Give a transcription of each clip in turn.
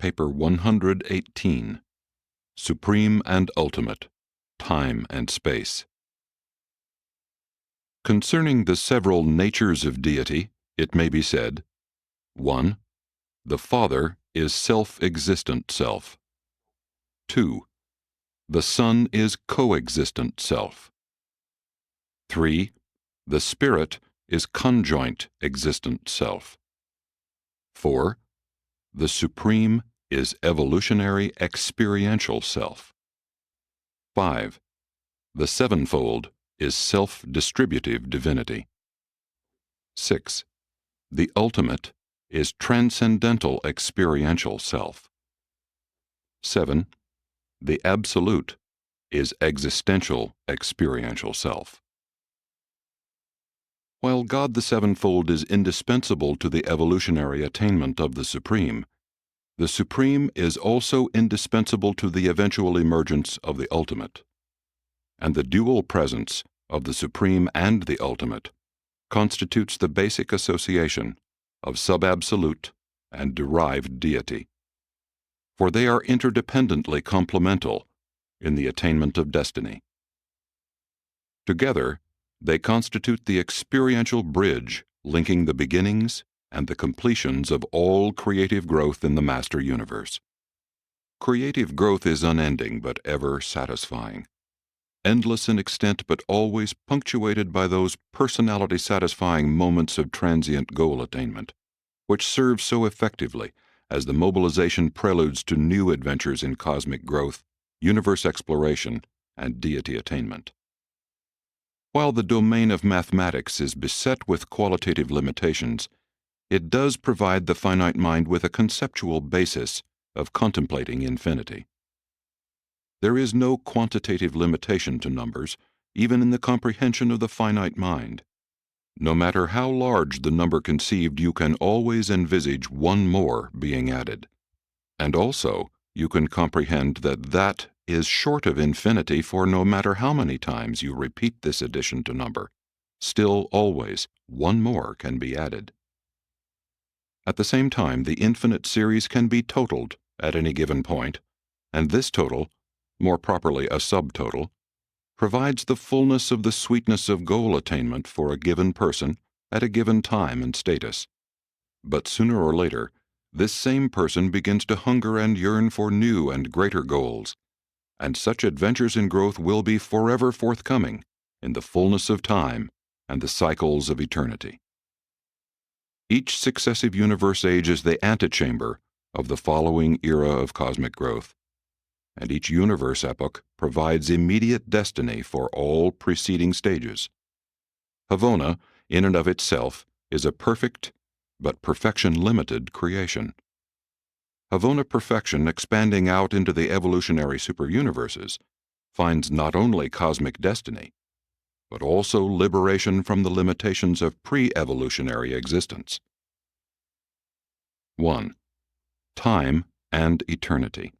Paper 118, Supreme and Ultimate, Time and Space. Concerning the several natures of deity, it may be said, 1. The Father is self-existent self. 2. The Son is coexistent self. 3. The Spirit is conjoint existent self. 4. The Supreme is evolutionary experiential self. 5. The Sevenfold is self-distributive divinity. 6. The Ultimate is transcendental experiential self. 7. The Absolute is existential experiential self. While God the Sevenfold is indispensable to the evolutionary attainment of the Supreme is also indispensable to the eventual emergence of the Ultimate. And the dual presence of the Supreme and the Ultimate constitutes the basic association of subabsolute and derived deity, for they are interdependently complemental in the attainment of destiny. Together, they constitute the experiential bridge linking the beginnings and the completions of all creative growth in the master universe. Creative growth is unending but ever satisfying, endless in extent but always punctuated by those personality-satisfying moments of transient goal attainment, which serve so effectively as the mobilization preludes to new adventures in cosmic growth, universe exploration, and deity attainment. While the domain of mathematics is beset with qualitative limitations, it does provide the finite mind with a conceptual basis of contemplating infinity. There is no quantitative limitation to numbers, even in the comprehension of the finite mind. No matter how large the number conceived, you can always envisage one more being added. And also, you can comprehend that that is short of infinity, for no matter how many times you repeat this addition to number, still always one more can be added. At the same time, the infinite series can be totaled at any given point, and this total, more properly a subtotal, provides the fullness of the sweetness of goal attainment for a given person at a given time and status. But sooner or later, this same person begins to hunger and yearn for new and greater goals, and such adventures in growth will be forever forthcoming in the fullness of time and the cycles of eternity. Each successive universe age is the antechamber of the following era of cosmic growth, and each universe epoch provides immediate destiny for all preceding stages. Havona, in and of itself, is a perfect, but perfection-limited creation. Havona perfection, expanding out into the evolutionary superuniverses, finds not only cosmic destiny, but also liberation from the limitations of pre-evolutionary existence. 1. Time and eternity.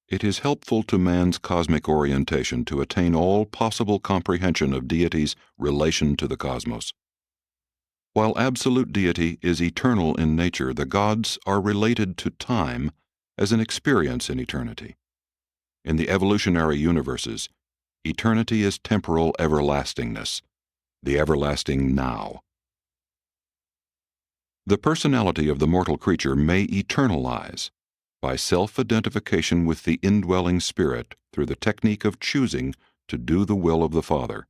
It is helpful to man's cosmic orientation to attain all possible comprehension of deity's relation to the cosmos. While absolute deity is eternal in nature, the gods are related to time as an experience in eternity. In the evolutionary universes, eternity is temporal everlastingness, the everlasting now. The personality of the mortal creature may eternalize by self-identification with the indwelling spirit through the technique of choosing to do the will of the Father.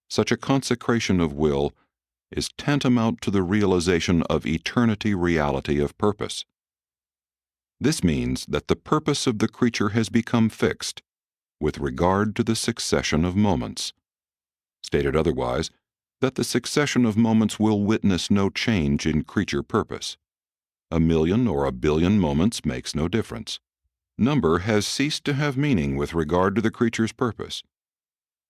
Such a consecration of will is tantamount to the realization of eternity reality of purpose. This means that the purpose of the creature has become fixed with regard to the succession of moments. Stated otherwise, that the succession of moments will witness no change in creature purpose. A million or a billion moments makes no difference. Number has ceased to have meaning with regard to the creature's purpose.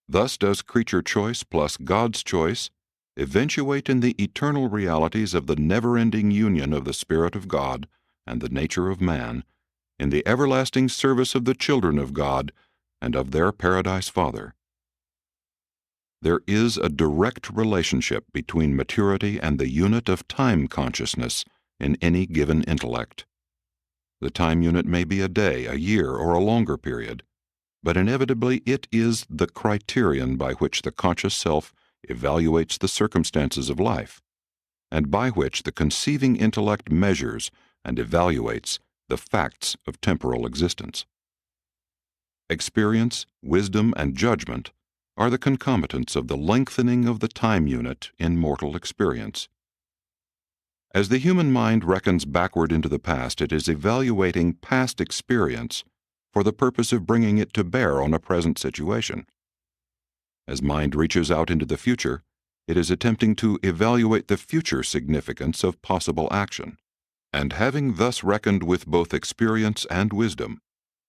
Thus does creature choice plus God's choice eventuate in the eternal realities of the never-ending union of the Spirit of God and the nature of man, in the everlasting service of the children of God and of their Paradise Father. There is a direct relationship between maturity and the unit of time consciousness in any given intellect. The time unit may be a day, a year, or a longer period, but inevitably it is the criterion by which the conscious self evaluates the circumstances of life, and by which the conceiving intellect measures and evaluates the facts of temporal existence. Experience, wisdom, and judgment are the concomitants of the lengthening of the time unit in mortal experience. As the human mind reckons backward into the past, it is evaluating past experience for the purpose of bringing it to bear on a present situation. As mind reaches out into the future, it is attempting to evaluate the future significance of possible action. And having thus reckoned with both experience and wisdom,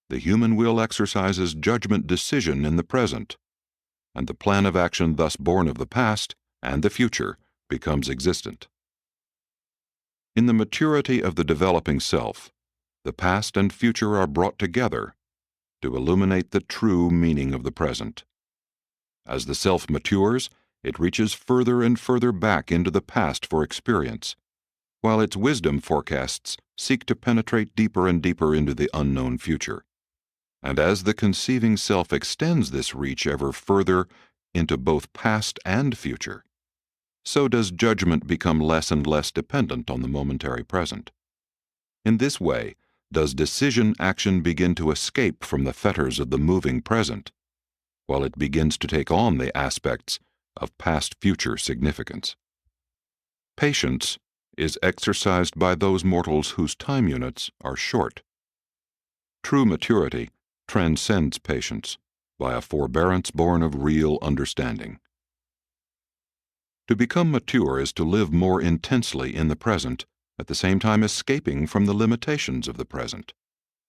the human will exercises judgment decision in the present, and the plan of action thus born of the past and the future becomes existent. In the maturity of the developing self, the past and future are brought together to illuminate the true meaning of the present. As the self matures, it reaches further and further back into the past for experience, while its wisdom forecasts seek to penetrate deeper and deeper into the unknown future. And as the conceiving self extends this reach ever further into both past and future, so does judgment become less and less dependent on the momentary present. In this way, does decision action begin to escape from the fetters of the moving present, while it begins to take on the aspects of past-future significance. Patience is exercised by those mortals whose time units are short. True maturity transcends patience by a forbearance born of real understanding. To become mature is to live more intensely in the present, at the same time escaping from the limitations of the present.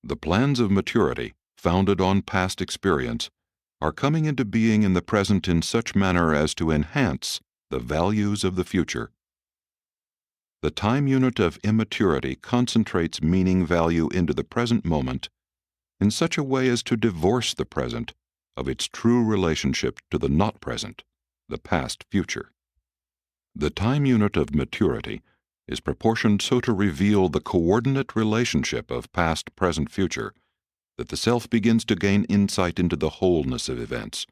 The plans of maturity, founded on past experience, are coming into being in the present in such manner as to enhance the values of the future. The time unit of immaturity concentrates meaning value into the present moment in such a way as to divorce the present of its true relationship to the not present, the past future. The time unit of maturity is proportioned so to reveal the coordinate relationship of past, present, future, that the self begins to gain insight into the wholeness of events,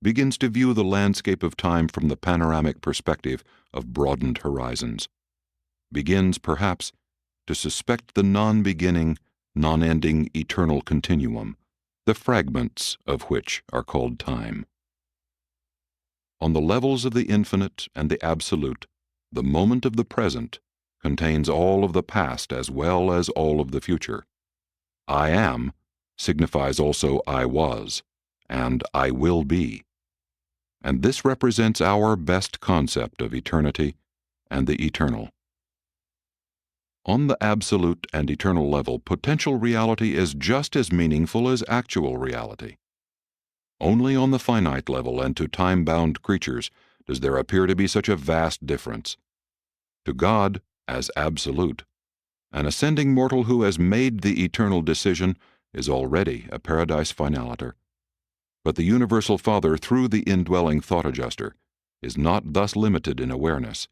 begins to view the landscape of time from the panoramic perspective of broadened horizons, begins, perhaps, to suspect the non-beginning, non-ending eternal continuum, the fragments of which are called time. On the levels of the infinite and the absolute, the moment of the present contains all of the past as well as all of the future. I am signifies also I was, and I will be. And this represents our best concept of eternity and the eternal. On the absolute and eternal level, potential reality is just as meaningful as actual reality. Only on the finite level and to time-bound creatures does there appear to be such a vast difference. To God, as absolute, an ascending mortal who has made the eternal decision is already a paradise finaliter. But the Universal Father, through the indwelling thought adjuster, is not thus limited in awareness,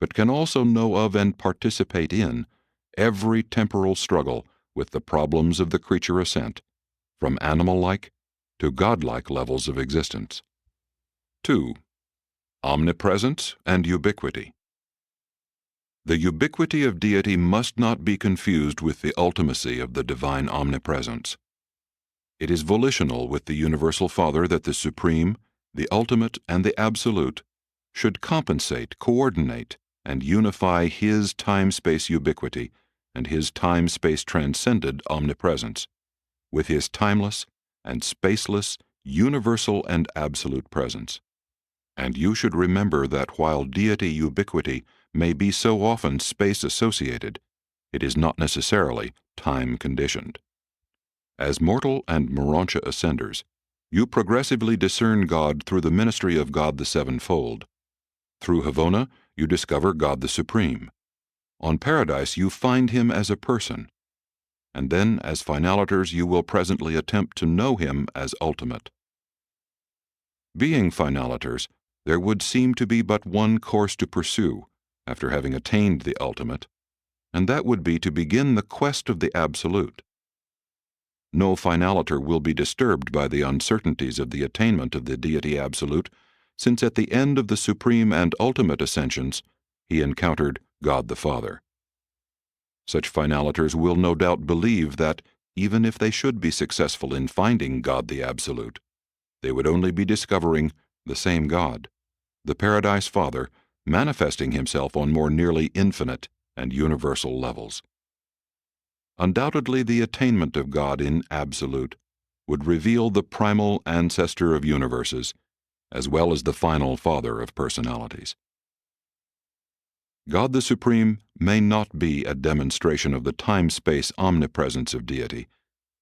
but can also know of and participate in every temporal struggle with the problems of the creature ascent, from animal-like to godlike levels of existence. 2. Omnipresence and ubiquity. The ubiquity of deity must not be confused with the ultimacy of the divine omnipresence. It is volitional with the Universal Father that the Supreme, the Ultimate, and the Absolute should compensate, coordinate, and unify His time-space ubiquity and His time-space transcended omnipresence with His timeless and spaceless, universal and absolute presence. And you should remember that while deity ubiquity may be so often space-associated, it is not necessarily time-conditioned. As mortal and Urantia ascenders, you progressively discern God through the ministry of God the Sevenfold. Through Havona, you discover God the Supreme. On Paradise, you find Him as a person. And then, as finaliters, you will presently attempt to know Him as ultimate. Being finaliters, there would seem to be but one course to pursue after having attained the ultimate, and that would be to begin the quest of the Absolute. No finaliter will be disturbed by the uncertainties of the attainment of the Deity Absolute, since at the end of the supreme and ultimate ascensions, he encountered God the Father. Such finaliters will no doubt believe that, even if they should be successful in finding God the Absolute, they would only be discovering the same God, the Paradise Father, manifesting himself on more nearly infinite and universal levels. Undoubtedly, the attainment of God in Absolute would reveal the primal ancestor of universes, as well as the final Father of personalities. God the Supreme may not be a demonstration of the time-space omnipresence of deity,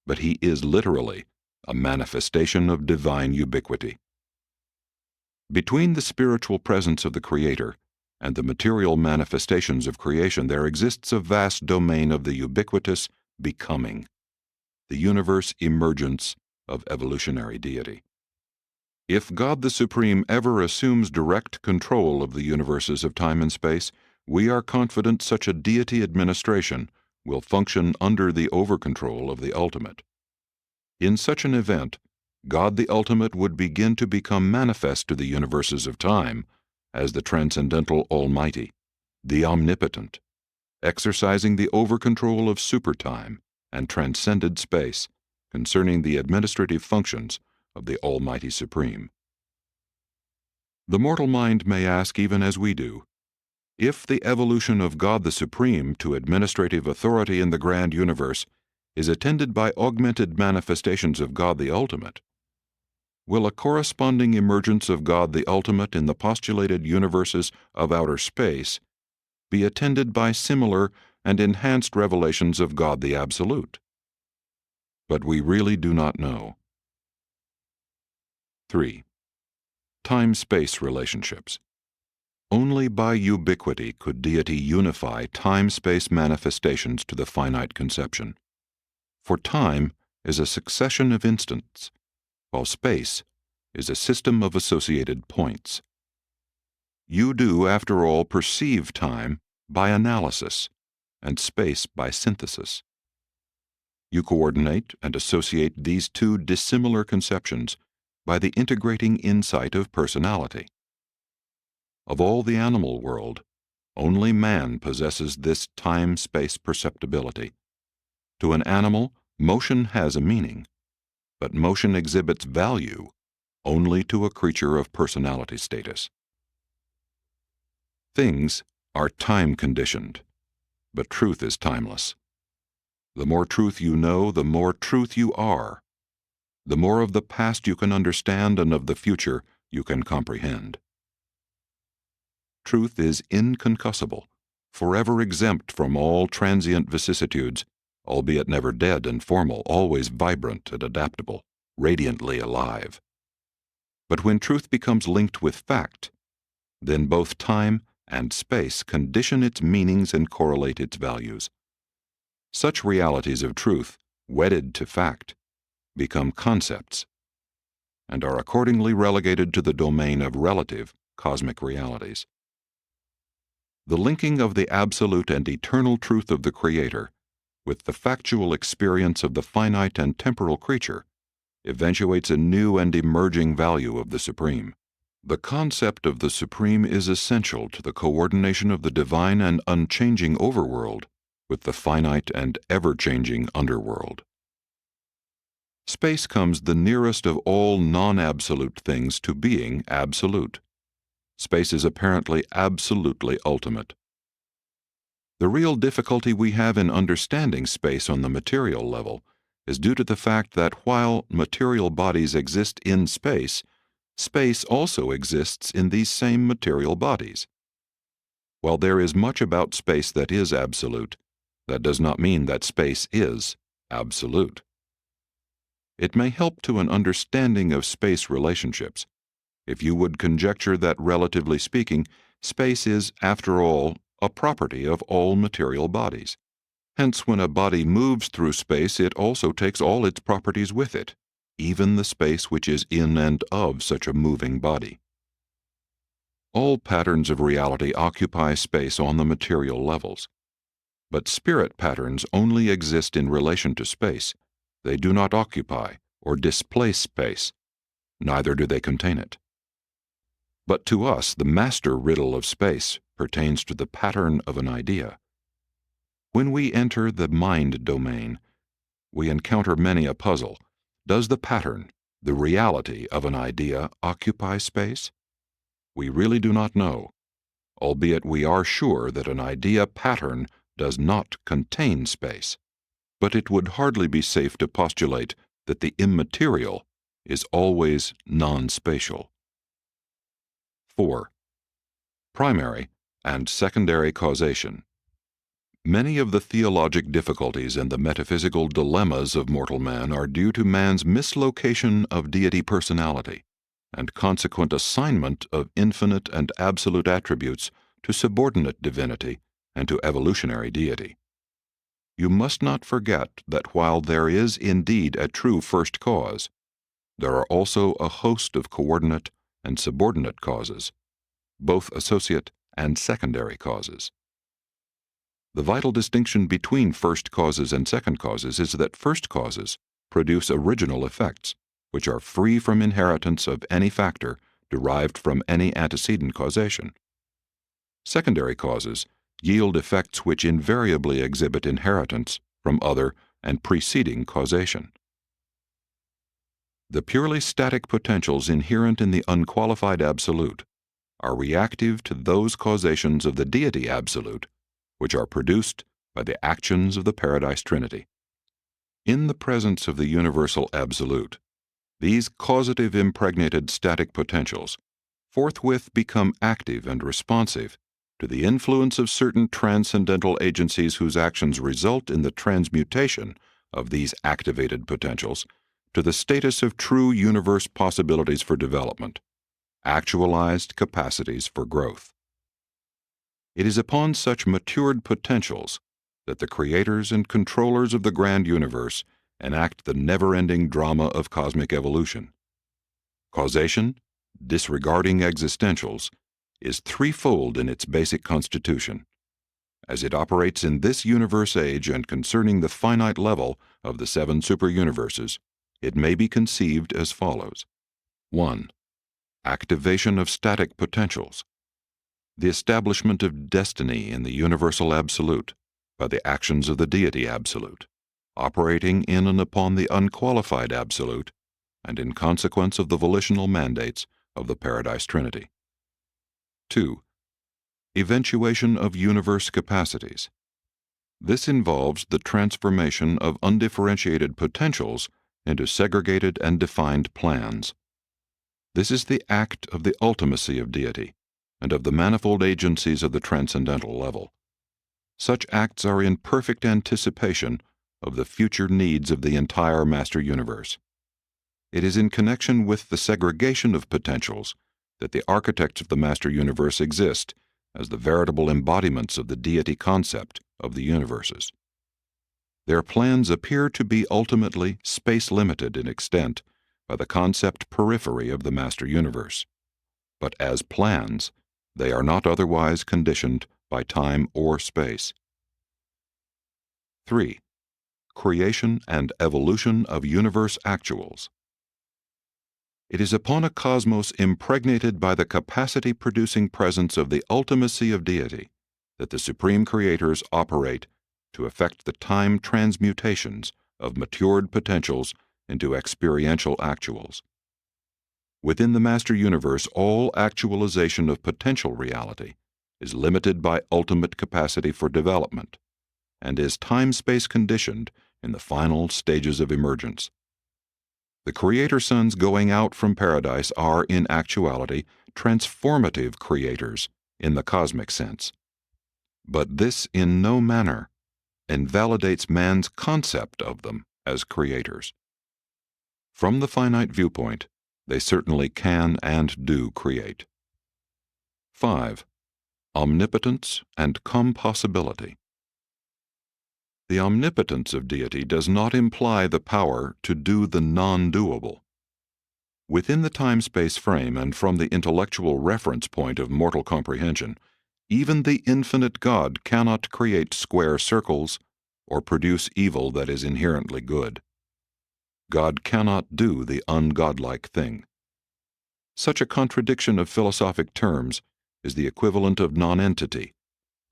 but he is literally a manifestation of divine ubiquity. Between the spiritual presence of the Creator and the material manifestations of creation, there exists a vast domain of the ubiquitous becoming, the universe emergence of evolutionary deity. If God the Supreme ever assumes direct control of the universes of time and space, we are confident such a deity administration will function under the overcontrol of the ultimate. In such an event, God the Ultimate would begin to become manifest to the universes of time as the transcendental Almighty, the Omnipotent, exercising the overcontrol of supertime and transcended space concerning the administrative functions of the Almighty Supreme. The mortal mind may ask, even as we do, if the evolution of God the Supreme to administrative authority in the grand universe is attended by augmented manifestations of God the Ultimate, will a corresponding emergence of God the Ultimate in the postulated universes of outer space be attended by similar and enhanced revelations of God the Absolute? But we really do not know. 3. Time-space relationships. Only by ubiquity could deity unify time-space manifestations to the finite conception. For time is a succession of instants, while space is a system of associated points. You do, after all, perceive time by analysis and space by synthesis. You coordinate and associate these two dissimilar conceptions by the integrating insight of personality. Of all the animal world, only man possesses this time-space perceptibility. To an animal, motion has a meaning, but motion exhibits value only to a creature of personality status. Things are time-conditioned, but truth is timeless. The more truth you know, the more truth you are. The more of the past you can understand and of the future you can comprehend. Truth is inconcussible, forever exempt from all transient vicissitudes, albeit never dead and formal, always vibrant and adaptable, radiantly alive. But when truth becomes linked with fact, then both time and space condition its meanings and correlate its values. Such realities of truth, wedded to fact, become concepts, and are accordingly relegated to the domain of relative cosmic realities. The linking of the absolute and eternal truth of the Creator with the factual experience of the finite and temporal creature eventuates a new and emerging value of the Supreme. The concept of the Supreme is essential to the coordination of the divine and unchanging overworld with the finite and ever-changing underworld. Space comes the nearest of all non-absolute things to being absolute. Space is apparently absolutely ultimate. The real difficulty we have in understanding space on the material level is due to the fact that while material bodies exist in space, space also exists in these same material bodies. While there is much about space that is absolute, that does not mean that space is absolute. It may help to an understanding of space relationships if you would conjecture that, relatively speaking, space is, after all, a property of all material bodies. Hence, when a body moves through space, it also takes all its properties with it, even the space which is in and of such a moving body. All patterns of reality occupy space on the material levels. But spirit patterns only exist in relation to space. They do not occupy or displace space, neither do they contain it. But to us, the master riddle of space pertains to the pattern of an idea. When we enter the mind domain, we encounter many a puzzle. Does the pattern, the reality of an idea, occupy space? We really do not know, albeit we are sure that an idea pattern does not contain space. But it would hardly be safe to postulate that the immaterial is always non-spatial. 4. Primary and secondary causation. Many of the theologic difficulties and the metaphysical dilemmas of mortal man are due to man's mislocation of deity personality and consequent assignment of infinite and absolute attributes to subordinate divinity and to evolutionary deity. You must not forget that while there is indeed a true first cause, there are also a host of coordinate and subordinate causes, both associate and secondary causes. The vital distinction between first causes and second causes is that first causes produce original effects, which are free from inheritance of any factor derived from any antecedent causation. Secondary causes yield effects which invariably exhibit inheritance from other and preceding causation. The purely static potentials inherent in the unqualified absolute are reactive to those causations of the deity absolute which are produced by the actions of the Paradise Trinity. In the presence of the universal absolute, these causative impregnated static potentials forthwith become active and responsive to the influence of certain transcendental agencies whose actions result in the transmutation of these activated potentials to the status of true universe possibilities for development, actualized capacities for growth. It is upon such matured potentials that the creators and controllers of the grand universe enact the never-ending drama of cosmic evolution. Causation, disregarding existentials, is threefold in its basic constitution. As it operates in this universe age and concerning the finite level of the 7 superuniverses, it may be conceived as follows. 1. Activation of static potentials. The establishment of destiny in the universal absolute by the actions of the deity absolute, operating in and upon the unqualified absolute, and in consequence of the volitional mandates of the Paradise Trinity. 2. Eventuation of universe capacities. This involves the transformation of undifferentiated potentials into segregated and defined plans. This is the act of the ultimacy of deity and of the manifold agencies of the transcendental level. Such acts are in perfect anticipation of the future needs of the entire master universe. It is in connection with the segregation of potentials that the architects of the master universe exist as the veritable embodiments of the deity concept of the universes. Their plans appear to be ultimately space-limited in extent by the concept periphery of the master universe, but as plans, they are not otherwise conditioned by time or space. 3. Creation and evolution of universe actuals. It is upon a cosmos impregnated by the capacity-producing presence of the ultimacy of deity that the supreme creators operate to effect the time transmutations of matured potentials into experiential actuals. Within the master universe, all actualization of potential reality is limited by ultimate capacity for development and is time-space conditioned in the final stages of emergence. The creator sons going out from paradise are, in actuality, transformative creators in the cosmic sense. But this in no manner invalidates man's concept of them as creators. From the finite viewpoint, they certainly can and do create. 5. Omnipotence and compossibility. The omnipotence of deity does not imply the power to do the non-doable. Within the time-space frame and from the intellectual reference point of mortal comprehension, Even the infinite God cannot create square circles or produce evil that is inherently good. God cannot do the ungodlike thing. Such a contradiction of philosophic terms is the equivalent of nonentity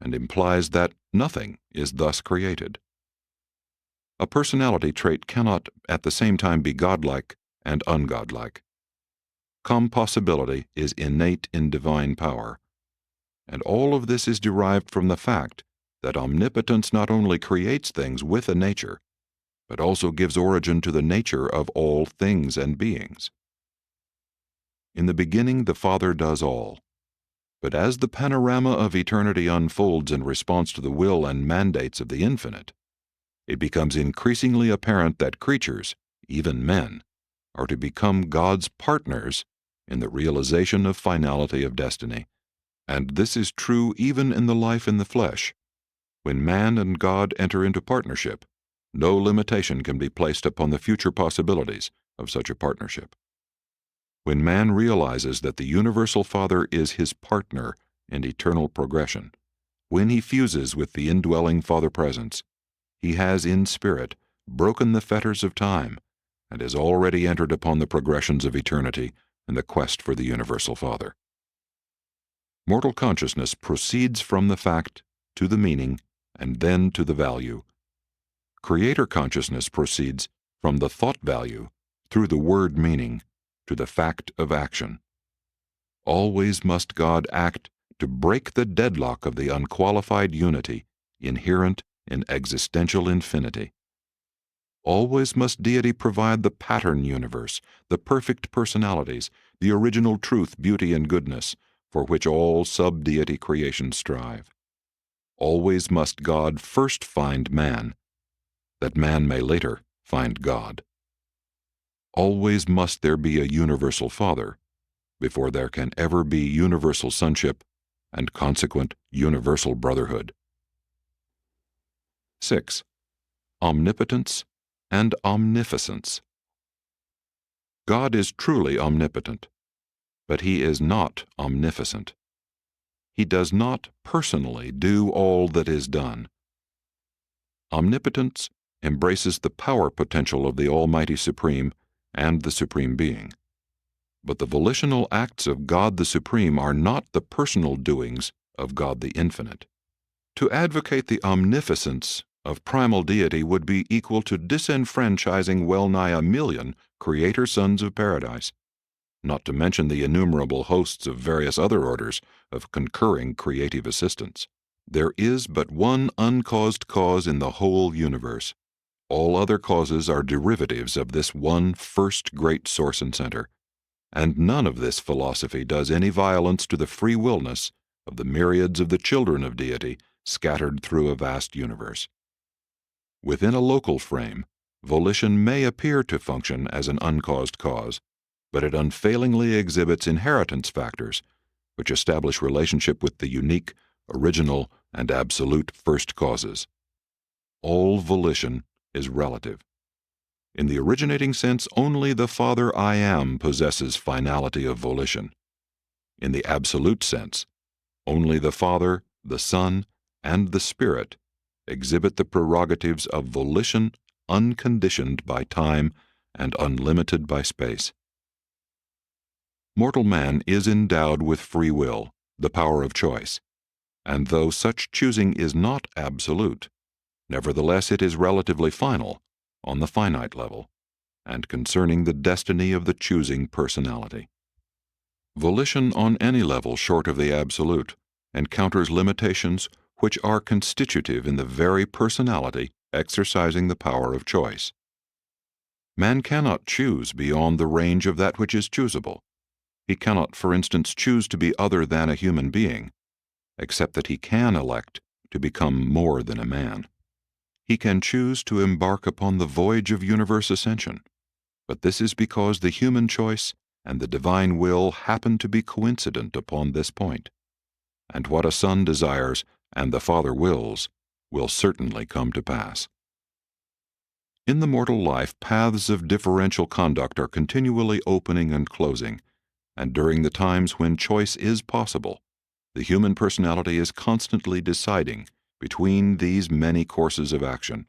and implies that nothing is thus created. A personality trait cannot at the same time be godlike and ungodlike. Compossibility is innate in divine power, and all of this is derived from the fact that omnipotence not only creates things with a nature, but also gives origin to the nature of all things and beings. In the beginning, the Father does all. But as the panorama of eternity unfolds in response to the will and mandates of the infinite, it becomes increasingly apparent that creatures, even men, are to become God's partners in the realization of finality of destiny. And this is true even in the life in the flesh. When man and God enter into partnership, no limitation can be placed upon the future possibilities of such a partnership. When man realizes that the universal Father is his partner in eternal progression, when he fuses with the indwelling Father Presence, he has in spirit broken the fetters of time and has already entered upon the progressions of eternity in the quest for the universal Father. Mortal consciousness proceeds from the fact to the meaning and then to the value. Creator consciousness proceeds from the thought value through the word meaning to the fact of action. Always must God act to break the deadlock of the unqualified unity inherent in existential infinity. Always must deity provide the pattern universe, the perfect personalities, the original truth, beauty, and goodness, for which all sub-deity creations strive. Always must God first find man, that man may later find God. Always must there be a universal Father, before there can ever be universal sonship and consequent universal brotherhood. 6. Omnipotence and omnificence. God is truly omnipotent, but he is not omnificent. He does not personally do all that is done. Omnipotence embraces the power potential of the Almighty Supreme and the Supreme Being. But the volitional acts of God the Supreme are not the personal doings of God the Infinite. To advocate the omnificence of primal deity would be equal to disenfranchising well nigh a million creator sons of paradise, not to mention the innumerable hosts of various other orders of concurring creative assistants. There is but one uncaused cause in the whole universe. All other causes are derivatives of this one first great source and center, and none of this philosophy does any violence to the free willness of the myriads of the children of deity scattered through a vast universe. Within a local frame, volition may appear to function as an uncaused cause, but it unfailingly exhibits inheritance factors which establish relationship with the unique, original, and absolute first causes. All volition is relative. In the originating sense, only the Father I Am possesses finality of volition. In the absolute sense, only the Father, the Son, and the Spirit exhibit the prerogatives of volition unconditioned by time and unlimited by space. Mortal man is endowed with free will, the power of choice, and though such choosing is not absolute, nevertheless it is relatively final on the finite level, and concerning the destiny of the choosing personality. Volition on any level short of the absolute encounters limitations which are constitutive in the very personality exercising the power of choice. Man cannot choose beyond the range of that which is choosable. He cannot, for instance, choose to be other than a human being, except that he can elect to become more than a man. He can choose to embark upon the voyage of universe ascension, but this is because the human choice and the divine will happen to be coincident upon this point, and what a son desires and the Father wills will certainly come to pass. In the mortal life, paths of differential conduct are continually opening and closing, and during the times when choice is possible, The human personality is constantly deciding between these many courses of action.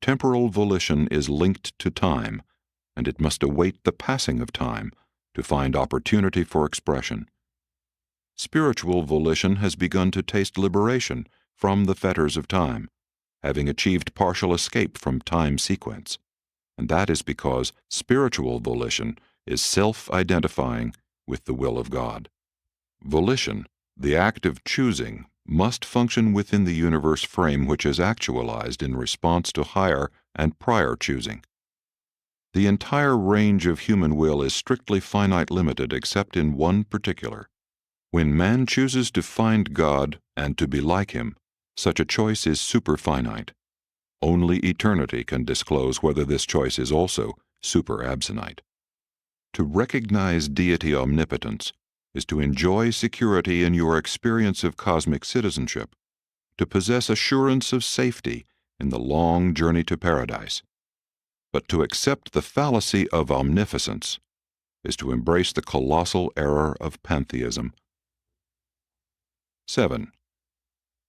Temporal volition is linked to time, and it must await the passing of time to find opportunity for expression. Spiritual volition has begun to taste liberation from the fetters of time, having achieved partial escape from time sequence, and that is because spiritual volition is self-identifying with the will of God. Volition, the act of choosing, must function within the universe frame which is actualized in response to higher and prior choosing. The entire range of human will is strictly finite limited except in one particular. When man chooses to find God and to be like Him, such a choice is superfinite. Only eternity can disclose whether this choice is also superabsonite. To recognize deity omnipotence is to enjoy security in your experience of cosmic citizenship, to possess assurance of safety in the long journey to paradise. But to accept the fallacy of omniscience is to embrace the colossal error of pantheism. 7.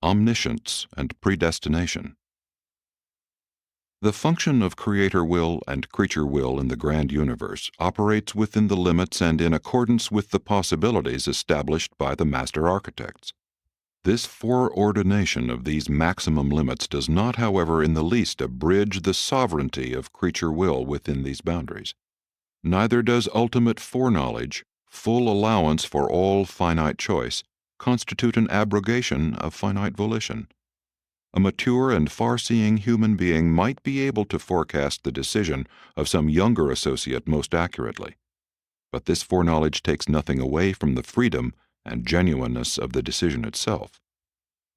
Omniscience and predestination. The function of creator will and creature will in the grand universe operates within the limits and in accordance with the possibilities established by the master architects. This foreordination of these maximum limits does not, however, in the least abridge the sovereignty of creature will within these boundaries. Neither does ultimate foreknowledge, full allowance for all finite choice, constitute an abrogation of finite volition. A mature and far-seeing human being might be able to forecast the decision of some younger associate most accurately, but this foreknowledge takes nothing away from the freedom and genuineness of the decision itself.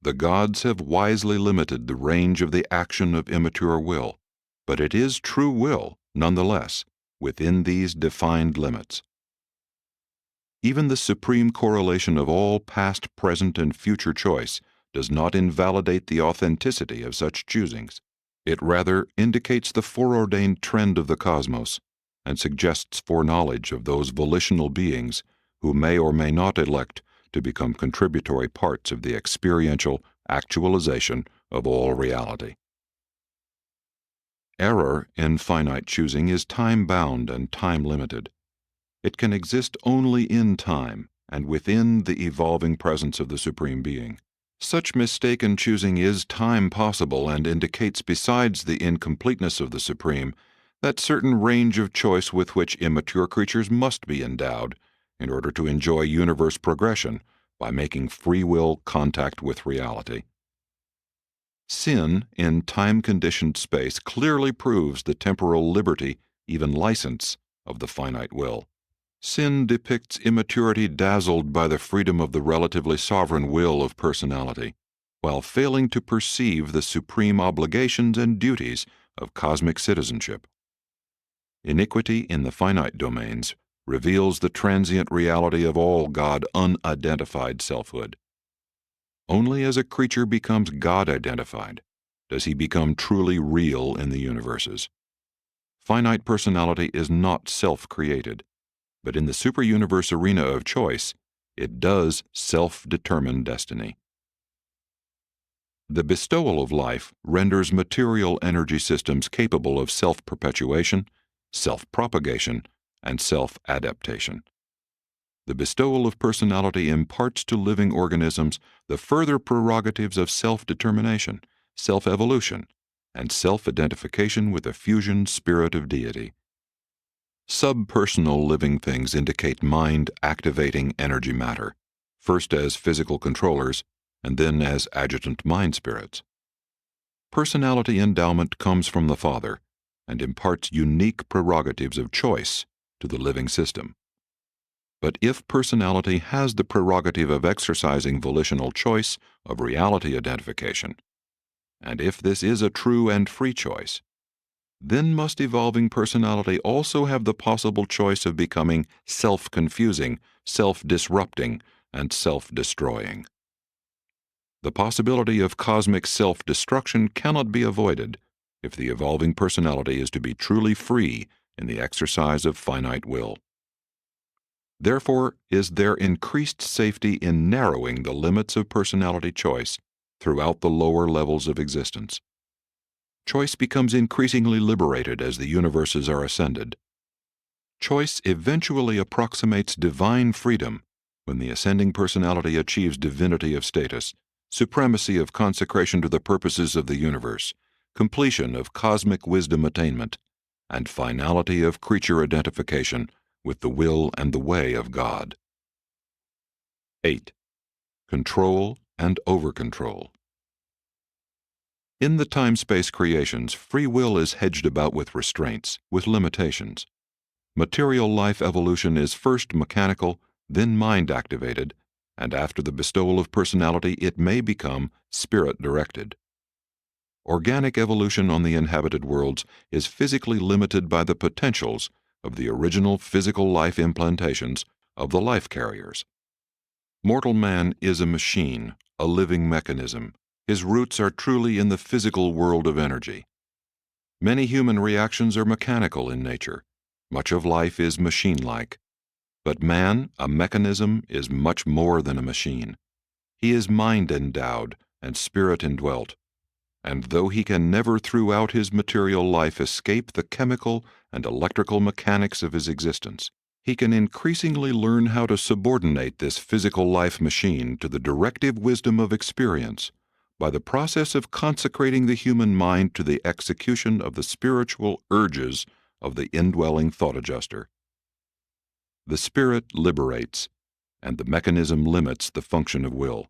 The gods have wisely limited the range of the action of immature will, but it is true will, nonetheless, within these defined limits. Even the supreme correlation of all past, present, and future choice does not invalidate the authenticity of such choosings. It rather indicates the foreordained trend of the cosmos and suggests foreknowledge of those volitional beings who may or may not elect to become contributory parts of the experiential actualization of all reality. Error in finite choosing is time-bound and time-limited. It can exist only in time and within the evolving presence of the Supreme Being. Such mistaken choosing is time possible and indicates, besides the incompleteness of the Supreme, that certain range of choice with which immature creatures must be endowed in order to enjoy universe progression by making free will contact with reality. Sin in time-conditioned space clearly proves the temporal liberty, even license, of the finite will. Sin depicts immaturity dazzled by the freedom of the relatively sovereign will of personality, while failing to perceive the supreme obligations and duties of cosmic citizenship. Iniquity in the finite domains reveals the transient reality of all God-unidentified selfhood. Only as a creature becomes God-identified does he become truly real in the universes. Finite personality is not self-created, but in the super-universe arena of choice, it does self-determine destiny. The bestowal of life renders material energy systems capable of self-perpetuation, self-propagation, and self-adaptation. The bestowal of personality imparts to living organisms the further prerogatives of self-determination, self-evolution, and self-identification with the fusion spirit of deity. Subpersonal living things indicate mind-activating energy matter, first as physical controllers and then as adjutant mind spirits. Personality endowment comes from the Father and imparts unique prerogatives of choice to the living system. But if personality has the prerogative of exercising volitional choice of reality identification, and if this is a true and free choice, then must evolving personality also have the possible choice of becoming self-confusing, self-disrupting, and self-destroying. The possibility of cosmic self-destruction cannot be avoided if the evolving personality is to be truly free in the exercise of finite will. Therefore, is there increased safety in narrowing the limits of personality choice throughout the lower levels of existence. Choice becomes increasingly liberated as the universes are ascended. Choice eventually approximates divine freedom when the ascending personality achieves divinity of status, supremacy of consecration to the purposes of the universe, completion of cosmic wisdom attainment, and finality of creature identification with the will and the way of God. 8. Control and over-control. In the time-space creations, free will is hedged about with restraints, with limitations. Material life evolution is first mechanical, then mind-activated, and after the bestowal of personality it may become spirit-directed. Organic evolution on the inhabited worlds is physically limited by the potentials of the original physical life implantations of the life carriers. Mortal man is a machine, a living mechanism. His roots are truly in the physical world of energy. Many human reactions are mechanical in nature. Much of life is machine-like. But man, a mechanism, is much more than a machine. He is mind-endowed and spirit-indwelt. And though he can never throughout his material life escape the chemical and electrical mechanics of his existence, he can increasingly learn how to subordinate this physical life machine to the directive wisdom of experience by the process of consecrating the human mind to the execution of the spiritual urges of the indwelling thought adjuster. The spirit liberates, and the mechanism limits the function of will.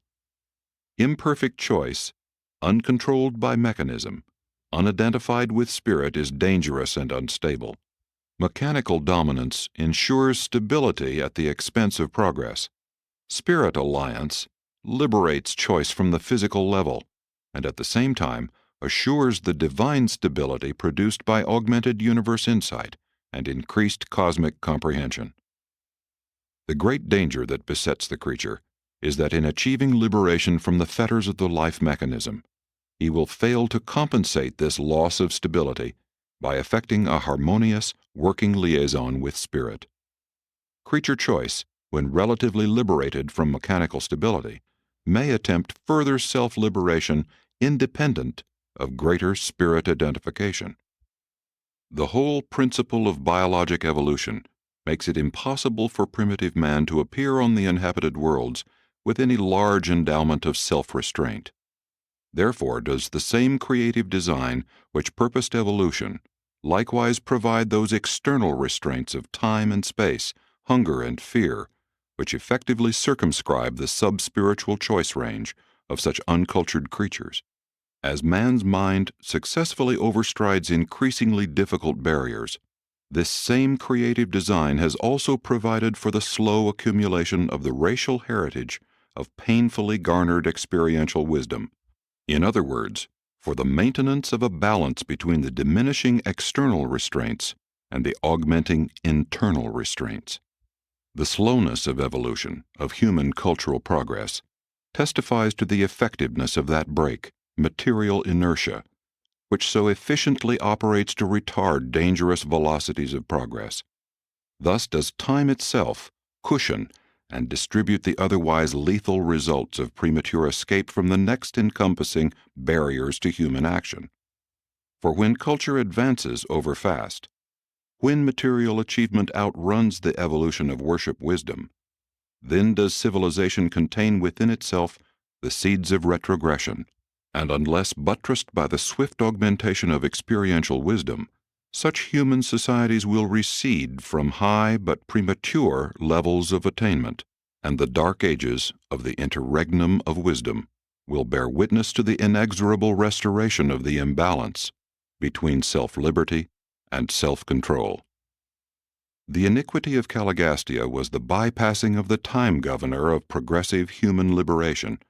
Imperfect choice, uncontrolled by mechanism, unidentified with spirit, is dangerous and unstable. Mechanical dominance ensures stability at the expense of progress. Spirit alliance liberates choice from the physical level, and at the same time assures the divine stability produced by augmented universe insight and increased cosmic comprehension. The great danger that besets the creature is that in achieving liberation from the fetters of the life mechanism, he will fail to compensate this loss of stability by effecting a harmonious, working liaison with spirit. Creature choice, when relatively liberated from mechanical stability, may attempt further self-liberation independent of greater spirit identification. The whole principle of biologic evolution makes it impossible for primitive man to appear on the inhabited worlds with any large endowment of self-restraint. Therefore does the same creative design which purposed evolution likewise provide those external restraints of time and space, hunger and fear, which effectively circumscribe the sub-spiritual choice range of such uncultured creatures. As man's mind successfully overstrides increasingly difficult barriers, this same creative design has also provided for the slow accumulation of the racial heritage of painfully garnered experiential wisdom. In other words, for the maintenance of a balance between the diminishing external restraints and the augmenting internal restraints. The slowness of evolution, of human cultural progress, testifies to the effectiveness of that brake, material inertia, which so efficiently operates to retard dangerous velocities of progress. Thus does time itself cushion and distribute the otherwise lethal results of premature escape from the next encompassing barriers to human action. For when culture advances overfast, when material achievement outruns the evolution of worship wisdom, then does civilization contain within itself the seeds of retrogression, and unless buttressed by the swift augmentation of experiential wisdom, such human societies will recede from high but premature levels of attainment, and the dark ages of the interregnum of wisdom will bear witness to the inexorable restoration of the imbalance between self-liberty and self-control. The iniquity of Caligastia was the bypassing of the time governor of progressive human liberation,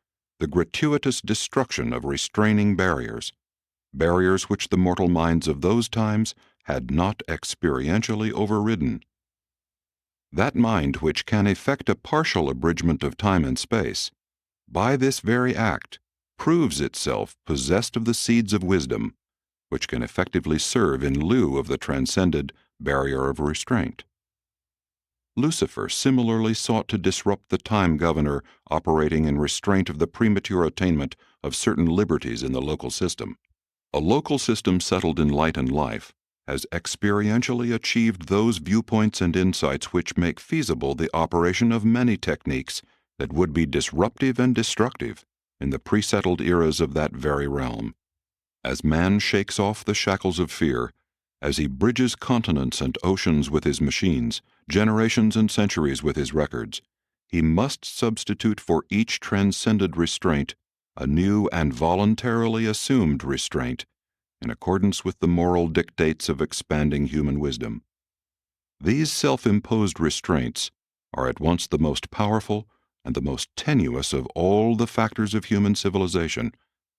the gratuitous destruction of restraining barriers, barriers which the mortal minds of those times had not experientially overridden. That mind which can effect a partial abridgment of time and space, by this very act, proves itself possessed of the seeds of wisdom, which can effectively serve in lieu of the transcended barrier of restraint. Lucifer similarly sought to disrupt the time governor operating in restraint of the premature attainment of certain liberties in the local system. A local system settled in light and life has experientially achieved those viewpoints and insights which make feasible the operation of many techniques that would be disruptive and destructive in the pre-settled eras of that very realm. As man shakes off the shackles of fear, as he bridges continents and oceans with his machines, generations and centuries with his records, he must substitute for each transcended restraint a new and voluntarily assumed restraint in accordance with the moral dictates of expanding human wisdom. These self-imposed restraints are at once the most powerful and the most tenuous of all the factors of human civilization,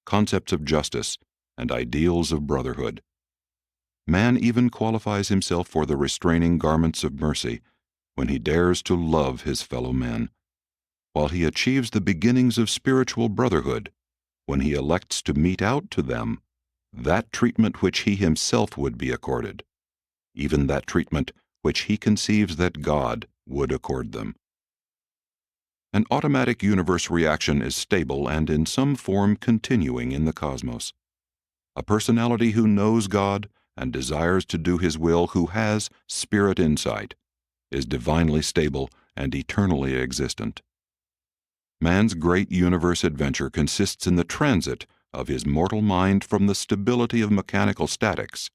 concepts of justice, and ideals of brotherhood. Man even qualifies himself for the restraining garments of mercy when he dares to love his fellow men, while he achieves the beginnings of spiritual brotherhood when he elects to mete out to them that treatment which he himself would be accorded, even that treatment which he conceives that God would accord them. An automatic universe reaction is stable and in some form continuing in the cosmos. A personality who knows God and desires to do His will, who has spirit insight, is divinely stable and eternally existent. Man's great universe adventure consists in the transit of his mortal mind from the stability of mechanical statics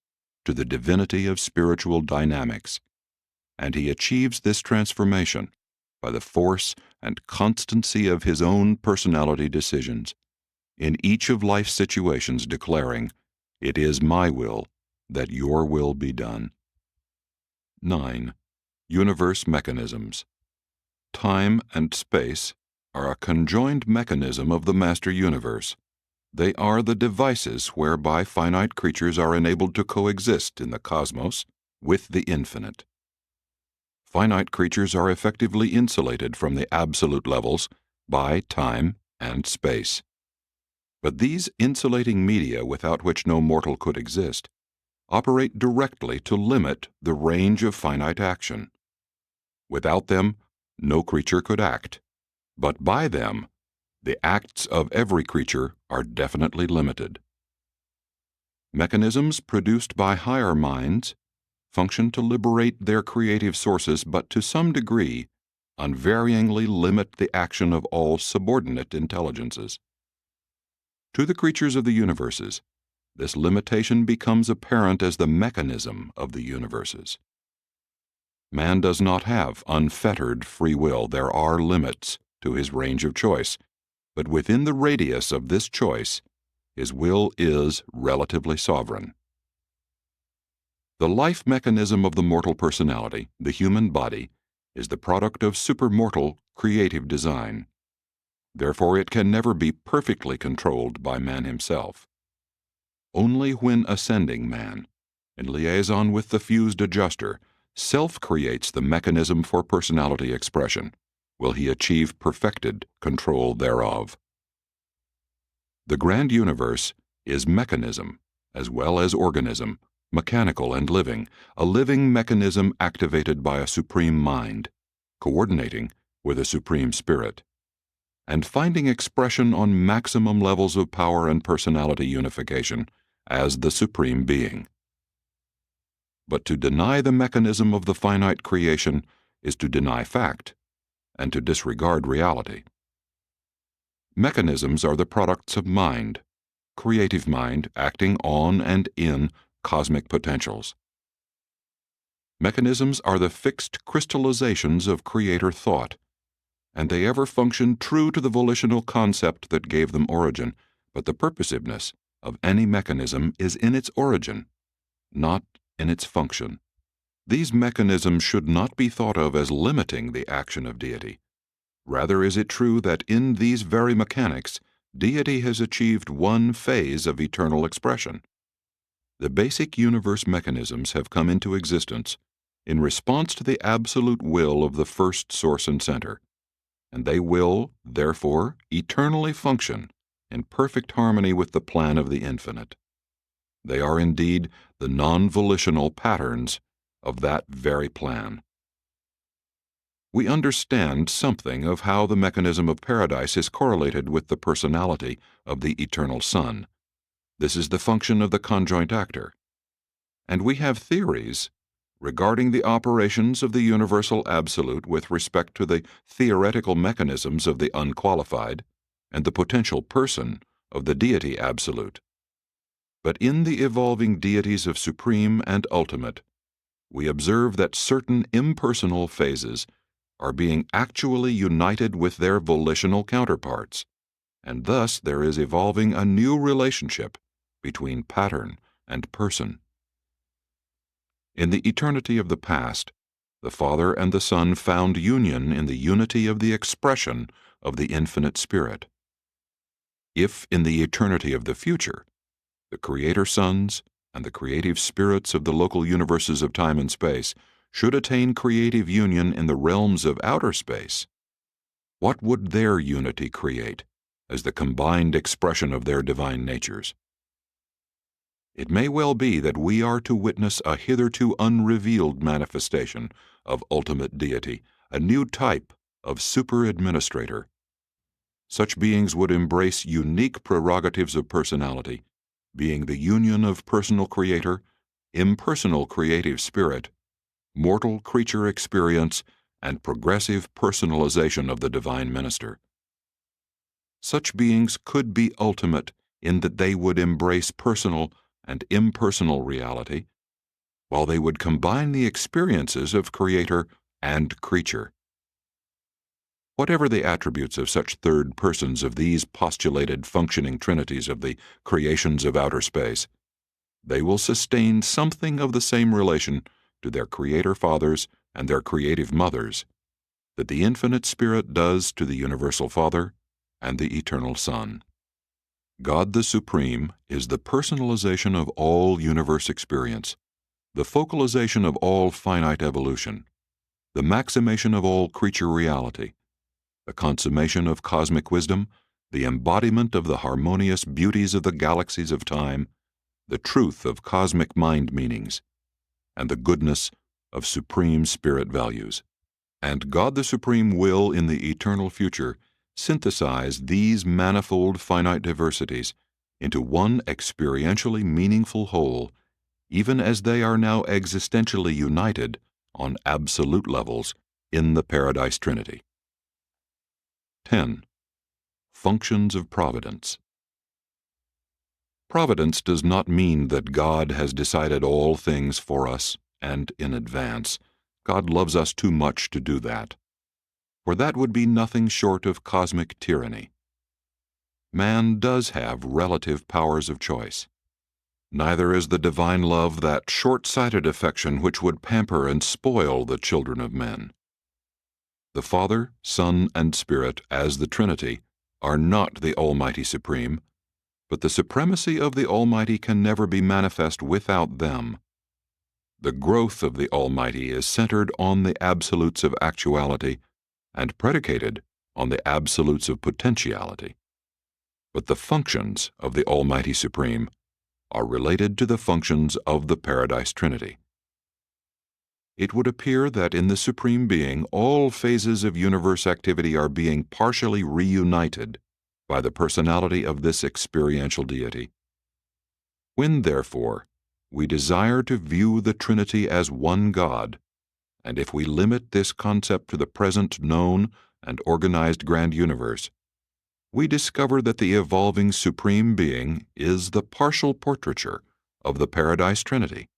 to the divinity of spiritual dynamics, and he achieves this transformation by the force and constancy of his own personality decisions, in each of life's situations declaring, "It is my will that your will be done." 9. Universe mechanisms. Time and space are a conjoined mechanism of the master universe. They are the devices whereby finite creatures are enabled to coexist in the cosmos with the infinite. Finite creatures are effectively insulated from the absolute levels by time and space. But these insulating media, without which no mortal could exist, operate directly to limit the range of finite action. Without them, no creature could act, but by them, the acts of every creature are definitely limited. Mechanisms produced by higher minds function to liberate their creative sources, but to some degree unvaryingly limit the action of all subordinate intelligences. To the creatures of the universes, this limitation becomes apparent as the mechanism of the universes. Man does not have unfettered free will. There are limits to his range of choice, but within the radius of this choice, his will is relatively sovereign. The life mechanism of the mortal personality, the human body, is the product of supermortal creative design. Therefore, it can never be perfectly controlled by man himself. Only when ascending man, in liaison with the fused adjuster, self-creates the mechanism for personality expression, will he achieve perfected control thereof. The grand universe is mechanism as well as organism, mechanical and living, a living mechanism activated by a supreme mind, coordinating with a supreme spirit, and finding expression on maximum levels of power and personality unification as the supreme being. But to deny the mechanism of the finite creation is to deny fact and to disregard reality. Mechanisms are the products of mind, creative mind acting on and in cosmic potentials. Mechanisms are the fixed crystallizations of creator thought, and they ever function true to the volitional concept that gave them origin, but the purposiveness of any mechanism is in its origin, not in its function. These mechanisms should not be thought of as limiting the action of deity. Rather is it true that in these very mechanics, deity has achieved one phase of eternal expression. The basic universe mechanisms have come into existence in response to the absolute will of the first source and center, and they will, therefore, eternally function in perfect harmony with the plan of the infinite. They are indeed the non-volitional patterns of that very plan. we understand something of how the mechanism of paradise is correlated with the personality of the eternal Son. This is the function of the conjoint actor. And we have theories regarding the operations of the universal absolute with respect to the theoretical mechanisms of the unqualified and the potential person of the deity absolute. But in the evolving deities of supreme and ultimate, we observe that certain impersonal phases are being actually united with their volitional counterparts, and thus there is evolving a new relationship between pattern and person. In the eternity of the past, the Father and the Son found union in the unity of the expression of the infinite Spirit. If in the eternity of the future, the Creator Sons and the creative spirits of the local universes of time and space should attain creative union in the realms of outer space, what would their unity create as the combined expression of their divine natures? It may well be that we are to witness a hitherto unrevealed manifestation of ultimate deity, a new type of super-administrator. Such beings would embrace unique prerogatives of personality, being the union of personal creator, impersonal creative spirit, mortal creature experience, and progressive personalization of the divine minister. Such beings could be ultimate in that they would embrace personal and impersonal reality, while they would combine the experiences of creator and creature. Whatever the attributes of such third persons of these postulated functioning trinities of the creations of outer space, they will sustain something of the same relation to their creator fathers and their creative mothers that the infinite Spirit does to the universal Father and the eternal Son. God the Supreme is the personalization of all universe experience, the focalization of all finite evolution, the maximation of all creature reality, the consummation of cosmic wisdom, the embodiment of the harmonious beauties of the galaxies of time, the truth of cosmic mind meanings, and the goodness of supreme spirit values. And God the Supreme will, in the eternal future, synthesize these manifold finite diversities into one experientially meaningful whole, even as they are now existentially united on absolute levels in the Paradise Trinity. 10. Functions of Providence. Providence does not mean that God has decided all things for us and in advance. God loves us too much to do that, for that would be nothing short of cosmic tyranny. Man does have relative powers of choice. Neither is the divine love that short-sighted affection which would pamper and spoil the children of men. The Father, Son, and Spirit, as the Trinity, are not the Almighty Supreme, but the supremacy of the Almighty can never be manifest without them. The growth of the Almighty is centered on the absolutes of actuality and predicated on the absolutes of potentiality. But the functions of the Almighty Supreme are related to the functions of the Paradise Trinity. It would appear that in the Supreme Being all phases of universe activity are being partially reunited by the personality of this experiential deity. When, therefore, we desire to view the Trinity as one God, and if we limit this concept to the present known and organized grand universe, we discover that the evolving Supreme Being is the partial portraiture of the Paradise Trinity.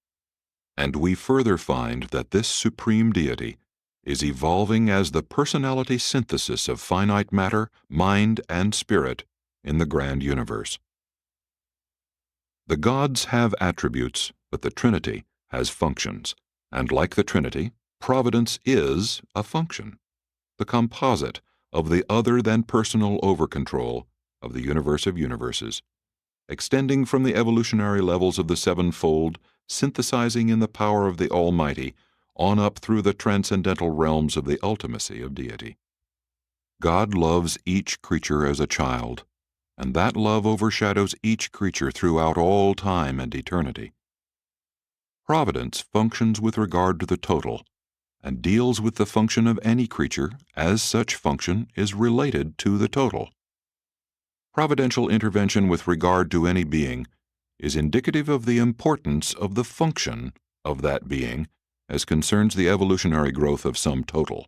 And we further find that this Supreme Deity is evolving as the personality synthesis of finite matter, mind, and spirit in the grand universe. The gods have attributes, but the Trinity has functions, and like the Trinity, Providence is a function, the composite of the other-than-personal overcontrol of the universe of universes, extending from the evolutionary levels of the sevenfold, synthesizing in the power of the Almighty, on up through the transcendental realms of the ultimacy of deity. God loves each creature as a child, and that love overshadows each creature throughout all time and eternity. Providence functions with regard to the total, and deals with the function of any creature as such function is related to the total. Providential intervention with regard to any being is indicative of the importance of the function of that being as concerns the evolutionary growth of some total.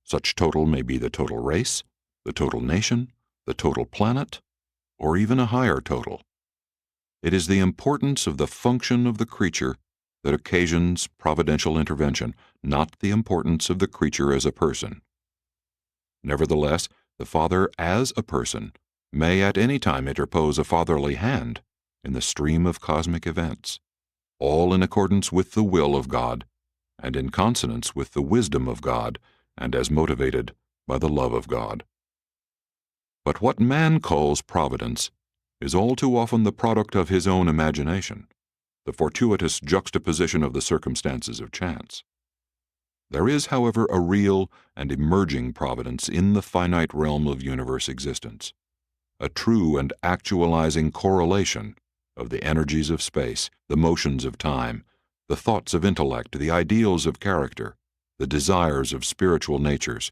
Such total may be the total race, the total nation, the total planet, or even a higher total. It is the importance of the function of the creature that occasions providential intervention, not the importance of the creature as a person. Nevertheless, the Father as a person may at any time interpose a fatherly hand in the stream of cosmic events, all in accordance with the will of God and in consonance with the wisdom of God and as motivated by the love of God. But what man calls providence is all too often the product of his own imagination, the fortuitous juxtaposition of the circumstances of chance. There is, however, a real and emerging providence in the finite realm of universe existence, a true and actualizing correlation of the energies of space, the motions of time, the thoughts of intellect, the ideals of character, the desires of spiritual natures,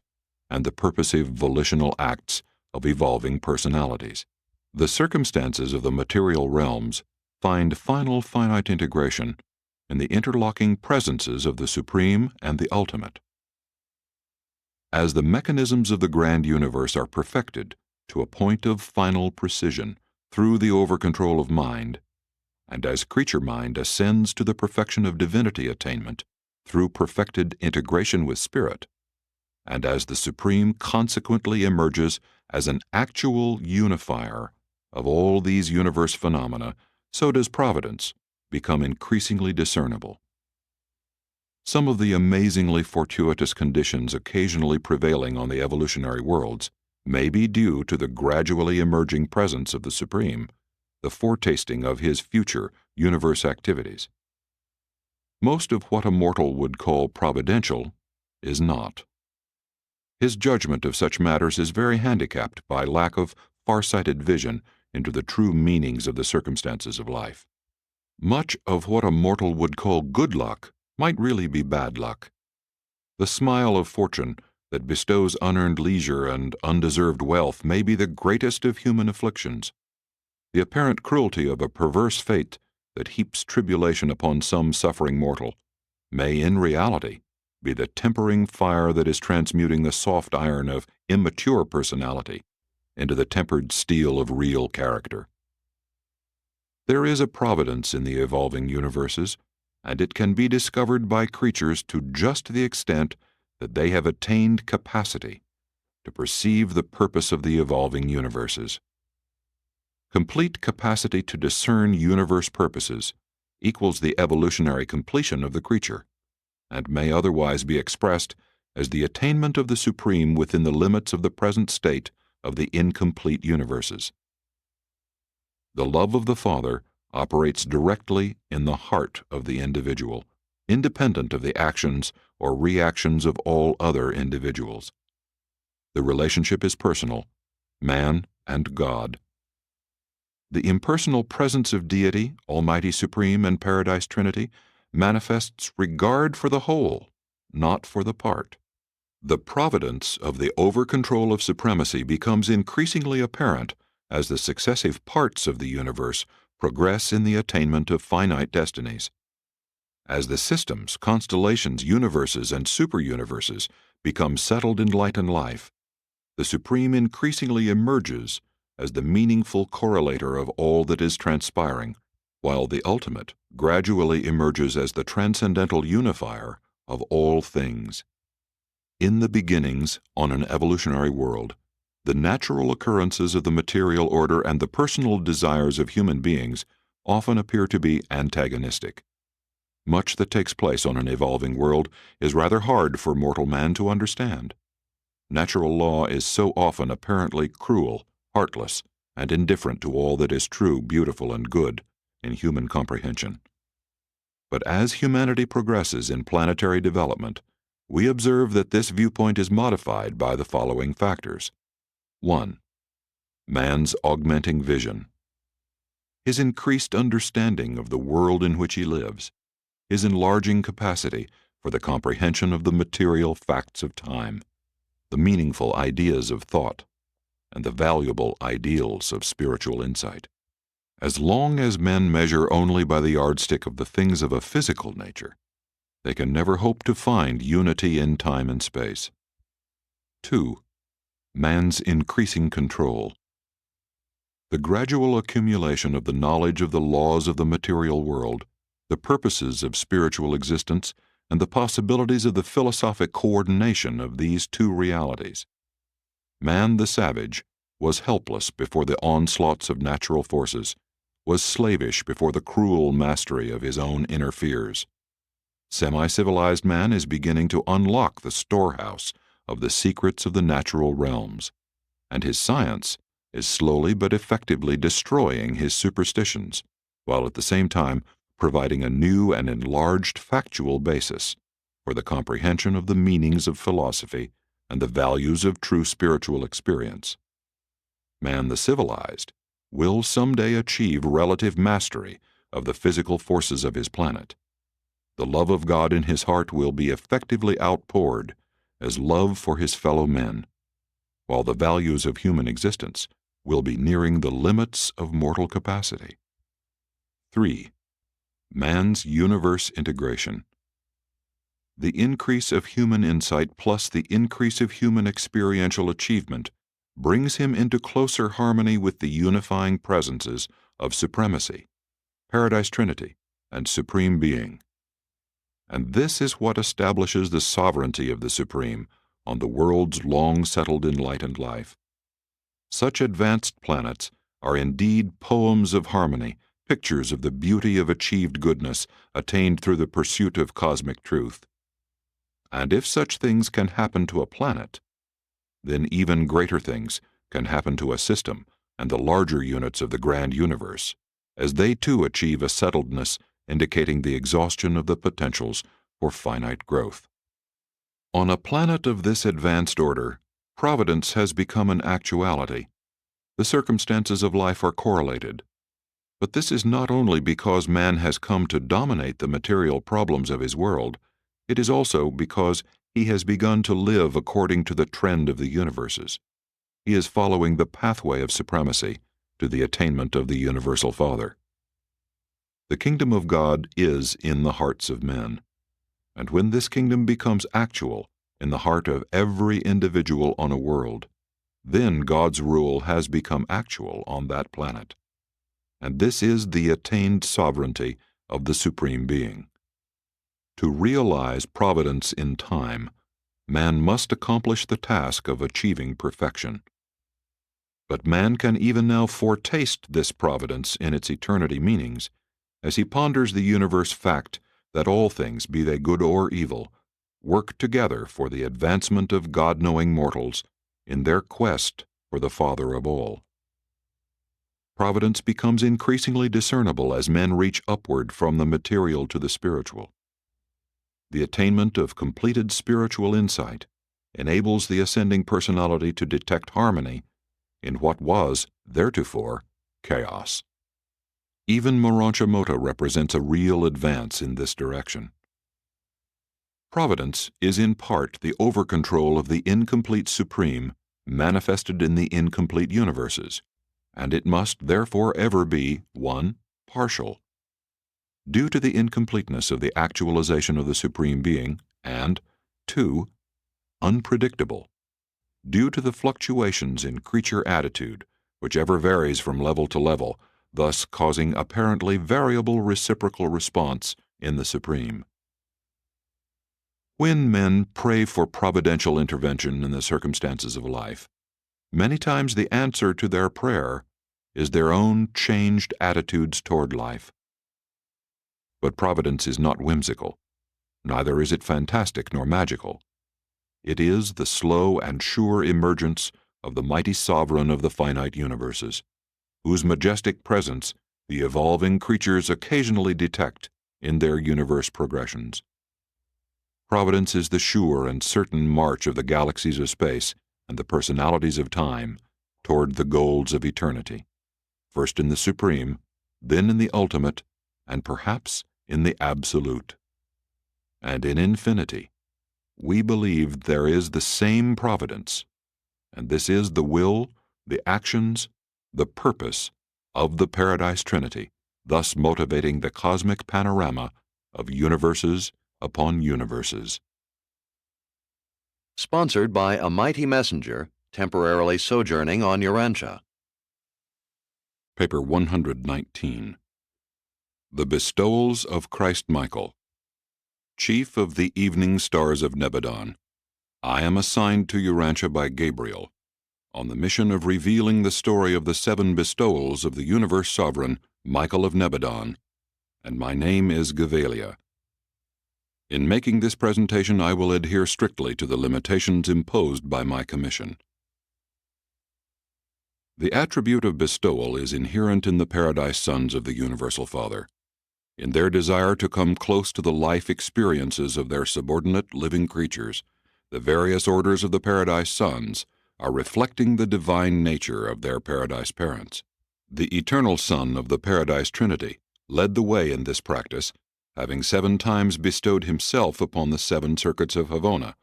and the purposive volitional acts of evolving personalities. The circumstances of the material realms find final finite integration in the interlocking presences of the Supreme and the Ultimate. As the mechanisms of the grand universe are perfected to a point of final precision through the over-control of mind, and as creature mind ascends to the perfection of divinity attainment through perfected integration with spirit, and as the Supreme consequently emerges as an actual unifier of all these universe phenomena, so does providence become increasingly discernible. Some of the amazingly fortuitous conditions occasionally prevailing on the evolutionary worlds may be due to the gradually emerging presence of the Supreme, the foretasting of his future universe activities. Most of what a mortal would call providential is not. His judgment of such matters is very handicapped by lack of far-sighted vision into the true meanings of the circumstances of life. Much of what a mortal would call good luck might really be bad luck. The smile of fortune that bestows unearned leisure and undeserved wealth may be the greatest of human afflictions. The apparent cruelty of a perverse fate that heaps tribulation upon some suffering mortal may in reality be the tempering fire that is transmuting the soft iron of immature personality into the tempered steel of real character. There is a providence in the evolving universes, and it can be discovered by creatures to just the extent that they have attained capacity to perceive the purpose of the evolving universes. Complete capacity to discern universe purposes equals the evolutionary completion of the creature, and may otherwise be expressed as the attainment of the Supreme within the limits of the present state of the incomplete universes. The love of the Father operates directly in the heart of the individual, independent of the actions or reactions of all other individuals. The relationship is personal, man and God. The impersonal presence of Deity, Almighty Supreme, and Paradise Trinity manifests regard for the whole, not for the part. The providence of the over-control of supremacy becomes increasingly apparent as the successive parts of the universe progress in the attainment of finite destinies. As the systems, constellations, universes, and superuniverses become settled in light and life, the Supreme increasingly emerges as the meaningful correlator of all that is transpiring, while the Ultimate gradually emerges as the transcendental unifier of all things. In the beginnings, on an evolutionary world, the natural occurrences of the material order and the personal desires of human beings often appear to be antagonistic. Much that takes place on an evolving world is rather hard for mortal man to understand. Natural law is so often apparently cruel, heartless, and indifferent to all that is true, beautiful, and good in human comprehension. But as humanity progresses in planetary development, we observe that this viewpoint is modified by the following factors. 1. Man's augmenting vision. His increased understanding of the world in which he lives, his enlarging capacity for the comprehension of the material facts of time, the meaningful ideas of thought, and the valuable ideals of spiritual insight. As long as men measure only by the yardstick of the things of a physical nature, they can never hope to find unity in time and space. 2. Man's increasing control. The gradual accumulation of the knowledge of the laws of the material world, the purposes of spiritual existence, and the possibilities of the philosophic coordination of these two realities. Man the savage was helpless before the onslaughts of natural forces, was slavish before the cruel mastery of his own inner fears. Semi-civilized man is beginning to unlock the storehouse of the secrets of the natural realms, and his science is slowly but effectively destroying his superstitions, while at the same time providing a new and enlarged factual basis for the comprehension of the meanings of philosophy and the values of true spiritual experience. Man the civilized will someday achieve relative mastery of the physical forces of his planet. The love of God in his heart will be effectively outpoured as love for his fellow men, while the values of human existence will be nearing the limits of mortal capacity. 3. Man's universe integration. The increase of human insight plus the increase of human experiential achievement brings him into closer harmony with the unifying presences of supremacy, Paradise Trinity, and Supreme Being. And this is what establishes the sovereignty of the Supreme on the world's long-settled enlightened life. Such advanced planets are indeed poems of harmony, pictures of the beauty of achieved goodness attained through the pursuit of cosmic truth. And if such things can happen to a planet, then even greater things can happen to a system and the larger units of the grand universe, as they too achieve a settledness indicating the exhaustion of the potentials for finite growth. On a planet of this advanced order, providence has become an actuality. The circumstances of life are correlated. But this is not only because man has come to dominate the material problems of his world, it is also because he has begun to live according to the trend of the universes. He is following the pathway of supremacy to the attainment of the universal Father. The kingdom of God is in the hearts of men, and when this kingdom becomes actual in the heart of every individual on a world, then God's rule has become actual on that planet. And this is the attained sovereignty of the Supreme Being. To realize providence in time, man must accomplish the task of achieving perfection. But man can even now foretaste this providence in its eternity meanings, as he ponders the universe fact that all things, be they good or evil, work together for the advancement of God-knowing mortals in their quest for the Father of all. Providence becomes increasingly discernible as men reach upward from the material to the spiritual. The attainment of completed spiritual insight enables the ascending personality to detect harmony in what was, theretofore, chaos. Even Urantia represents a real advance in this direction. Providence is in part the over-control of the incomplete Supreme manifested in the incomplete universes, and it must therefore ever be 1. Partial, due to the incompleteness of the actualization of the Supreme Being, and 2. Unpredictable, due to the fluctuations in creature attitude, which ever varies from level to level, thus causing apparently variable reciprocal response in the Supreme. When men pray for providential intervention in the circumstances of life, many times the answer to their prayer is their own changed attitudes toward life. But providence is not whimsical, neither is it fantastic nor magical. It is the slow and sure emergence of the mighty sovereign of the finite universes, whose majestic presence the evolving creatures occasionally detect in their universe progressions. Providence is the sure and certain march of the galaxies of space and the personalities of time toward the goals of eternity, first in the Supreme, then in the ultimate, and perhaps in the Absolute. and in infinity, we believe there is the same providence, and this is the will, the actions, the purpose of the Paradise Trinity, thus motivating the cosmic panorama of universes upon universes. Sponsored by a mighty messenger temporarily sojourning on Urantia. Paper 119. The Bestowals of Christ Michael. Chief of the Evening Stars of Nebadon, I am assigned to Urantia by Gabriel, on the mission of revealing the story of the 7 bestowals of the universe sovereign, Michael of Nebadon, and my name is Gavalia. In making this presentation, I will adhere strictly to the limitations imposed by my commission. The attribute of bestowal is inherent in the Paradise Sons of the Universal Father, in their desire to come close to the life experiences of their subordinate living creatures. The various orders of the Paradise Sons are reflecting the divine nature of their Paradise parents. The eternal Son of the Paradise Trinity led the way in this practice, having 7 times bestowed himself upon the 7 circuits of Havona,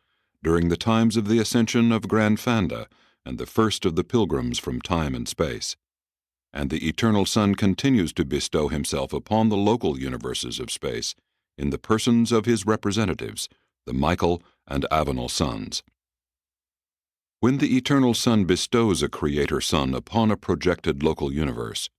during the times of the ascension of Grand Fanda and the first of the pilgrims from time and space. And the Eternal Son continues to bestow himself upon the local universes of space in the persons of his representatives, the Michael and Avenal Sons. When the Eternal Son bestows a Creator Son upon a projected local universe,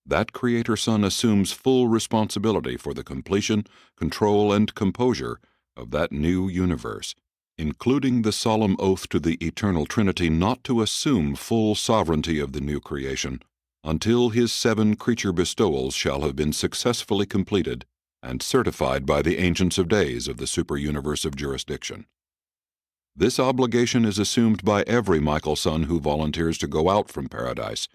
that Creator Son assumes full responsibility for the completion, control, and composure of that new universe, including the solemn oath to the Eternal Trinity not to assume full sovereignty of the new creation until his 7 creature bestowals shall have been successfully completed and certified by the Ancients of Days of the super-universe of jurisdiction. This obligation is assumed by every Michael Son who volunteers to go out from Paradise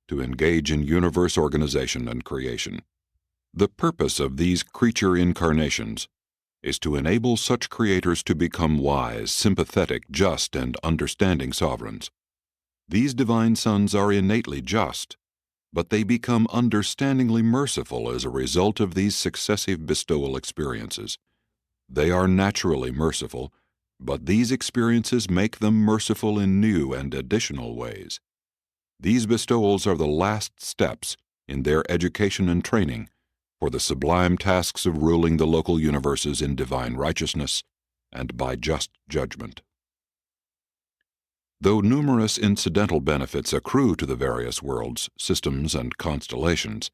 to engage in universe organization and creation. The purpose of these creature incarnations is to enable such creators to become wise, sympathetic, just, and understanding sovereigns. These divine sons are innately just, but they become understandingly merciful as a result of these successive bestowal experiences. They are naturally merciful, but these experiences make them merciful in new and additional ways. These bestowals are the last steps in their education and training for the sublime tasks of ruling the local universes in divine righteousness and by just judgment. Though numerous incidental benefits accrue to the various worlds, systems, and constellations,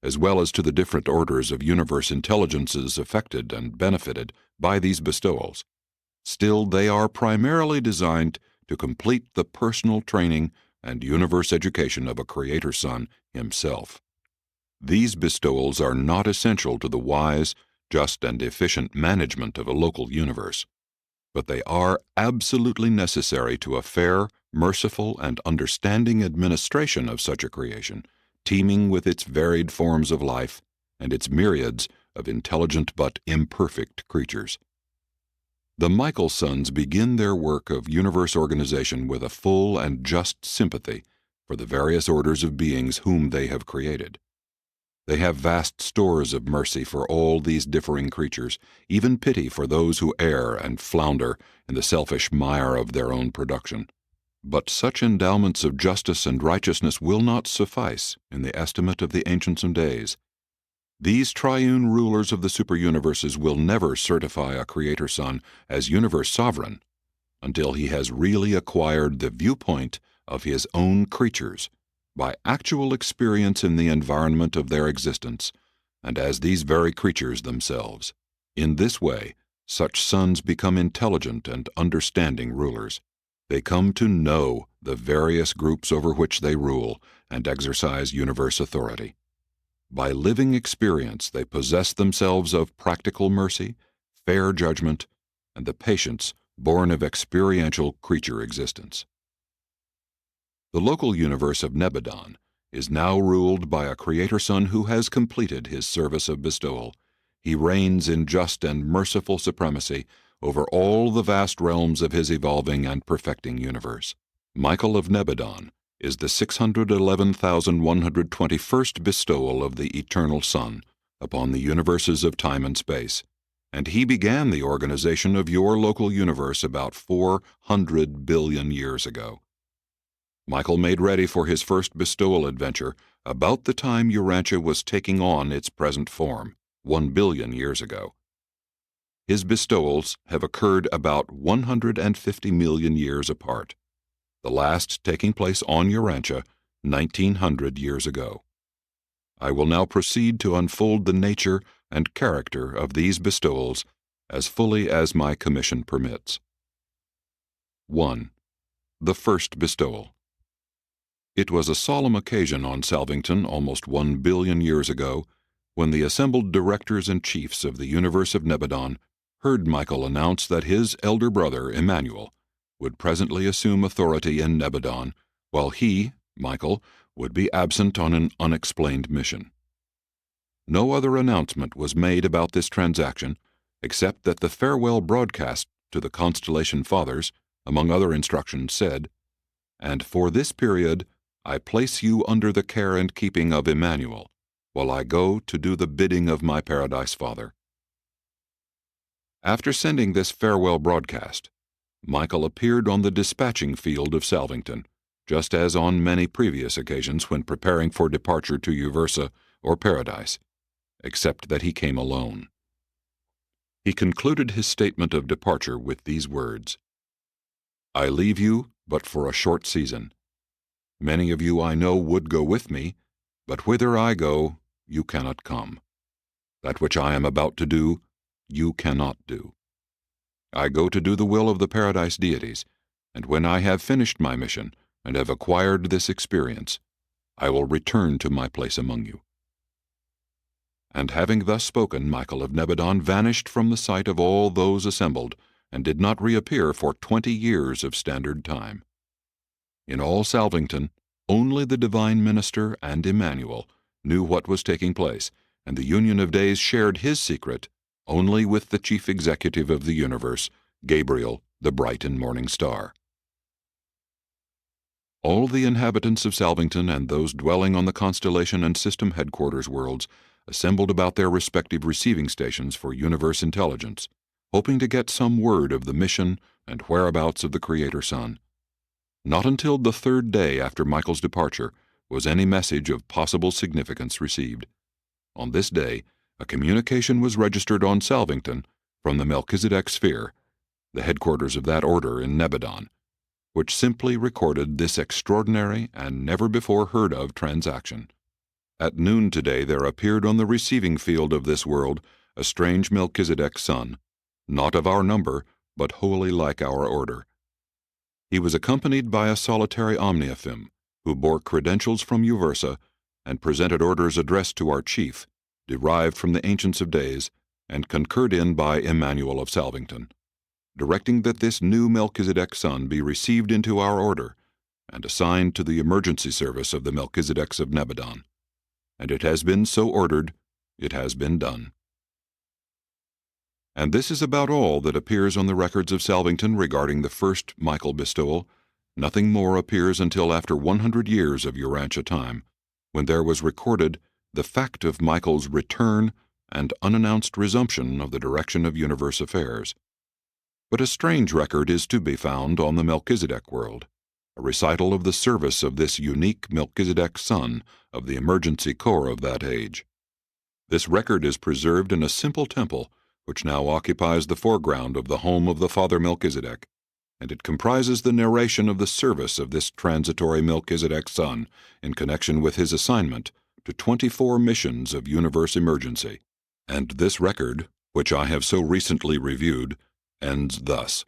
as well as to the different orders of universe intelligences affected and benefited by these bestowals, still they are primarily designed to complete the personal training and universe education of a Creator Son himself. These bestowals are not essential to the wise, just, and efficient management of a local universe, but they are absolutely necessary to a fair, merciful, and understanding administration of such a creation, teeming with its varied forms of life and its myriads of intelligent but imperfect creatures. The Michael Sons begin their work of universe organization with a full and just sympathy for the various orders of beings whom they have created. They have vast stores of mercy for all these differing creatures, even pity for those who err and flounder in the selfish mire of their own production. But such endowments of justice and righteousness will not suffice in the estimate of the Ancients of Days. These triune rulers of the super-universes will never certify a Creator Son as universe sovereign until he has really acquired the viewpoint of his own creatures by actual experience in the environment of their existence and as these very creatures themselves. In this way, such sons become intelligent and understanding rulers. They come to know the various groups over which they rule and exercise universe authority. By living experience, they possess themselves of practical mercy, fair judgment, and the patience born of experiential creature existence. The local universe of Nebadon is now ruled by a Creator Son who has completed his service of bestowal. He reigns in just and merciful supremacy over all the vast realms of his evolving and perfecting universe. Michael of Nebadon is the 611,121st bestowal of the Eternal Son upon the universes of time and space, and he began the organization of your local universe about 400 billion years ago. Michael made ready for his first bestowal adventure about the time Urantia was taking on its present form, 1 billion years ago. His bestowals have occurred about 150 million years apart, the last taking place on Urantia 1900 years ago. I will now proceed to unfold the nature and character of these bestowals as fully as my commission permits. 1. The first bestowal. It was a solemn occasion on Salvington almost 1 billion years ago when the assembled directors and chiefs of the universe of Nebadon heard Michael announce that his elder brother, Emmanuel, would presently assume authority in Nebadon, while he, Michael, would be absent on an unexplained mission. No other announcement was made about this transaction, except that the farewell broadcast to the Constellation Fathers, among other instructions, said, "And for this period I place you under the care and keeping of Emmanuel, while I go to do the bidding of my Paradise Father." After sending this farewell broadcast, Michael appeared on the dispatching field of Salvington, just as on many previous occasions when preparing for departure to Uversa or Paradise, except that he came alone. He concluded his statement of departure with these words: "I leave you but for a short season. Many of you I know would go with me, but whither I go, you cannot come. That which I am about to do, you cannot do. I go to do the will of the Paradise deities, and when I have finished my mission and have acquired this experience, I will return to my place among you." And having thus spoken, Michael of Nebadon vanished from the sight of all those assembled, and did not reappear for 20 years of standard time. In all Salvington, only the divine minister and Emmanuel knew what was taking place, and the Union of Days shared his secret only with the chief executive of the universe, Gabriel, the bright and morning star. All the inhabitants of Salvington and those dwelling on the constellation and system headquarters worlds assembled about their respective receiving stations for universe intelligence, hoping to get some word of the mission and whereabouts of the Creator Son. Not until the third day after Michael's departure was any message of possible significance received. On this day, a communication was registered on Salvington from the Melchizedek sphere, the headquarters of that order in Nebadon, which simply recorded this extraordinary and never before heard of transaction. At noon today there appeared on the receiving field of this world a strange Melchizedek son, not of our number, but wholly like our order. He was accompanied by a solitary omniaphym, who bore credentials from Uversa and presented orders addressed to our chief, derived from the Ancients of Days, and concurred in by Emmanuel of Salvington, directing that this new Melchizedek son be received into our order and assigned to the emergency service of the Melchizedeks of Nebadon. And it has been so ordered, it has been done. And this is about all that appears on the records of Salvington regarding the first Michael bestowal. Nothing more appears until after 100 years of Urantia time, when there was recorded the fact of Michael's return and unannounced resumption of the direction of universe affairs. But a strange record is to be found on the Melchizedek world, a recital of the service of this unique Melchizedek son of the emergency corps of that age. This record is preserved in a simple temple which now occupies the foreground of the home of the Father Melchizedek, and it comprises the narration of the service of this transitory Melchizedek son in connection with his assignment to 24 missions of universe emergency. And this record, which I have so recently reviewed, ends thus.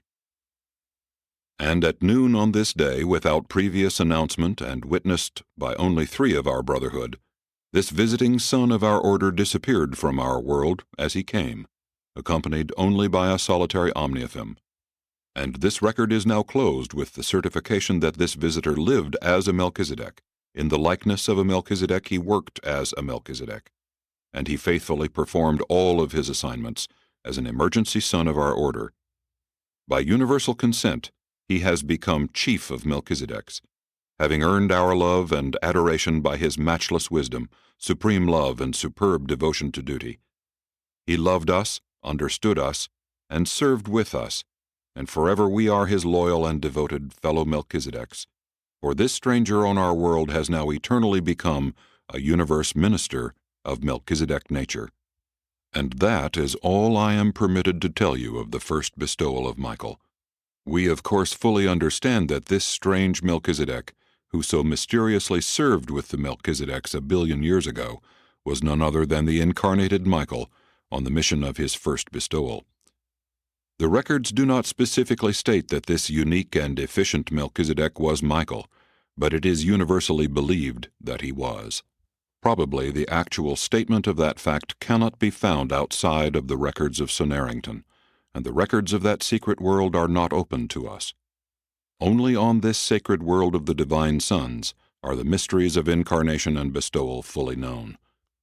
And at noon on this day, without previous announcement and witnessed by only 3 of our brotherhood, this visiting son of our order disappeared from our world as he came, accompanied only by a solitary omniaphym. And this record is now closed with the certification that this visitor lived as a Melchizedek. In the likeness of a Melchizedek he worked as a Melchizedek, and he faithfully performed all of his assignments as an emergency son of our order. By universal consent, he has become chief of Melchizedeks, having earned our love and adoration by his matchless wisdom, supreme love, and superb devotion to duty. He loved us understood us, and served with us, and forever we are his loyal and devoted fellow Melchizedeks. For this stranger on our world has now eternally become a universe minister of Melchizedek nature. And that is all I am permitted to tell you of the first bestowal of Michael. We of course fully understand that this strange Melchizedek, who so mysteriously served with the Melchizedeks 1,000,000,000 years ago, was none other than the incarnated Michael on the mission of his first bestowal. The records do not specifically state that this unique and efficient Melchizedek was Michael, but it is universally believed that he was. Probably the actual statement of that fact cannot be found outside of the records of Sonarrington, and the records of that secret world are not open to us. Only on this sacred world of the divine sons are the mysteries of incarnation and bestowal fully known.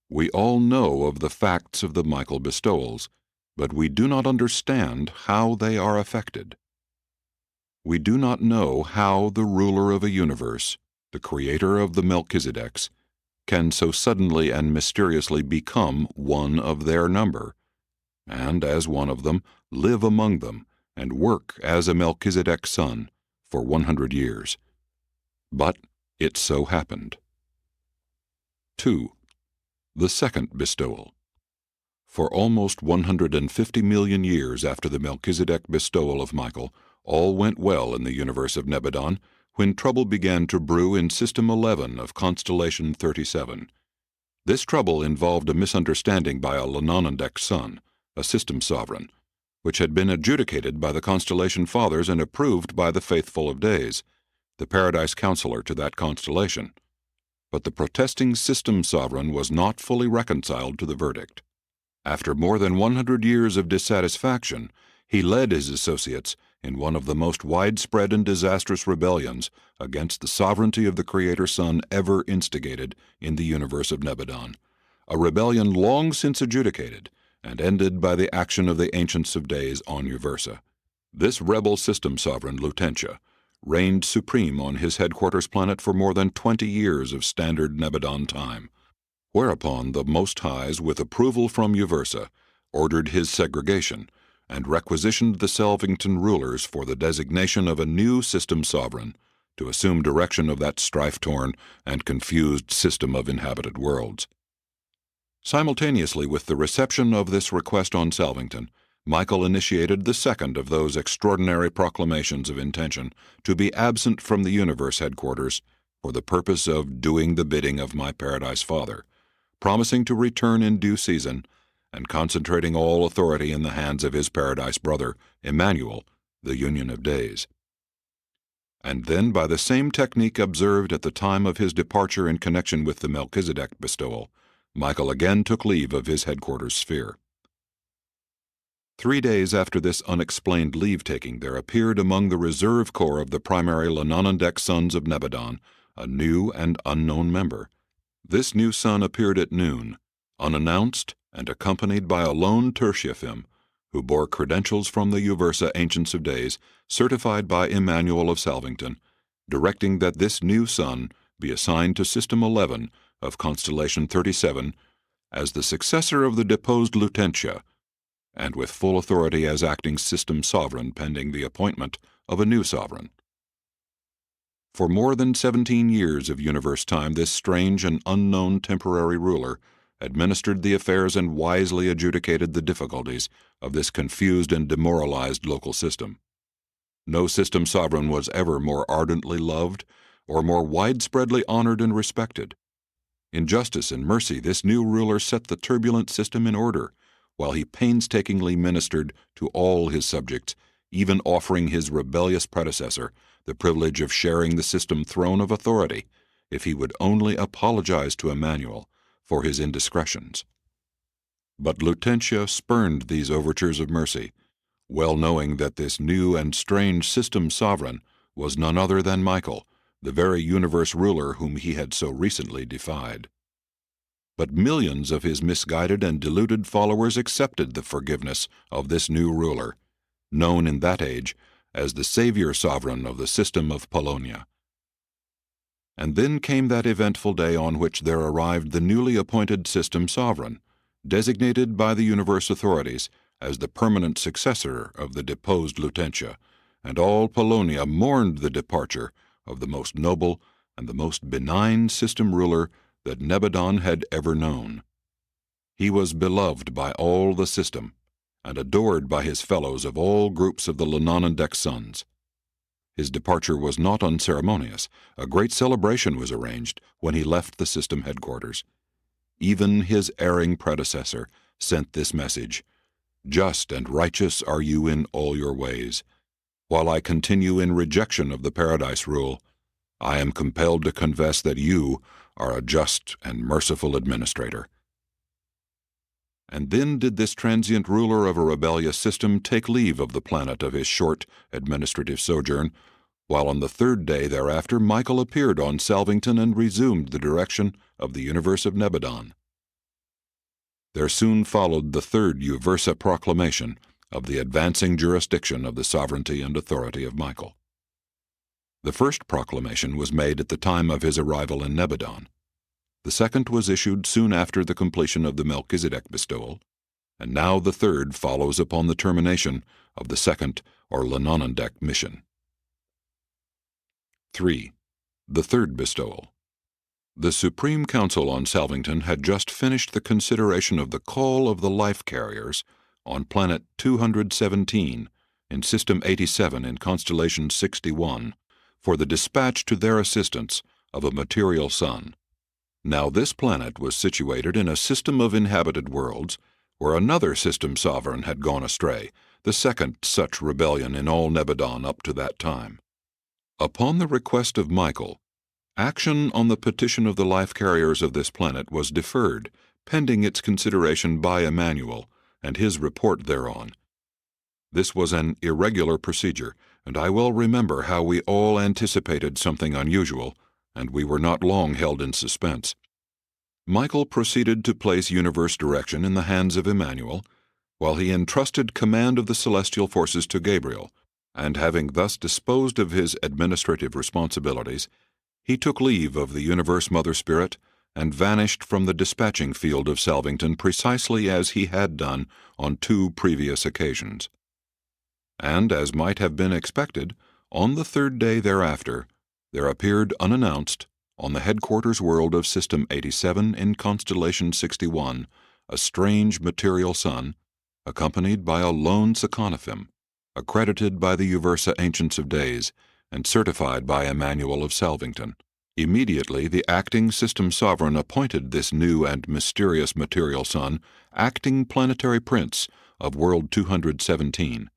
We all know of the facts of the Michael bestowals, but we do not understand how they are effected. We do not know how the ruler of a universe, the creator of the Melchizedeks, can so suddenly and mysteriously become one of their number, and as one of them live among them and work as a Melchizedek son for 100 years. But it so happened. 2. The second bestowal. For almost 150 million years after the Melchizedek bestowal of Michael, all went well in the universe of Nebadon when trouble began to brew in System 11 of Constellation 37. This trouble involved a misunderstanding by a Lanonandek son, a system sovereign, which had been adjudicated by the Constellation Fathers and approved by the Faithful of Days, the Paradise Counselor to that constellation. But the protesting system sovereign was not fully reconciled to the verdict. After more than 100 years of dissatisfaction, he led his associates in one of the most widespread and disastrous rebellions against the sovereignty of the Creator Son ever instigated in the universe of Nebadon, a rebellion long since adjudicated and ended by the action of the Ancients of Days on Uversa. This rebel system sovereign, Lutentia, reigned supreme on his headquarters planet for more than 20 years of standard Nebadon time, whereupon the Most Highs, with approval from Uversa, ordered his segregation and requisitioned the Selvington rulers for the designation of a new system sovereign to assume direction of that strife-torn and confused system of inhabited worlds. Simultaneously with the reception of this request on Selvington, Michael initiated the second of those extraordinary proclamations of intention to be absent from the universe headquarters for the purpose of doing the bidding of my Paradise Father, promising to return in due season and concentrating all authority in the hands of his Paradise brother, Emmanuel, the Union of Days. And then, by the same technique observed at the time of his departure in connection with the Melchizedek bestowal, Michael again took leave of his headquarters sphere. 3 days after this unexplained leave-taking, there appeared among the reserve corps of the primary Lanonandek sons of Nebadon a new and unknown member. This new son appeared at noon, unannounced and accompanied by a lone tertiaphim, who bore credentials from the Uversa Ancients of Days, certified by Emmanuel of Salvington, directing that this new son be assigned to System 11 of Constellation 37 as the successor of the deposed Lutentia, and with full authority as acting system sovereign pending the appointment of a new sovereign. For more than 17 years of universe time, this strange and unknown temporary ruler administered the affairs and wisely adjudicated the difficulties of this confused and demoralized local system. No system sovereign was ever more ardently loved or more widespreadly honored and respected. In justice and mercy, this new ruler set the turbulent system in order, while he painstakingly ministered to all his subjects, even offering his rebellious predecessor the privilege of sharing the system throne of authority if he would only apologize to Emmanuel for his indiscretions. But Lutentia spurned these overtures of mercy, well knowing that this new and strange system sovereign was none other than Michael, the very universe ruler whom he had so recently defied. But millions of his misguided and deluded followers accepted the forgiveness of this new ruler, known in that age as the savior sovereign of the system of Polonia. And then came that eventful day on which there arrived the newly appointed system sovereign, designated by the universe authorities as the permanent successor of the deposed Lutentia, and all Polonia mourned the departure of the most noble and the most benign system ruler that Nebadon had ever known. He was beloved by all the system, and adored by his fellows of all groups of the Lenonendek sons. His departure was not unceremonious. A great celebration was arranged when he left the system headquarters. Even his erring predecessor sent this message: "Just and righteous are you in all your ways. While I continue in rejection of the paradise rule, I am compelled to confess that you are a just and merciful administrator." And then did this transient ruler of a rebellious system take leave of the planet of his short administrative sojourn, while on the third day thereafter Michael appeared on Salvington and resumed the direction of the universe of Nebadon. There soon followed the third Uversa proclamation of the advancing jurisdiction of the sovereignty and authority of Michael. The first proclamation was made at the time of his arrival in Nebadon. The second was issued soon after the completion of the Melchizedek bestowal, and now the third follows upon the termination of the second or Lenonendek mission. 3. The third bestowal. The Supreme Council on Salvington had just finished the consideration of the call of the life carriers on planet 217 in System 87 in Constellation 61 for the dispatch to their assistance of a material sun. Now this planet was situated in a system of inhabited worlds where another system sovereign had gone astray, the second such rebellion in all Nebadon up to that time. Upon the request of Michael, action on the petition of the life carriers of this planet was deferred, pending its consideration by Emmanuel and his report thereon. This was an irregular procedure, and I well remember how we all anticipated something unusual, and we were not long held in suspense. Michael proceeded to place universe direction in the hands of Emmanuel, while he entrusted command of the celestial forces to Gabriel, and having thus disposed of his administrative responsibilities, he took leave of the Universe Mother Spirit and vanished from the dispatching field of Salvington precisely as he had done on 2 previous occasions. And, as might have been expected, on the third day thereafter, there appeared unannounced, on the headquarters world of System 87 in Constellation 61, a strange material sun, accompanied by a lone Seconophim, accredited by the Uversa Ancients of Days, and certified by Emmanuel of Salvington. Immediately the acting system sovereign appointed this new and mysterious material sun acting planetary prince of World 217,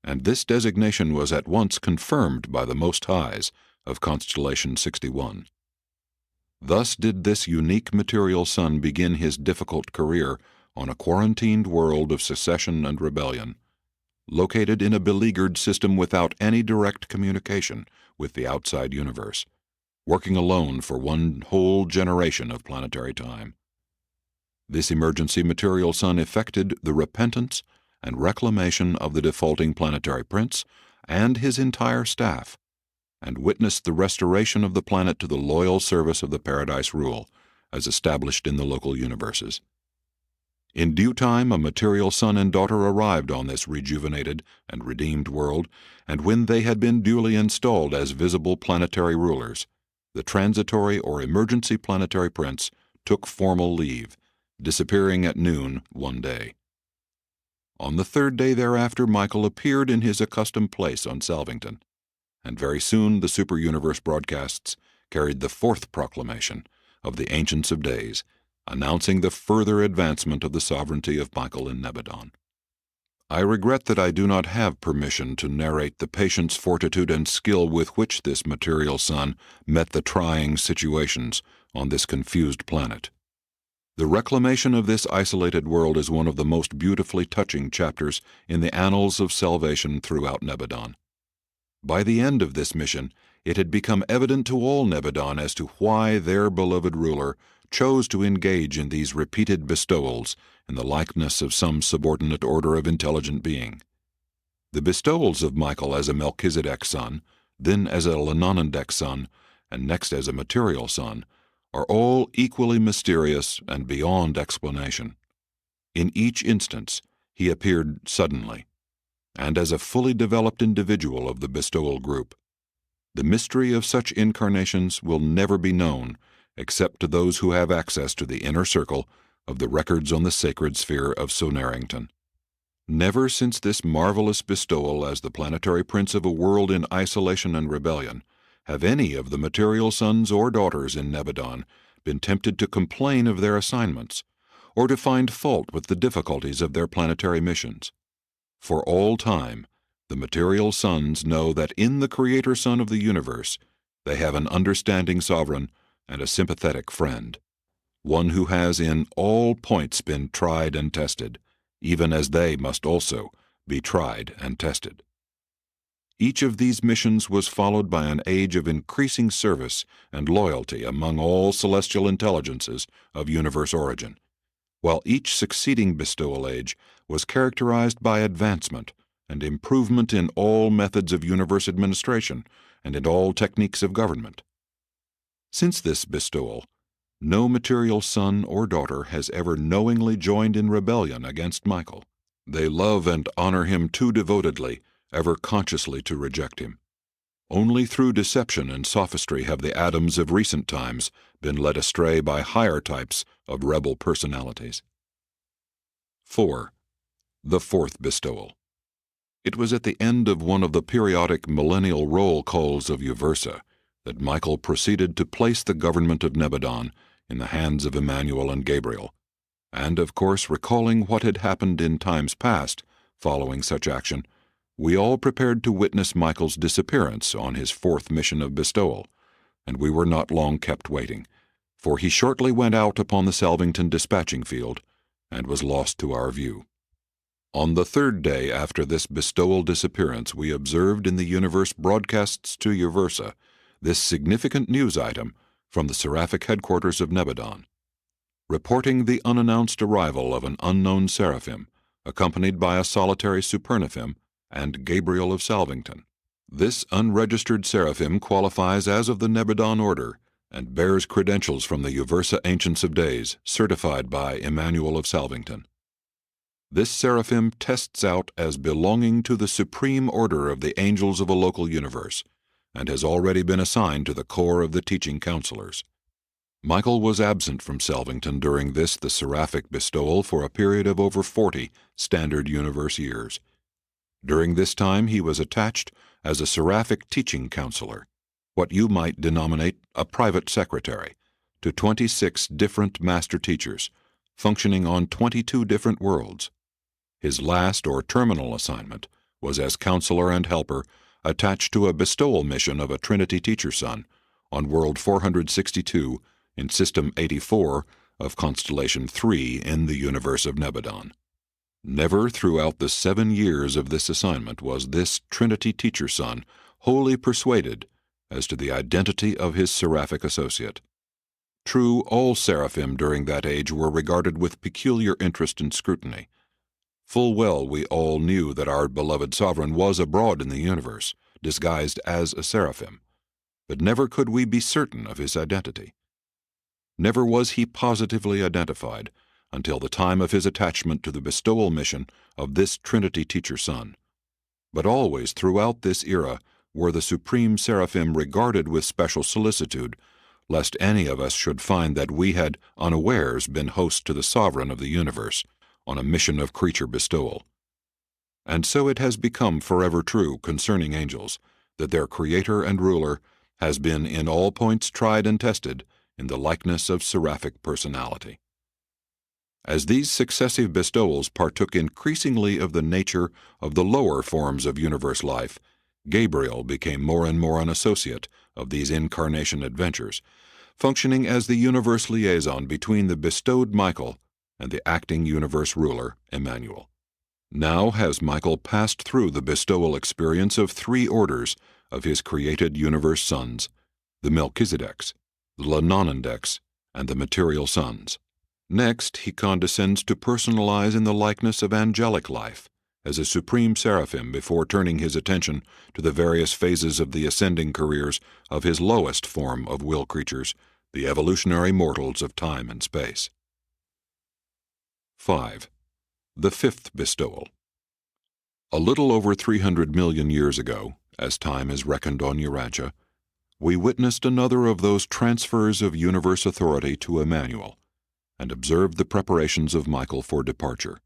and this designation was at once confirmed by the Most Highs of Constellation 61. Thus did this unique material sun begin his difficult career on a quarantined world of secession and rebellion, located in a beleaguered system without any direct communication with the outside universe, working alone for one whole generation of planetary time. This emergency material sun effected the repentance and reclamation of the defaulting planetary prince and his entire staff, and witnessed the restoration of the planet to the loyal service of the Paradise Rule, as established in the local universes. In due time a material son and daughter arrived on this rejuvenated and redeemed world, and when they had been duly installed as visible planetary rulers, the transitory or emergency planetary prince took formal leave, disappearing at noon one day. On the third day thereafter Michael appeared in his accustomed place on Salvington, and very soon the super-universe broadcasts carried the fourth proclamation of the Ancients of Days, announcing the further advancement of the sovereignty of Michael in Nebadon. I regret that I do not have permission to narrate the patience, fortitude, and skill with which this material sun met the trying situations on this confused planet. The reclamation of this isolated world is one of the most beautifully touching chapters in the annals of salvation throughout Nebadon. By the end of this mission, it had become evident to all Nebadon as to why their beloved ruler chose to engage in these repeated bestowals in the likeness of some subordinate order of intelligent being. The bestowals of Michael as a Melchizedek son, then as a Lenonendek son, and next as a material son, are all equally mysterious and beyond explanation. In each instance, he appeared suddenly, and as a fully developed individual of the bestowal group. The mystery of such incarnations will never be known except to those who have access to the inner circle of the records on the sacred sphere of Sonarrington. Never since this marvelous bestowal as the planetary prince of a world in isolation and rebellion have any of the material sons or daughters in Nebadon been tempted to complain of their assignments, or to find fault with the difficulties of their planetary missions. For all time, the material sons know that in the Creator Son of the universe, they have an understanding sovereign and a sympathetic friend, one who has in all points been tried and tested, even as they must also be tried and tested. Each of these missions was followed by an age of increasing service and loyalty among all celestial intelligences of universe origin, while each succeeding bestowal age was characterized by advancement and improvement in all methods of universe administration and in all techniques of government. Since this bestowal, no material son or daughter has ever knowingly joined in rebellion against Michael. They love and honor him too devotedly ever consciously to reject him. Only through deception and sophistry have the Adams of recent times been led astray by higher types of rebel personalities. 4. The fourth bestowal. It was at the end of one of the periodic millennial roll calls of Uversa that Michael proceeded to place the government of Nebadon in the hands of Emmanuel and Gabriel, and, of course, recalling what had happened in times past following such action, we all prepared to witness Michael's disappearance on his fourth mission of bestowal, and we were not long kept waiting, for he shortly went out upon the Salvington dispatching field and was lost to our view. On the third day after this bestowal disappearance, we observed in the universe broadcasts to Uversa this significant news item from the seraphic headquarters of Nebadon, reporting the unannounced arrival of an unknown seraphim, accompanied by a solitary supernaphim and Gabriel of Salvington. This unregistered seraphim qualifies as of the Nebadon order and bears credentials from the Uversa Ancients of Days, certified by Emmanuel of Salvington. This seraphim tests out as belonging to the supreme order of the angels of a local universe, and has already been assigned to the corps of the teaching counselors. Michael was absent from Salvington during the seraphic bestowal for a period of over 40 standard universe years. During this time he was attached as a seraphic teaching counselor, what you might denominate a private secretary, to 26 different master teachers, functioning on 22 different worlds. His last or terminal assignment was as counselor and helper attached to a bestowal mission of a Trinity teacher son on world 462 in System 84 of Constellation 3 in the universe of Nebadon. Never throughout the 7 years of this assignment was this Trinity teacher son wholly persuaded as to the identity of his seraphic associate. True, all seraphim during that age were regarded with peculiar interest and scrutiny. Full well we all knew that our beloved sovereign was abroad in the universe, disguised as a seraphim, but never could we be certain of his identity. Never was he positively identified until the time of his attachment to the bestowal mission of this Trinity teacher son. But always throughout this era were the supreme seraphim regarded with special solicitude, lest any of us should find that we had unawares been hosts to the sovereign of the universe on a mission of creature bestowal. And so it has become forever true concerning angels, that their creator and ruler has been in all points tried and tested in the likeness of seraphic personality. As these successive bestowals partook increasingly of the nature of the lower forms of universe life, Gabriel became more and more an associate of these incarnation adventures, functioning as the universe liaison between the bestowed Michael and the acting universe ruler, Emmanuel. Now has Michael passed through the bestowal experience of 3 orders of his created universe sons, the Melchizedeks, the Lanonandeks, and the material sons. Next, he condescends to personalize in the likeness of angelic life, as a supreme seraphim before turning his attention to the various phases of the ascending careers of his lowest form of will creatures, the evolutionary mortals of time and space. 5. The fifth bestowal. A little over 300 million years ago, as time is reckoned on Urantia, we witnessed another of those transfers of universe authority to Emmanuel, and observed the preparations of Michael for departure.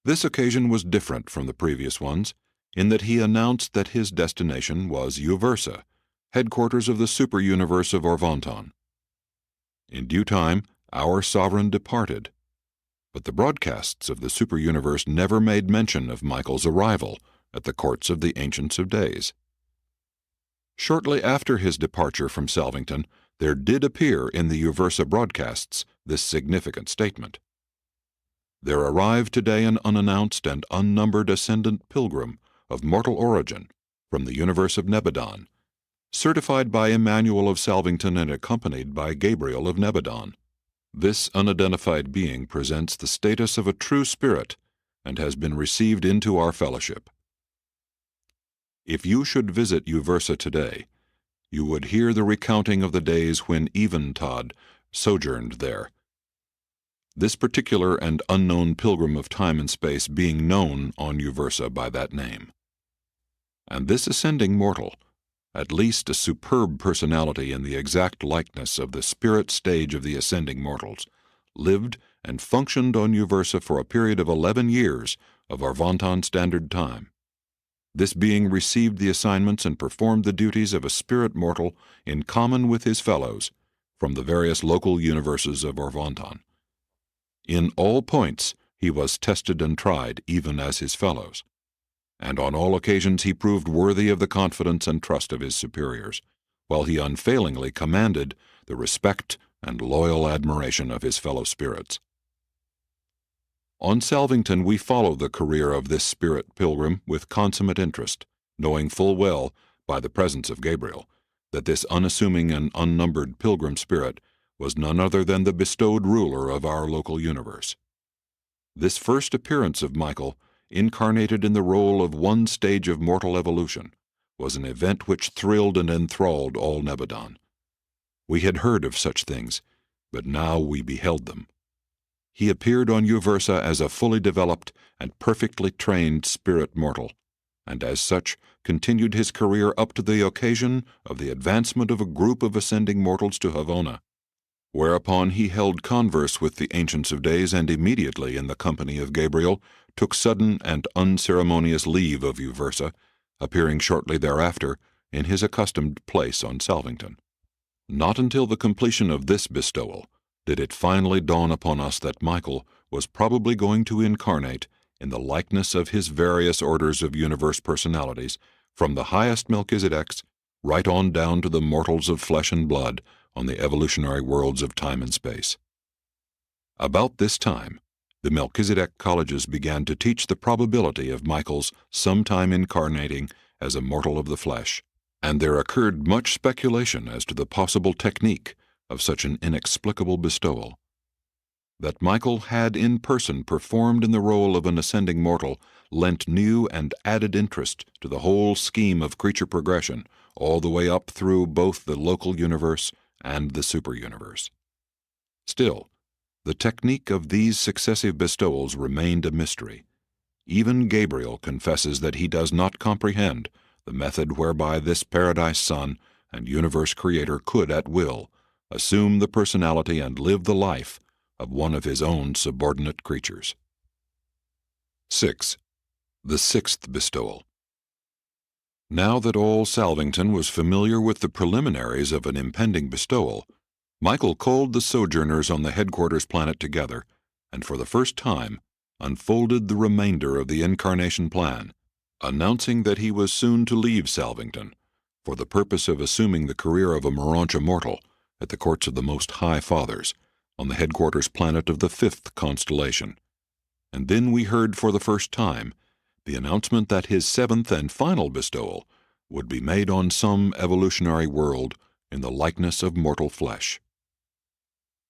This occasion was different from the previous ones, in that he announced that his destination was Uversa, headquarters of the super-universe of Orvonton. In due time, our sovereign departed, but the broadcasts of the super-universe never made mention of Michael's arrival at the courts of the Ancients of Days. Shortly after his departure from Salvington, there did appear in the Uversa broadcasts this significant statement. There arrived today an unannounced and unnumbered ascendant pilgrim of mortal origin from the universe of Nebadon, certified by Emmanuel of Salvington and accompanied by Gabriel of Nebadon. This unidentified being presents the status of a true spirit and has been received into our fellowship. If you should visit Uversa today, you would hear the recounting of the days when Eventod sojourned there, this particular and unknown pilgrim of time and space being known on Uversa by that name. And this ascending mortal, at least a superb personality in the exact likeness of the spirit stage of the ascending mortals, lived and functioned on Uversa for a period of 11 years of Orvonton Standard Time. This being received the assignments and performed the duties of a spirit mortal in common with his fellows from the various local universes of Orvonton. In all points he was tested and tried, even as his fellows, and on all occasions he proved worthy of the confidence and trust of his superiors, while he unfailingly commanded the respect and loyal admiration of his fellow spirits. On Salvington we follow the career of this spirit pilgrim with consummate interest, knowing full well, by the presence of Gabriel, that this unassuming and unnumbered pilgrim spirit was none other than the bestowed ruler of our local universe. This first appearance of Michael, incarnated in the role of one stage of mortal evolution, was an event which thrilled and enthralled all Nebadon. We had heard of such things, but now we beheld them. He appeared on Uversa as a fully developed and perfectly trained spirit mortal, and as such continued his career up to the occasion of the advancement of a group of ascending mortals to Havona, whereupon he held converse with the Ancients of Days and immediately, in the company of Gabriel, took sudden and unceremonious leave of Uversa, appearing shortly thereafter in his accustomed place on Salvington. Not until the completion of this bestowal did it finally dawn upon us that Michael was probably going to incarnate in the likeness of his various orders of universe personalities, from the highest Melchizedeks right on down to the mortals of flesh and blood on the evolutionary worlds of time and space. About this time, the Melchizedek colleges began to teach the probability of Michael's sometime incarnating as a mortal of the flesh, and there occurred much speculation as to the possible technique of such an inexplicable bestowal. That Michael had in person performed in the role of an ascending mortal lent new and added interest to the whole scheme of creature progression all the way up through both the local universe and the super-universe. Still, the technique of these successive bestowals remained a mystery. Even Gabriel confesses that he does not comprehend the method whereby this paradise son and universe creator could at will assume the personality and live the life of one of his own subordinate creatures. 6. The sixth bestowal. Now that all Salvington was familiar with the preliminaries of an impending bestowal, Michael called the sojourners on the headquarters planet together, and for the first time unfolded the remainder of the incarnation plan, announcing that he was soon to leave Salvington for the purpose of assuming the career of a Urantia mortal at the courts of the Most High Fathers, on the headquarters planet of the fifth constellation. And then we heard for the first time the announcement that his seventh and final bestowal would be made on some evolutionary world in the likeness of mortal flesh.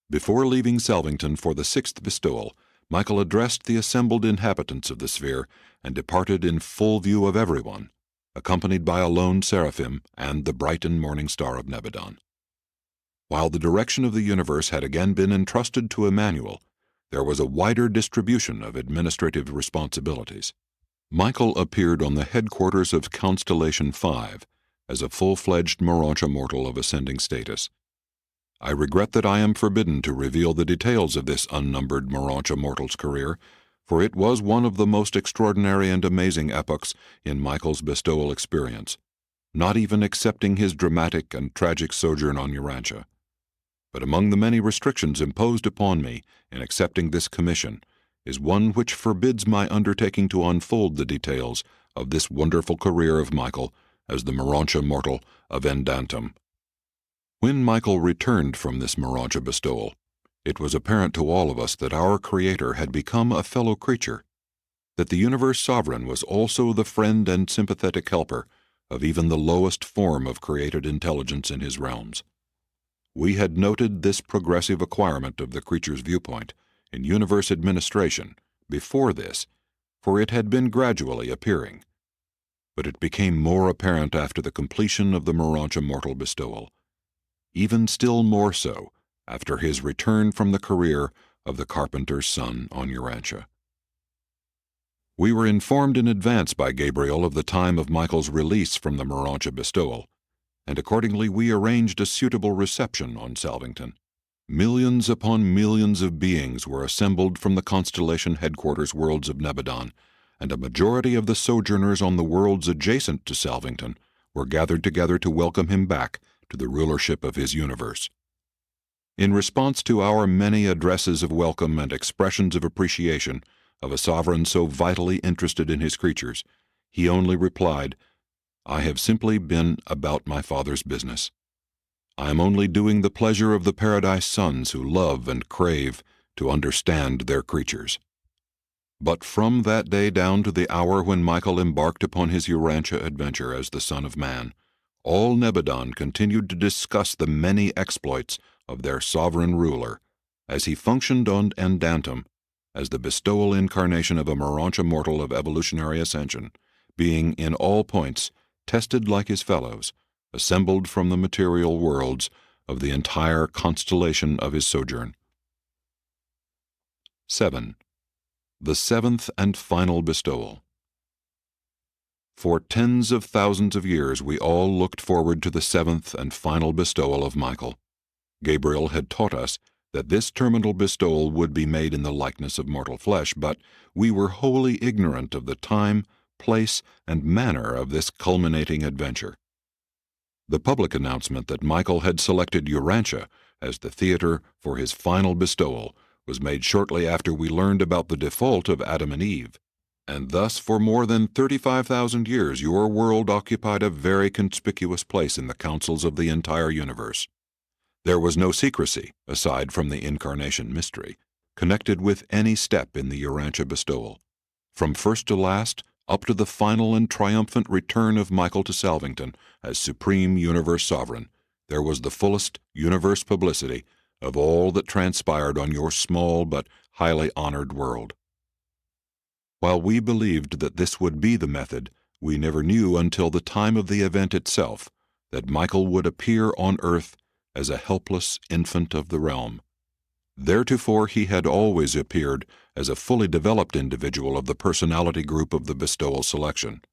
Before leaving Salvington for the sixth bestowal, Michael addressed the assembled inhabitants of the sphere and departed in full view of everyone, accompanied by a lone seraphim and the bright and morning star of Nebadon. While the direction of the universe had again been entrusted to Emmanuel, there was a wider distribution of administrative responsibilities. Michael appeared on the headquarters of Constellation 5 as a full-fledged Morontia mortal of ascending status. I regret that I am forbidden to reveal the details of this unnumbered Morontia mortal's career, for it was one of the most extraordinary and amazing epochs in Michael's bestowal experience, not even excepting his dramatic and tragic sojourn on Urantia. But among the many restrictions imposed upon me in accepting this commission is one which forbids my undertaking to unfold the details of this wonderful career of Michael as the Morontia mortal of Endantum. When Michael returned from this Morontia bestowal, it was apparent to all of us that our Creator had become a fellow creature, that the Universe Sovereign was also the friend and sympathetic helper of even the lowest form of created intelligence in his realms. We had noted this progressive acquirement of the creature's viewpoint in universe administration before this, for it had been gradually appearing. But it became more apparent after the completion of the Morontia mortal bestowal, even still more so after his return from the career of the carpenter's son on Urantia. We were informed in advance by Gabriel of the time of Michael's release from the Morontia bestowal, and accordingly we arranged a suitable reception on Salvington. Millions upon millions of beings were assembled from the constellation headquarters worlds of Nebadon, and a majority of the sojourners on the worlds adjacent to Salvington were gathered together to welcome him back to the rulership of his universe. In response to our many addresses of welcome and expressions of appreciation of a sovereign so vitally interested in his creatures, he only replied, "I have simply been about my Father's business. I am only doing the pleasure of the Paradise sons who love and crave to understand their creatures." But from that day down to the hour when Michael embarked upon his Urantia adventure as the Son of Man, all Nebadon continued to discuss the many exploits of their sovereign ruler, as he functioned on Endantum as the bestowal incarnation of a Morontia mortal of evolutionary ascension, being in all points tested like his fellows, assembled from the material worlds of the entire constellation of his sojourn. 7. The seventh and final bestowal. For tens of thousands of years we all looked forward to the seventh and final bestowal of Michael. Gabriel had taught us that this terminal bestowal would be made in the likeness of mortal flesh, but we were wholly ignorant of the time, place, and manner of this culminating adventure. The public announcement that Michael had selected Urantia as the theater for his final bestowal was made shortly after we learned about the default of Adam and Eve, and thus for more than 35,000 years your world occupied a very conspicuous place in the councils of the entire universe. There was no secrecy, aside from the incarnation mystery, connected with any step in the Urantia bestowal. From first to last, up to the final and triumphant return of Michael to Salvington as Supreme Universe Sovereign, there was the fullest universe publicity of all that transpired on your small but highly honored world. While we believed that this would be the method, we never knew until the time of the event itself that Michael would appear on Earth as a helpless infant of the realm. Theretofore he had always appeared as a fully developed individual of the personality group of the bestowal selection,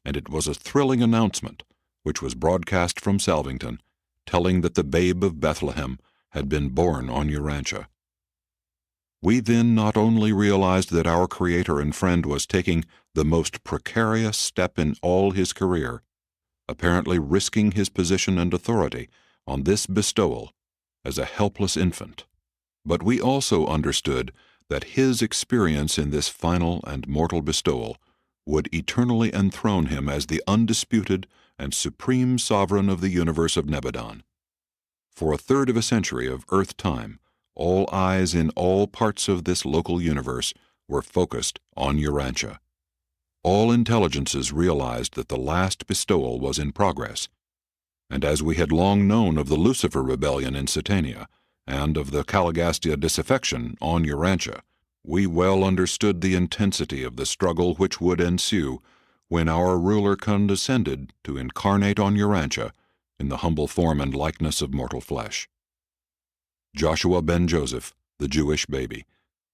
and it was a thrilling announcement, which was broadcast from Salvington, telling that the babe of Bethlehem had been born on Urantia. We then not only realized that our Creator and friend was taking the most precarious step in all his career, apparently risking his position and authority on this bestowal as a helpless infant, but we also understood that his experience in this final and mortal bestowal would eternally enthrone him as the undisputed and supreme sovereign of the universe of Nebadon. For a third of a century of Earth time, all eyes in all parts of this local universe were focused on Urantia. All intelligences realized that the last bestowal was in progress, and as we had long known of the Lucifer rebellion in Satania and of the Caligastia disaffection on Urantia, we well understood the intensity of the struggle which would ensue when our ruler condescended to incarnate on Urantia in the humble form and likeness of mortal flesh. Joshua ben Joseph, the Jewish baby,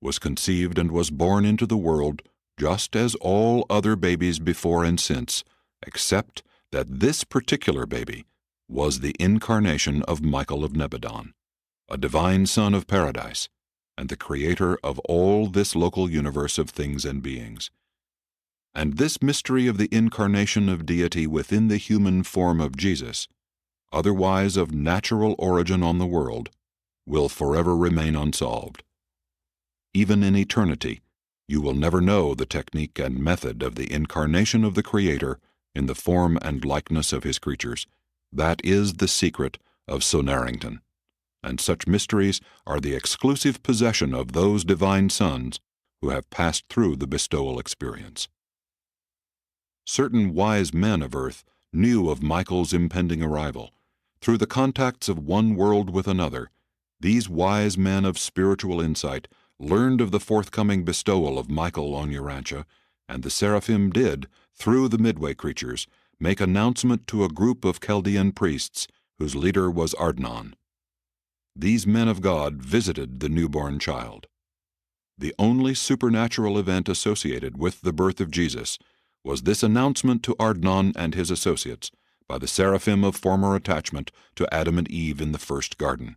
was conceived and was born into the world just as all other babies before and since, except that this particular baby was the incarnation of Michael of Nebadon, a divine son of paradise, and the creator of all this local universe of things and beings. And this mystery of the incarnation of deity within the human form of Jesus, otherwise of natural origin on the world, will forever remain unsolved. Even in eternity, you will never know the technique and method of the incarnation of the Creator in the form and likeness of his creatures. That is the secret of Sonarrington, and such mysteries are the exclusive possession of those divine sons who have passed through the bestowal experience. Certain wise men of earth knew of Michael's impending arrival. Through the contacts of one world with another, these wise men of spiritual insight learned of the forthcoming bestowal of Michael on Urantia, and the seraphim did, through the Midway creatures, make announcement to a group of Chaldean priests whose leader was Ardnan. These men of God visited the newborn child. The only supernatural event associated with the birth of Jesus was this announcement to Ardnan and his associates by the seraphim of former attachment to Adam and Eve in the first garden.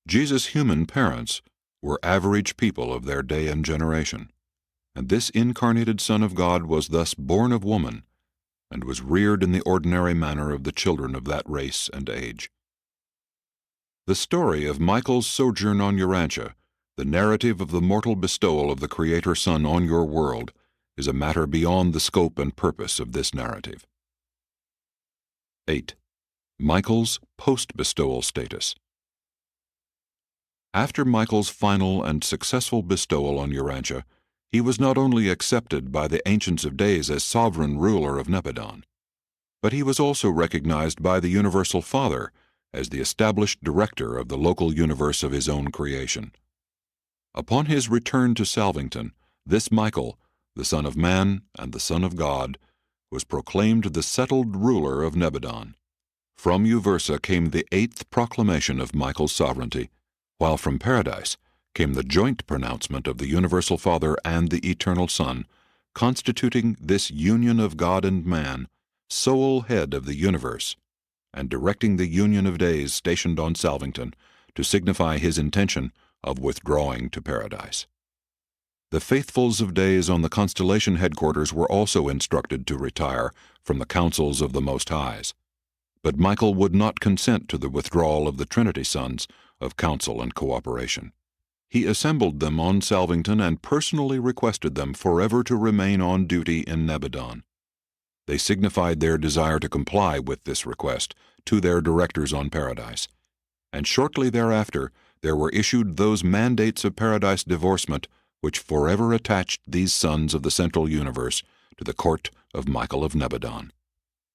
Jesus' human parents were average people of their day and generation, and this incarnated Son of God was thus born of woman, and was reared in the ordinary manner of the children of that race and age. The story of Michael's sojourn on Urantia, the narrative of the mortal bestowal of the Creator Son on your world, is a matter beyond the scope and purpose of this narrative. 8. Michael's post-bestowal status. After Michael's final and successful bestowal on Urantia, he was not only accepted by the Ancients of Days as sovereign ruler of Nebadon, but he was also recognized by the Universal Father as the established director of the local universe of his own creation. Upon his return to Salvington, this Michael, the Son of Man and the Son of God, was proclaimed the settled ruler of Nebadon. From Uversa came the 8th proclamation of Michael's sovereignty, while from Paradise came the joint pronouncement of the Universal Father and the Eternal Son, constituting this union of God and man, sole head of the universe, and directing the Union of Days stationed on Salvington to signify his intention of withdrawing to Paradise. The faithfuls of Days on the constellation headquarters were also instructed to retire from the councils of the Most Highs, but Michael would not consent to the withdrawal of the Trinity Sons of counsel and cooperation. He assembled them on Salvington and personally requested them forever to remain on duty in Nebadon. They signified their desire to comply with this request to their directors on Paradise, and shortly thereafter there were issued those mandates of Paradise divorcement which forever attached these sons of the Central Universe to the court of Michael of Nebadon.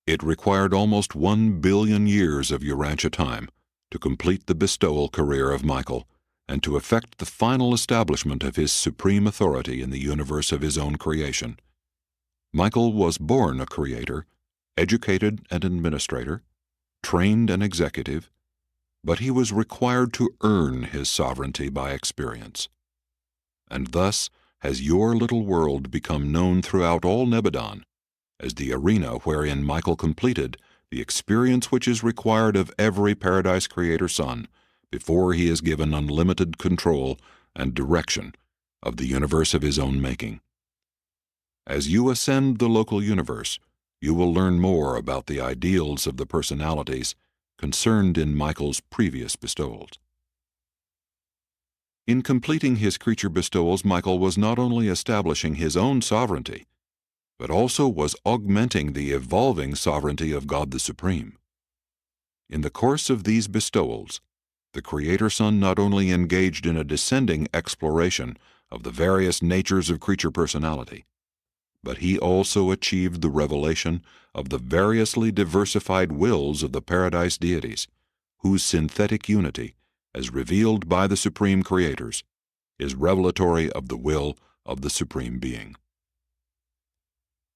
It required almost 1 billion years of Urantia time to complete the bestowal career of Michael, and to effect the final establishment of his supreme authority in the universe of his own creation. Michael was born a creator, educated an administrator, trained an executive, but he was required to earn his sovereignty by experience. And thus has your little world become known throughout all Nebadon as the arena wherein Michael completed the experience which is required of every Paradise Creator Son before he is given unlimited control and direction of the universe of his own making. As you ascend the local universe, you will learn more about the ideals of the personalities concerned in Michael's previous bestowals. In completing his creature bestowals, Michael was not only establishing his own sovereignty, but also was augmenting the evolving sovereignty of God the Supreme. In the course of these bestowals, the Creator Son not only engaged in a descending exploration of the various natures of creature personality, but he also achieved the revelation of the variously diversified wills of the Paradise deities, whose synthetic unity, as revealed by the Supreme Creators, is revelatory of the will of the Supreme Being.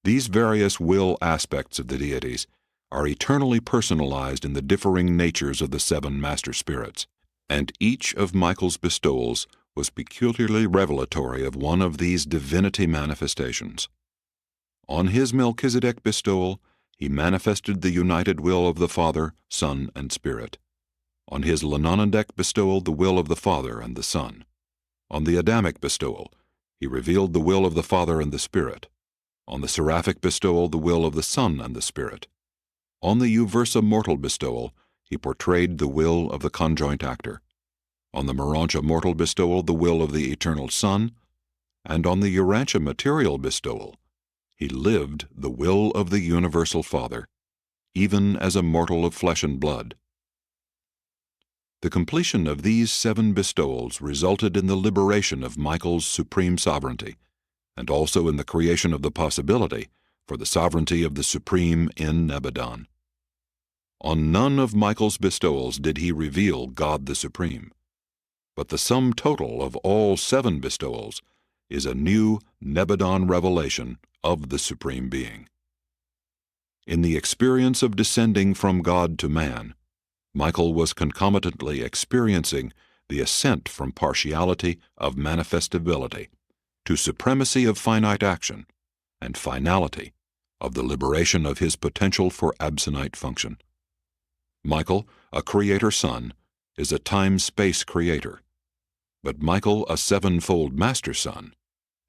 These various will aspects of the deities are eternally personalized in the differing natures of the 7 master spirits, and each of Michael's bestowals was peculiarly revelatory of one of these divinity manifestations. On his Melchizedek bestowal, he manifested the united will of the Father, Son, and Spirit. On his Lenonendek bestowal, the will of the Father and the Son. On the Adamic bestowal, he revealed the will of the Father and the Spirit. On the Seraphic bestowal, the will of the Son and the Spirit. On the Uversa mortal bestowal, he portrayed the will of the conjoint actor. On the Morontia mortal bestowal, the will of the eternal Son. And on the Urantia material bestowal, he lived the will of the universal Father, even as a mortal of flesh and blood. The completion of these 7 bestowals resulted in the liberation of Michael's supreme sovereignty, and also in the creation of the possibility for the sovereignty of the Supreme in Nebadon. On none of Michael's bestowals did he reveal God the Supreme, but the sum total of all 7 bestowals is a new Nebadon revelation of the Supreme Being. In the experience of descending from God to man, Michael was concomitantly experiencing the ascent from partiality of manifestability to supremacy of finite action and finality of the liberation of his potential for absonite function. Michael, a creator son, is a time-space creator, but Michael, a 7-fold master son,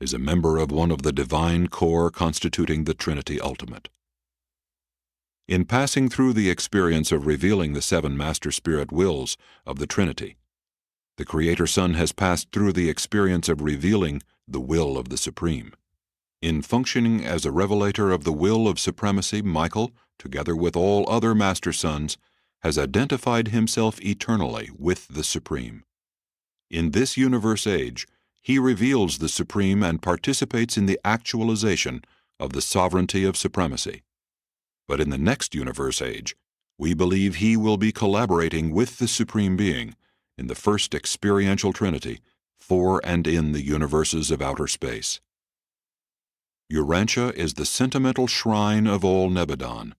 is a member of one of the divine core constituting the Trinity ultimate. In passing through the experience of revealing the 7 master spirit wills of the Trinity, the Creator Son has passed through the experience of revealing the will of the Supreme. In functioning as a revelator of the will of supremacy, Michael, together with all other master sons, has identified himself eternally with the Supreme. In this universe age, he reveals the Supreme and participates in the actualization of the sovereignty of supremacy. But in the next universe age, we believe he will be collaborating with the Supreme Being in the first experiential Trinity for and in the universes of outer space. Urantia is the sentimental shrine of all Nebadon,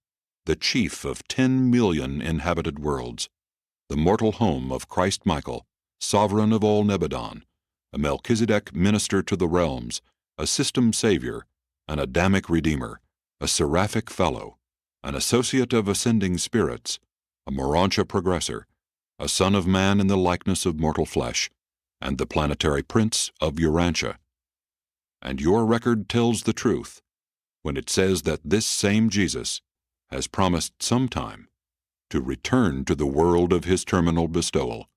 the chief of 10 million inhabited worlds, the mortal home of Christ Michael, sovereign of all Nebadon, a Melchizedek minister to the realms, a system savior, an Adamic redeemer, a seraphic fellow, an associate of ascending spirits, a Morontia progressor, a son of man in the likeness of mortal flesh, and the planetary prince of Urantia. And your record tells the truth when it says that this same Jesus has promised sometime to return to the world of his terminal bestowal,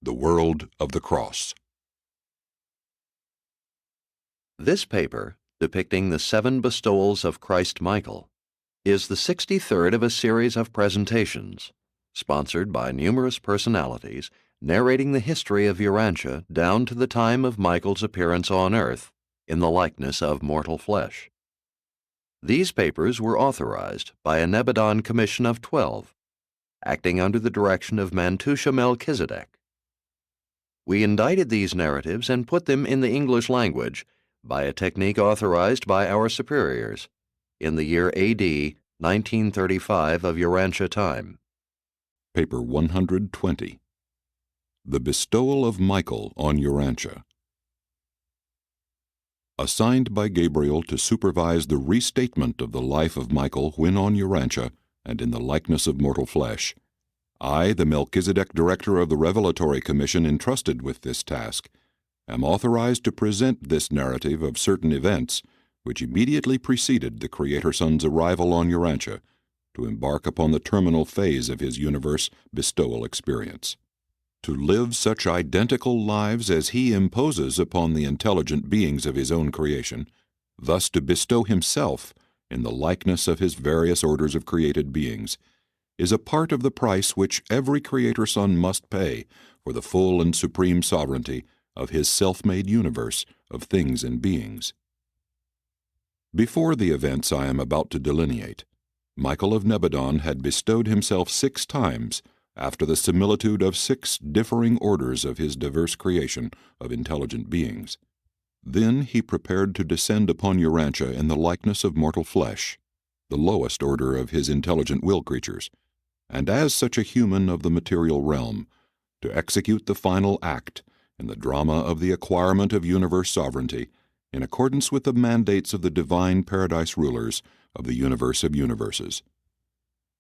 the world of the cross. This paper, depicting the 7 bestowals of Christ Michael, is the 63rd of a series of presentations, sponsored by numerous personalities, narrating the history of Urantia down to the time of Michael's appearance on Earth in the likeness of mortal flesh. These papers were authorized by a Nebadon Commission of 12, acting under the direction of Mantusha Melchizedek. We indicted these narratives and put them in the English language by a technique authorized by our superiors in the year A.D. 1935 of Urantia time. Paper 120. The Bestowal of Michael on Urantia. Assigned by Gabriel to supervise the restatement of the life of Michael when on Urantia and in the likeness of mortal flesh, I, the Melchizedek Director of the Revelatory Commission entrusted with this task, am authorized to present this narrative of certain events which immediately preceded the Creator Son's arrival on Urantia to embark upon the terminal phase of his universe bestowal experience, to live such identical lives as he imposes upon the intelligent beings of his own creation, thus to bestow himself in the likeness of his various orders of created beings, is a part of the price which every Creator Son must pay for the full and supreme sovereignty of his self-made universe of things and beings. Before the events I am about to delineate, Michael of Nebadon had bestowed himself 6 times after the similitude of 6 differing orders of his diverse creation of intelligent beings. Then he prepared to descend upon Urantia in the likeness of mortal flesh, the lowest order of his intelligent will creatures, and as such a human of the material realm, to execute the final act in the drama of the acquirement of universe sovereignty in accordance with the mandates of the divine paradise rulers of the universe of universes.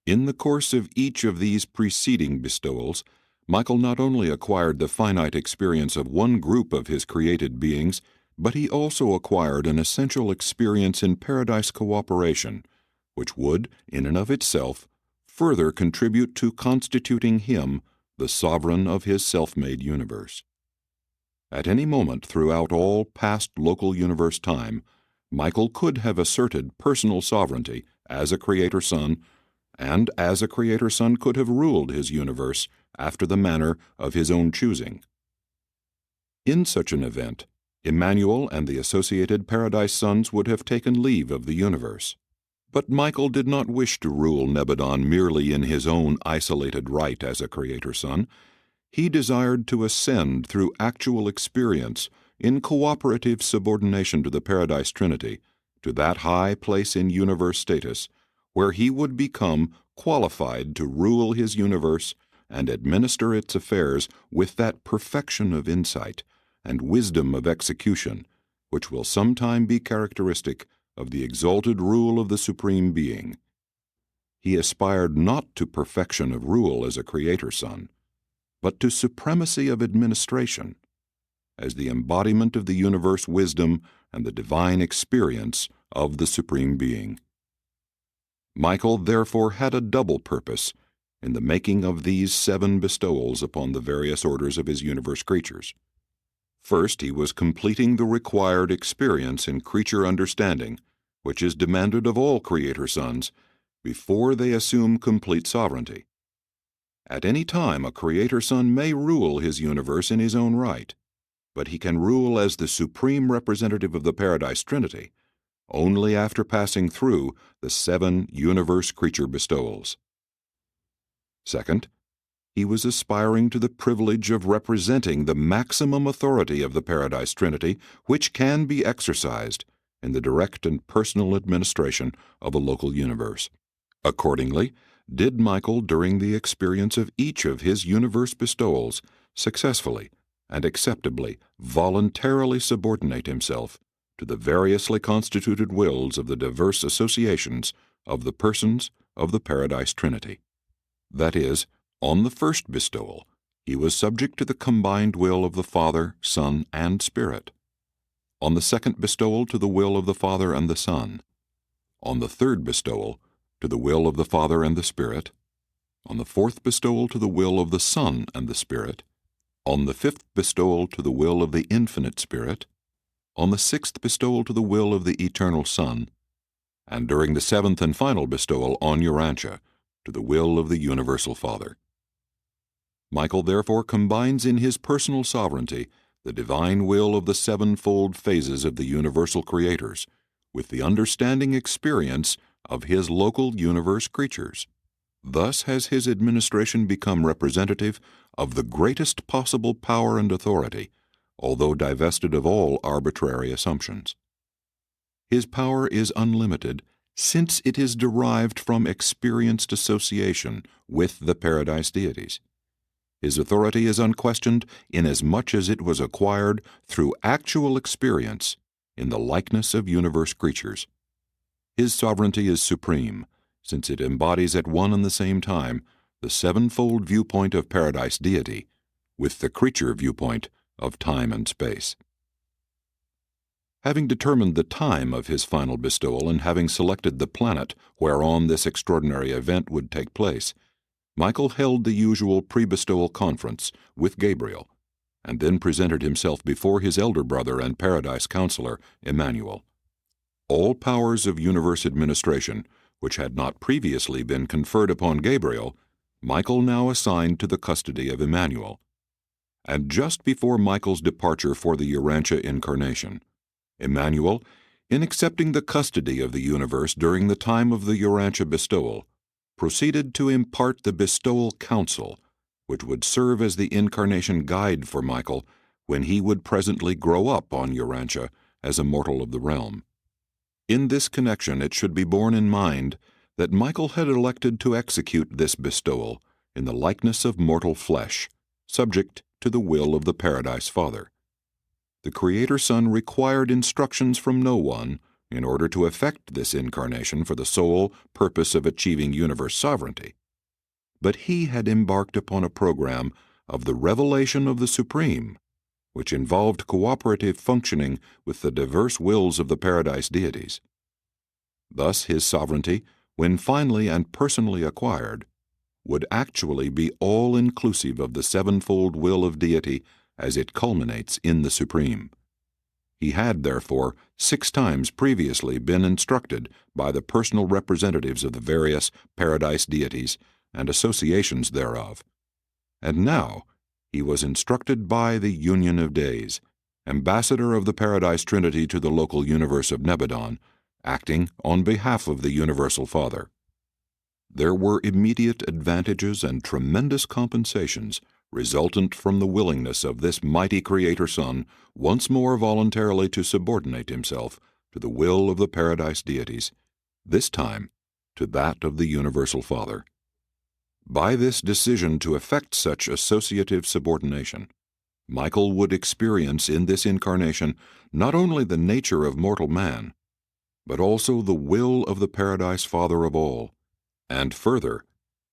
In the course of each of these preceding bestowals, Michael not only acquired the finite experience of one group of his created beings, but he also acquired an essential experience in paradise cooperation, which would, in and of itself, further contribute to constituting him the sovereign of his self-made universe. At any moment throughout all past local universe time, Michael could have asserted personal sovereignty as a Creator Son, and as a Creator Son could have ruled his universe after the manner of his own choosing. In such an event, Emmanuel and the associated Paradise Sons would have taken leave of the universe. But Michael did not wish to rule Nebadon merely in his own isolated right as a Creator Son. He desired to ascend through actual experience in cooperative subordination to the Paradise Trinity to that high place in universe status where he would become qualified to rule his universe and administer its affairs with that perfection of insight and wisdom of execution which will sometime be characteristic of the exalted rule of the Supreme Being. He aspired not to perfection of rule as a Creator Son, but to supremacy of administration, as the embodiment of the universe wisdom and the divine experience of the Supreme Being. Michael therefore had a double purpose in the making of these 7 bestowals upon the various orders of his universe creatures. First, he was completing the required experience in creature understanding, which is demanded of all Creator Sons before they assume complete sovereignty. At any time, a Creator Son may rule his universe in his own right, but he can rule as the supreme representative of the Paradise Trinity only after passing through the 7 universe creature bestowals. Second, he was aspiring to the privilege of representing the maximum authority of the Paradise Trinity which can be exercised in the direct and personal administration of a local universe. Accordingly, did Michael, during the experience of each of his universe bestowals, successfully and acceptably voluntarily subordinate himself to the variously constituted wills of the diverse associations of the persons of the Paradise Trinity. That is, on the first bestowal, he was subject to the combined will of the Father, Son, and Spirit. On the second bestowal, to the will of the Father and the Son. On the third bestowal, to the will of the Father and the Spirit. On the fourth bestowal, to the will of the Son and the Spirit. On the fifth bestowal, to the will of the Infinite Spirit. On the sixth bestowal, to the will of the Eternal Son. And during the 7th and final bestowal on Urantia, to the will of the Universal Father. Michael therefore combines in his personal sovereignty the divine will of the 7-fold phases of the universal creators with the understanding experience of his local universe creatures. Thus has his administration become representative of the greatest possible power and authority, although divested of all arbitrary assumptions. His power is unlimited, since it is derived from experienced association with the Paradise deities. His authority is unquestioned inasmuch as it was acquired through actual experience in the likeness of universe creatures. His sovereignty is supreme, since it embodies at one and the same time the 7-fold viewpoint of Paradise deity with the creature viewpoint of time and space. Having determined the time of his final bestowal and having selected the planet whereon this extraordinary event would take place, Michael held the usual pre-bestowal conference with Gabriel, and then presented himself before his elder brother and Paradise counselor, Emmanuel. All powers of universe administration, which had not previously been conferred upon Gabriel, Michael now assigned to the custody of Emmanuel. And just before Michael's departure for the Urantia incarnation, Emmanuel, in accepting the custody of the universe during the time of the Urantia bestowal, proceeded to impart the bestowal counsel, which would serve as the incarnation guide for Michael when he would presently grow up on Urantia as a mortal of the realm. In this connection it should be borne in mind that Michael had elected to execute this bestowal in the likeness of mortal flesh, subject to the will of the Paradise Father. The Creator Son required instructions from no one in order to effect this incarnation for the sole purpose of achieving universe sovereignty. But he had embarked upon a program of the revelation of the Supreme, which involved cooperative functioning with the diverse wills of the Paradise deities. Thus his sovereignty, when finally and personally acquired, would actually be all-inclusive of the sevenfold will of deity as it culminates in the Supreme. He had, therefore, 6 times previously been instructed by the personal representatives of the various Paradise deities and associations thereof. And now he was instructed by the Union of Days, ambassador of the Paradise Trinity to the local universe of Nebadon, acting on behalf of the Universal Father. There were immediate advantages and tremendous compensations resultant from the willingness of this mighty Creator Son once more voluntarily to subordinate himself to the will of the Paradise deities, this time to that of the Universal Father. By this decision to effect such associative subordination, Michael would experience in this incarnation not only the nature of mortal man, but also the will of the Paradise Father of all, and further,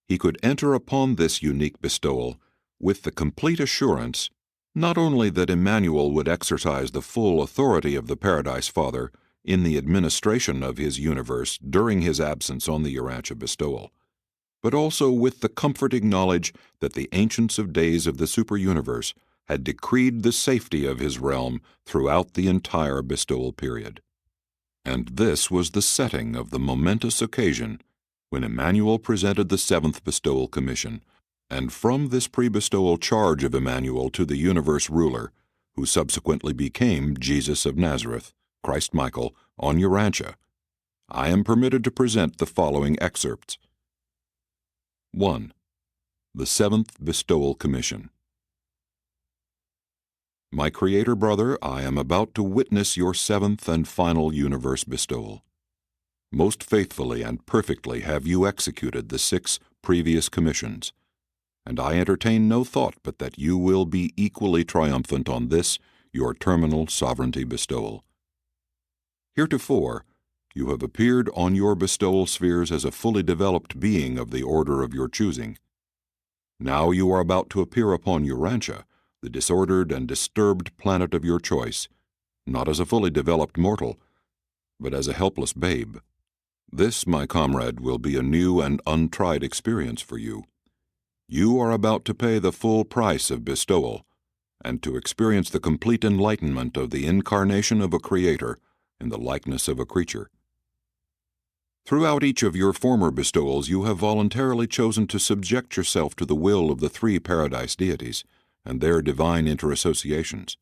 he could enter upon this unique bestowal with the complete assurance not only that Emmanuel would exercise the full authority of the Paradise Father in the administration of his universe during his absence on the Urantia bestowal, but also with the comforting knowledge that the Ancients of Days of the superuniverse had decreed the safety of his realm throughout the entire bestowal period. And this was the setting of the momentous occasion when Emmanuel presented the 7th bestowal commission, and from this pre-bestowal charge of Emmanuel to the universe ruler, who subsequently became Jesus of Nazareth, Christ Michael, on Urantia, I am permitted to present the following excerpts. 1. The 7th bestowal commission. My Creator brother, I am about to witness your 7th and final universe bestowal. Most faithfully and perfectly have you executed the 6 previous commissions, and I entertain no thought but that you will be equally triumphant on this, your terminal sovereignty bestowal. Heretofore, you have appeared on your bestowal spheres as a fully developed being of the order of your choosing. Now you are about to appear upon Urantia, the disordered and disturbed planet of your choice, not as a fully developed mortal, but as a helpless babe. This, my comrade, will be a new and untried experience for you. You are about to pay the full price of bestowal, and to experience the complete enlightenment of the incarnation of a Creator in the likeness of a creature. Throughout each of your former bestowals you have voluntarily chosen to subject yourself to the will of the 3 Paradise deities and their divine interassociations.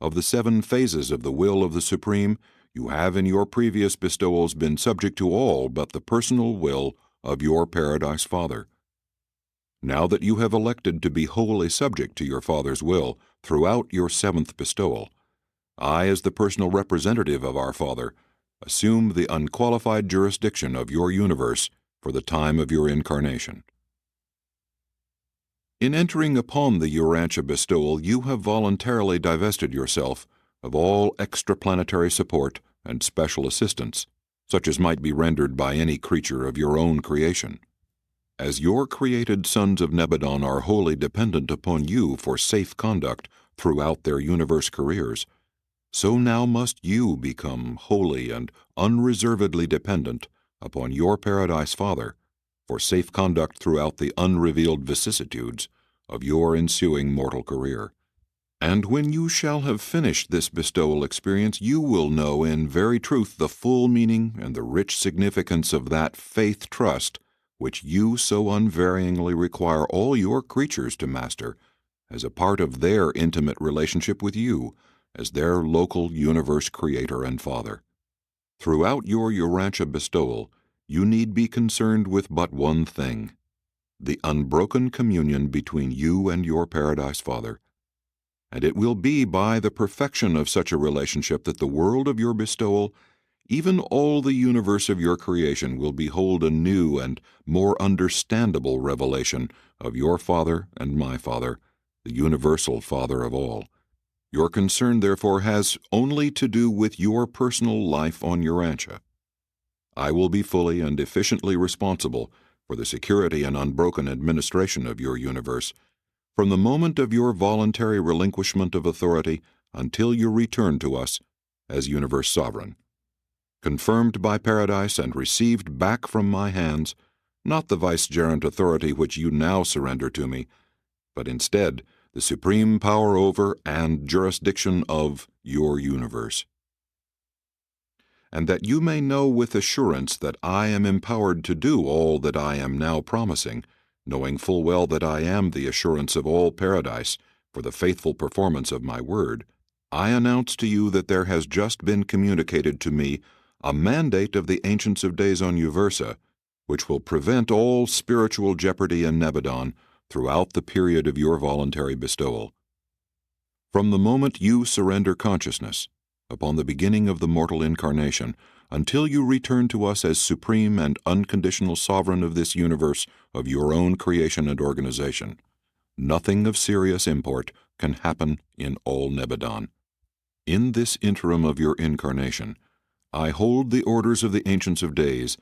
Of the 7 phases of the will of the Supreme, you have in your previous bestowals been subject to all but the personal will of your Paradise Father. Now that you have elected to be wholly subject to your Father's will throughout your 7th bestowal, I, as the personal representative of our Father, assume the unqualified jurisdiction of your universe for the time of your incarnation. In entering upon the Urantia bestowal, you have voluntarily divested yourself of all extraplanetary support and special assistance, such as might be rendered by any creature of your own creation. As your created sons of Nebadon are wholly dependent upon you for safe conduct throughout their universe careers, so now must you become wholly and unreservedly dependent upon your Paradise Father for safe conduct throughout the unrevealed vicissitudes of your ensuing mortal career. And when you shall have finished this bestowal experience, you will know in very truth the full meaning and the rich significance of that faith trust which you so unvaryingly require all your creatures to master as a part of their intimate relationship with you as their local universe Creator and Father. Throughout your Urantia bestowal, you need be concerned with but one thing: the unbroken communion between you and your Paradise Father. And it will be by the perfection of such a relationship that the world of your bestowal, even all the universe of your creation, will behold a new and more understandable revelation of your Father and my Father the universal Father of all. Your concern, therefore, has only to do with your personal life on Urantia. I will be fully and efficiently responsible for the security and unbroken administration of your universe from the moment of your voluntary relinquishment of authority until your return to us as universe sovereign. Confirmed by Paradise and received back from my hands, not the vicegerent authority which you now surrender to me, but instead the supreme power over and jurisdiction of your universe. And that you may know with assurance that I am empowered to do all that I am now promising, knowing full well that I am the assurance of all Paradise for the faithful performance of my word, I announce to you that there has just been communicated to me a mandate of the Ancients of Days on Uversa, which will prevent all spiritual jeopardy in Nebadon throughout the period of your voluntary bestowal. From the moment you surrender consciousness, upon the beginning of the mortal incarnation, until you return to us as supreme and unconditional sovereign of this universe of your own creation and organization, nothing of serious import can happen in all Nebadon. In this interim of your incarnation, I hold the orders of the Ancients of Days,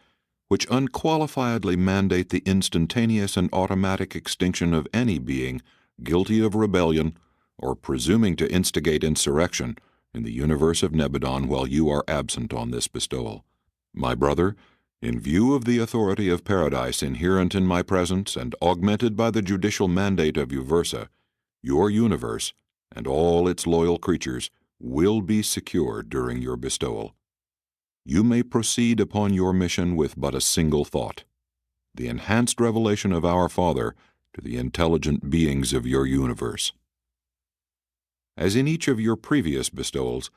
which unqualifiedly mandate the instantaneous and automatic extinction of any being guilty of rebellion or presuming to instigate insurrection in the universe of Nebadon while you are absent on this bestowal. My brother, in view of the authority of Paradise inherent in my presence and augmented by the judicial mandate of Uversa, your universe and all its loyal creatures will be secure during your bestowal. You may proceed upon your mission with but a single thought: the enhanced revelation of our Father to the intelligent beings of your universe. As in each of your previous bestowals,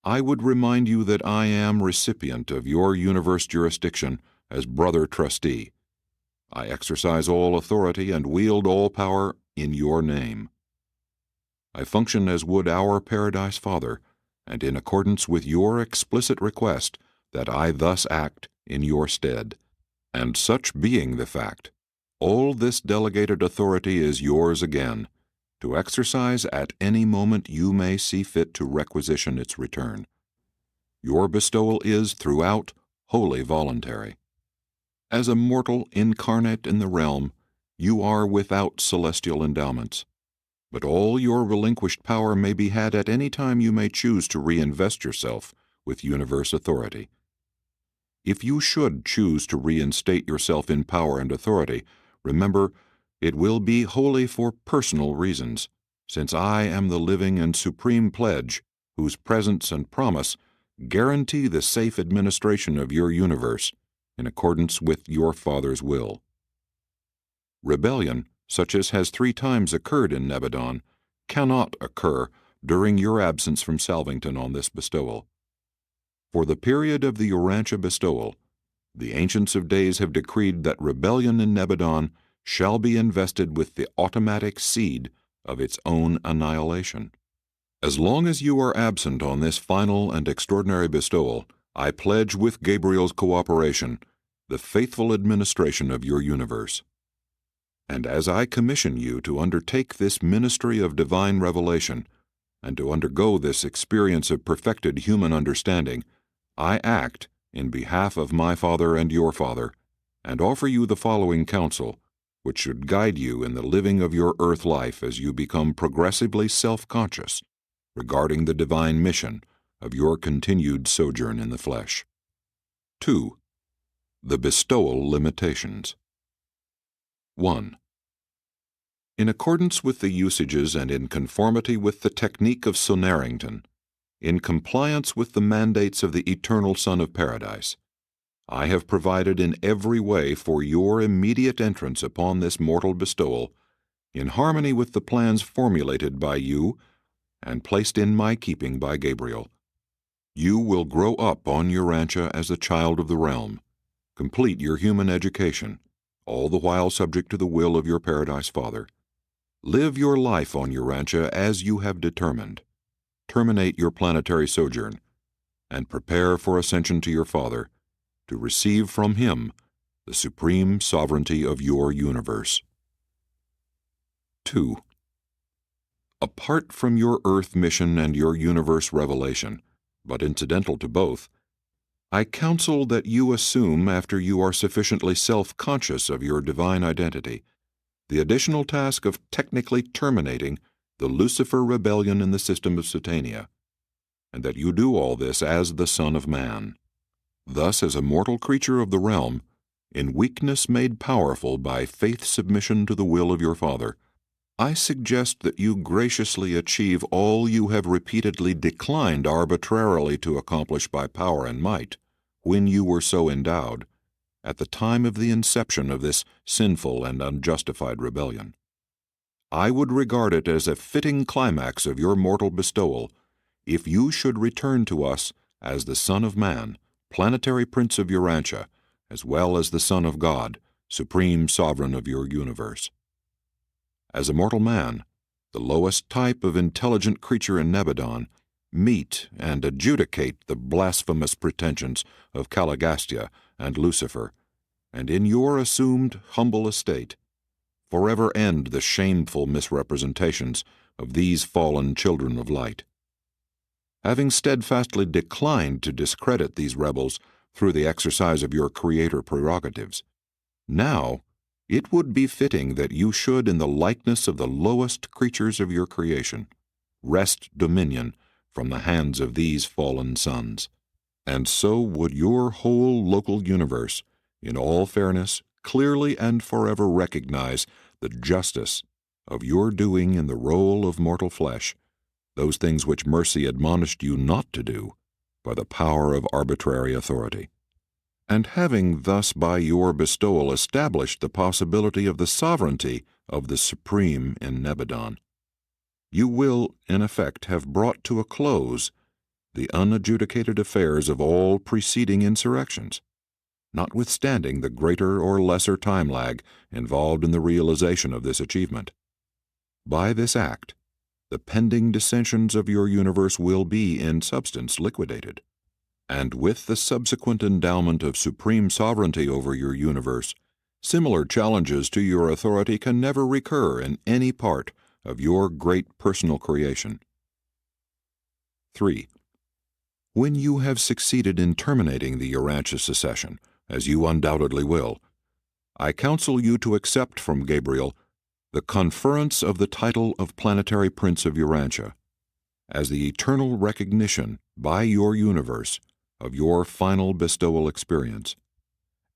I would remind you that I am recipient of your universe jurisdiction as brother trustee. I exercise all authority and wield all power in your name. I function as would our Paradise Father, and in accordance with your explicit request that I thus act in your stead. And such being the fact, all this delegated authority is yours again, to exercise at any moment you may see fit to requisition its return. Your bestowal is, throughout, wholly voluntary. As a mortal incarnate in the realm, you are without celestial endowments, but all your relinquished power may be had at any time you may choose to reinvest yourself with universe authority. If you should choose to reinstate yourself in power and authority, remember, it will be wholly for personal reasons, since I am the living and supreme pledge whose presence and promise guarantee the safe administration of your universe in accordance with your Father's will. Rebellion, such as has 3 times occurred in Nebadon, cannot occur during your absence from Salvington on this bestowal. For the period of the Urantia bestowal, the Ancients of Days have decreed that rebellion in Nebadon shall be invested with the automatic seed of its own annihilation. As long as you are absent on this final and extraordinary bestowal, I pledge with Gabriel's cooperation the faithful administration of your universe. And as I commission you to undertake this ministry of divine revelation, and to undergo this experience of perfected human understanding, I act in behalf of my Father and your Father, and offer you the following counsel, which should guide you in the living of your earth life as you become progressively self-conscious regarding the divine mission of your continued sojourn in the flesh. 2. The bestowal limitations. 1. In accordance with the usages and in conformity with the technique of Sonarington, in compliance with the mandates of the Eternal Son of Paradise, I have provided in every way for your immediate entrance upon this mortal bestowal, in harmony with the plans formulated by you and placed in my keeping by Gabriel. You will grow up on Urantia as a child of the realm, complete your human education, all the while subject to the will of your Paradise Father. Live your life on Urantia as you have determined. Terminate your planetary sojourn, and prepare for ascension to your Father, to receive from Him the supreme sovereignty of your universe. 2. Apart from your earth mission and your universe revelation, but incidental to both, I counsel that you assume, after you are sufficiently self-conscious of your divine identity, the additional task of technically terminating the Lucifer rebellion in the system of Satania, and that you do all this as the Son of Man. Thus, as a mortal creature of the realm, in weakness made powerful by faith submission to the will of your Father, I suggest that you graciously achieve all you have repeatedly declined arbitrarily to accomplish by power and might, when you were so endowed, at the time of the inception of this sinful and unjustified rebellion. I would regard it as a fitting climax of your mortal bestowal if you should return to us as the Son of Man, planetary prince of Urantia, as well as the Son of God, supreme sovereign of your universe. As a mortal man, the lowest type of intelligent creature in Nebadon, meet and adjudicate the blasphemous pretensions of Caligastia and Lucifer, and in your assumed humble estate, forever end the shameful misrepresentations of these fallen children of light. Having steadfastly declined to discredit these rebels through the exercise of your creator prerogatives, now it would be fitting that you should, in the likeness of the lowest creatures of your creation, wrest dominion from the hands of these fallen sons. And so would your whole local universe, in all fairness, clearly and forever recognize the justice of your doing in the role of mortal flesh those things which mercy admonished you not to do by the power of arbitrary authority. And having thus by your bestowal established the possibility of the sovereignty of the Supreme in Nebadon, you will, in effect, have brought to a close the unadjudicated affairs of all preceding insurrections, notwithstanding the greater or lesser time lag involved in the realization of this achievement. By this act, the pending dissensions of your universe will be, in substance, liquidated, and with the subsequent endowment of supreme sovereignty over your universe, similar challenges to your authority can never recur in any part of your great personal creation. 3. When you have succeeded in terminating the Urantia secession, as you undoubtedly will, I counsel you to accept from Gabriel the conference of the title of Planetary Prince of Urantia, as the eternal recognition by your universe of your final bestowal experience,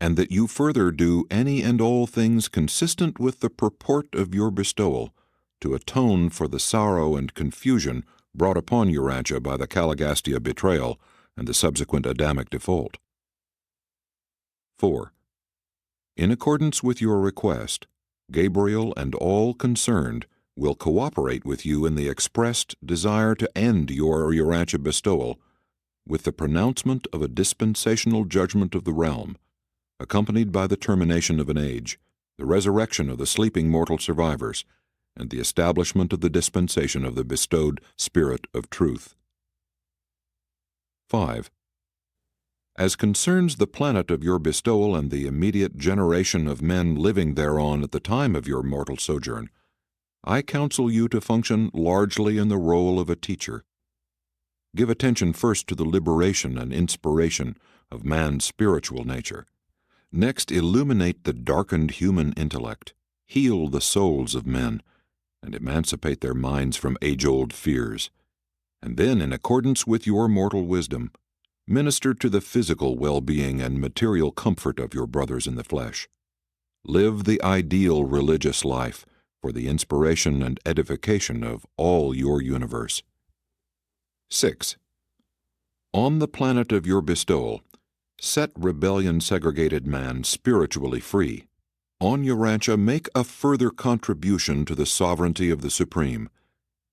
and that you further do any and all things consistent with the purport of your bestowal to atone for the sorrow and confusion brought upon Urantia by the Caligastia betrayal and the subsequent Adamic default. 4. In accordance with your request, Gabriel and all concerned will cooperate with you in the expressed desire to end your Urantia bestowal with the pronouncement of a dispensational judgment of the realm, accompanied by the termination of an age, the resurrection of the sleeping mortal survivors, and the establishment of the dispensation of the bestowed Spirit of Truth. 5. As concerns the planet of your bestowal and the immediate generation of men living thereon at the time of your mortal sojourn, I counsel you to function largely in the role of a teacher. Give attention first to the liberation and inspiration of man's spiritual nature. Next, illuminate the darkened human intellect, heal the souls of men, and emancipate their minds from age-old fears. And then, in accordance with your mortal wisdom, minister to the physical well-being and material comfort of your brothers in the flesh. Live the ideal religious life for the inspiration and edification of all your universe. 6. On the planet of your bestowal, set rebellion-segregated man spiritually free. On Urantia, make a further contribution to the sovereignty of the Supreme,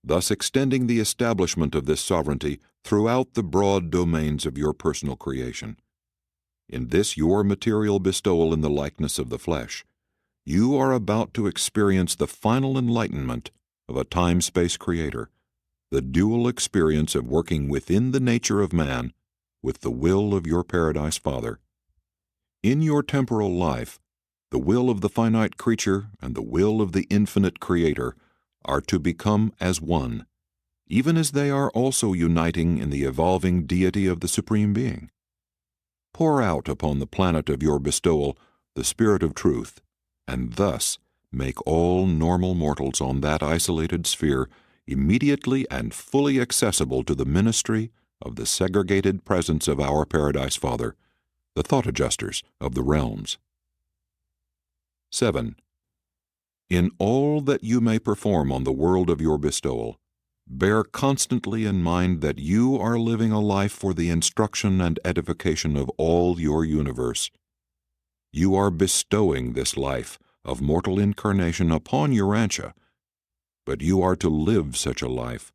thus extending the establishment of this sovereignty throughout the broad domains of your personal creation. In this your material bestowal in the likeness of the flesh, you are about to experience the final enlightenment of a time-space creator, the dual experience of working within the nature of man with the will of your Paradise Father. In your temporal life, the will of the finite creature and the will of the infinite Creator are to become as one, even as they are also uniting in the evolving deity of the Supreme Being. Pour out upon the planet of your bestowal the Spirit of Truth, and thus make all normal mortals on that isolated sphere immediately and fully accessible to the ministry of the segregated presence of our Paradise Father, the thought adjusters of the realms. 7. In all that you may perform on the world of your bestowal, bear constantly in mind that you are living a life for the instruction and edification of all your universe. You are bestowing this life of mortal incarnation upon Urantia, but you are to live such a life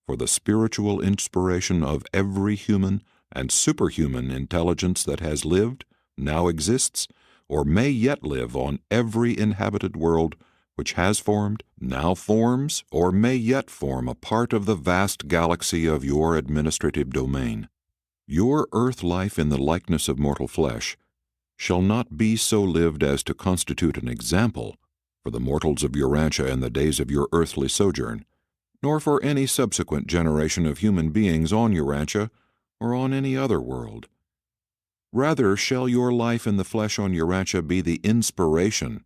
for the spiritual inspiration of every human and superhuman intelligence that has lived, now exists, or may yet live on every inhabited world which has formed, now forms, or may yet form a part of the vast galaxy of your administrative domain. Your earth life in the likeness of mortal flesh shall not be so lived as to constitute an example for the mortals of Urantia in the days of your earthly sojourn, nor for any subsequent generation of human beings on Urantia or on any other world. Rather shall your life in the flesh on Urantia be the inspiration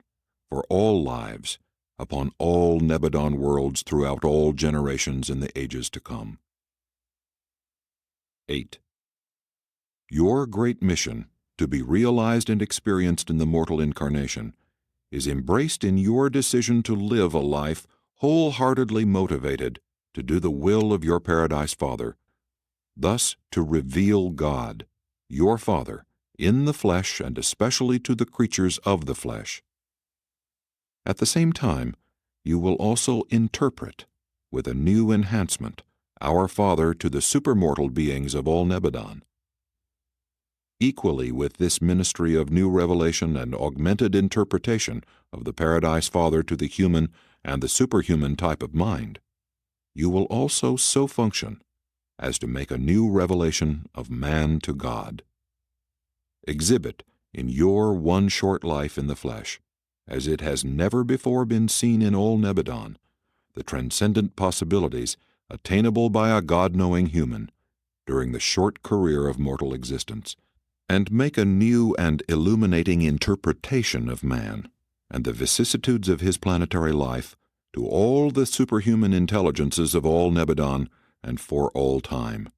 for all lives upon all Nebadon worlds throughout all generations in the ages to come. 8. Your great mission, to be realized and experienced in the mortal incarnation, is embraced in your decision to live a life wholeheartedly motivated to do the will of your Paradise Father, thus to reveal God, your Father, in the flesh and especially to the creatures of the flesh. At the same time, you will also interpret, with a new enhancement, our Father to the supermortal beings of all Nebadon. Equally with this ministry of new revelation and augmented interpretation of the Paradise Father to the human and the superhuman type of mind, you will also so function as to make a new revelation of man to God. Exhibit in your one short life in the flesh, as it has never before been seen in all Nebadon, the transcendent possibilities attainable by a God-knowing human during the short career of mortal existence, and make a new and illuminating interpretation of man and the vicissitudes of his planetary life to all the superhuman intelligences of all Nebadon and for all time.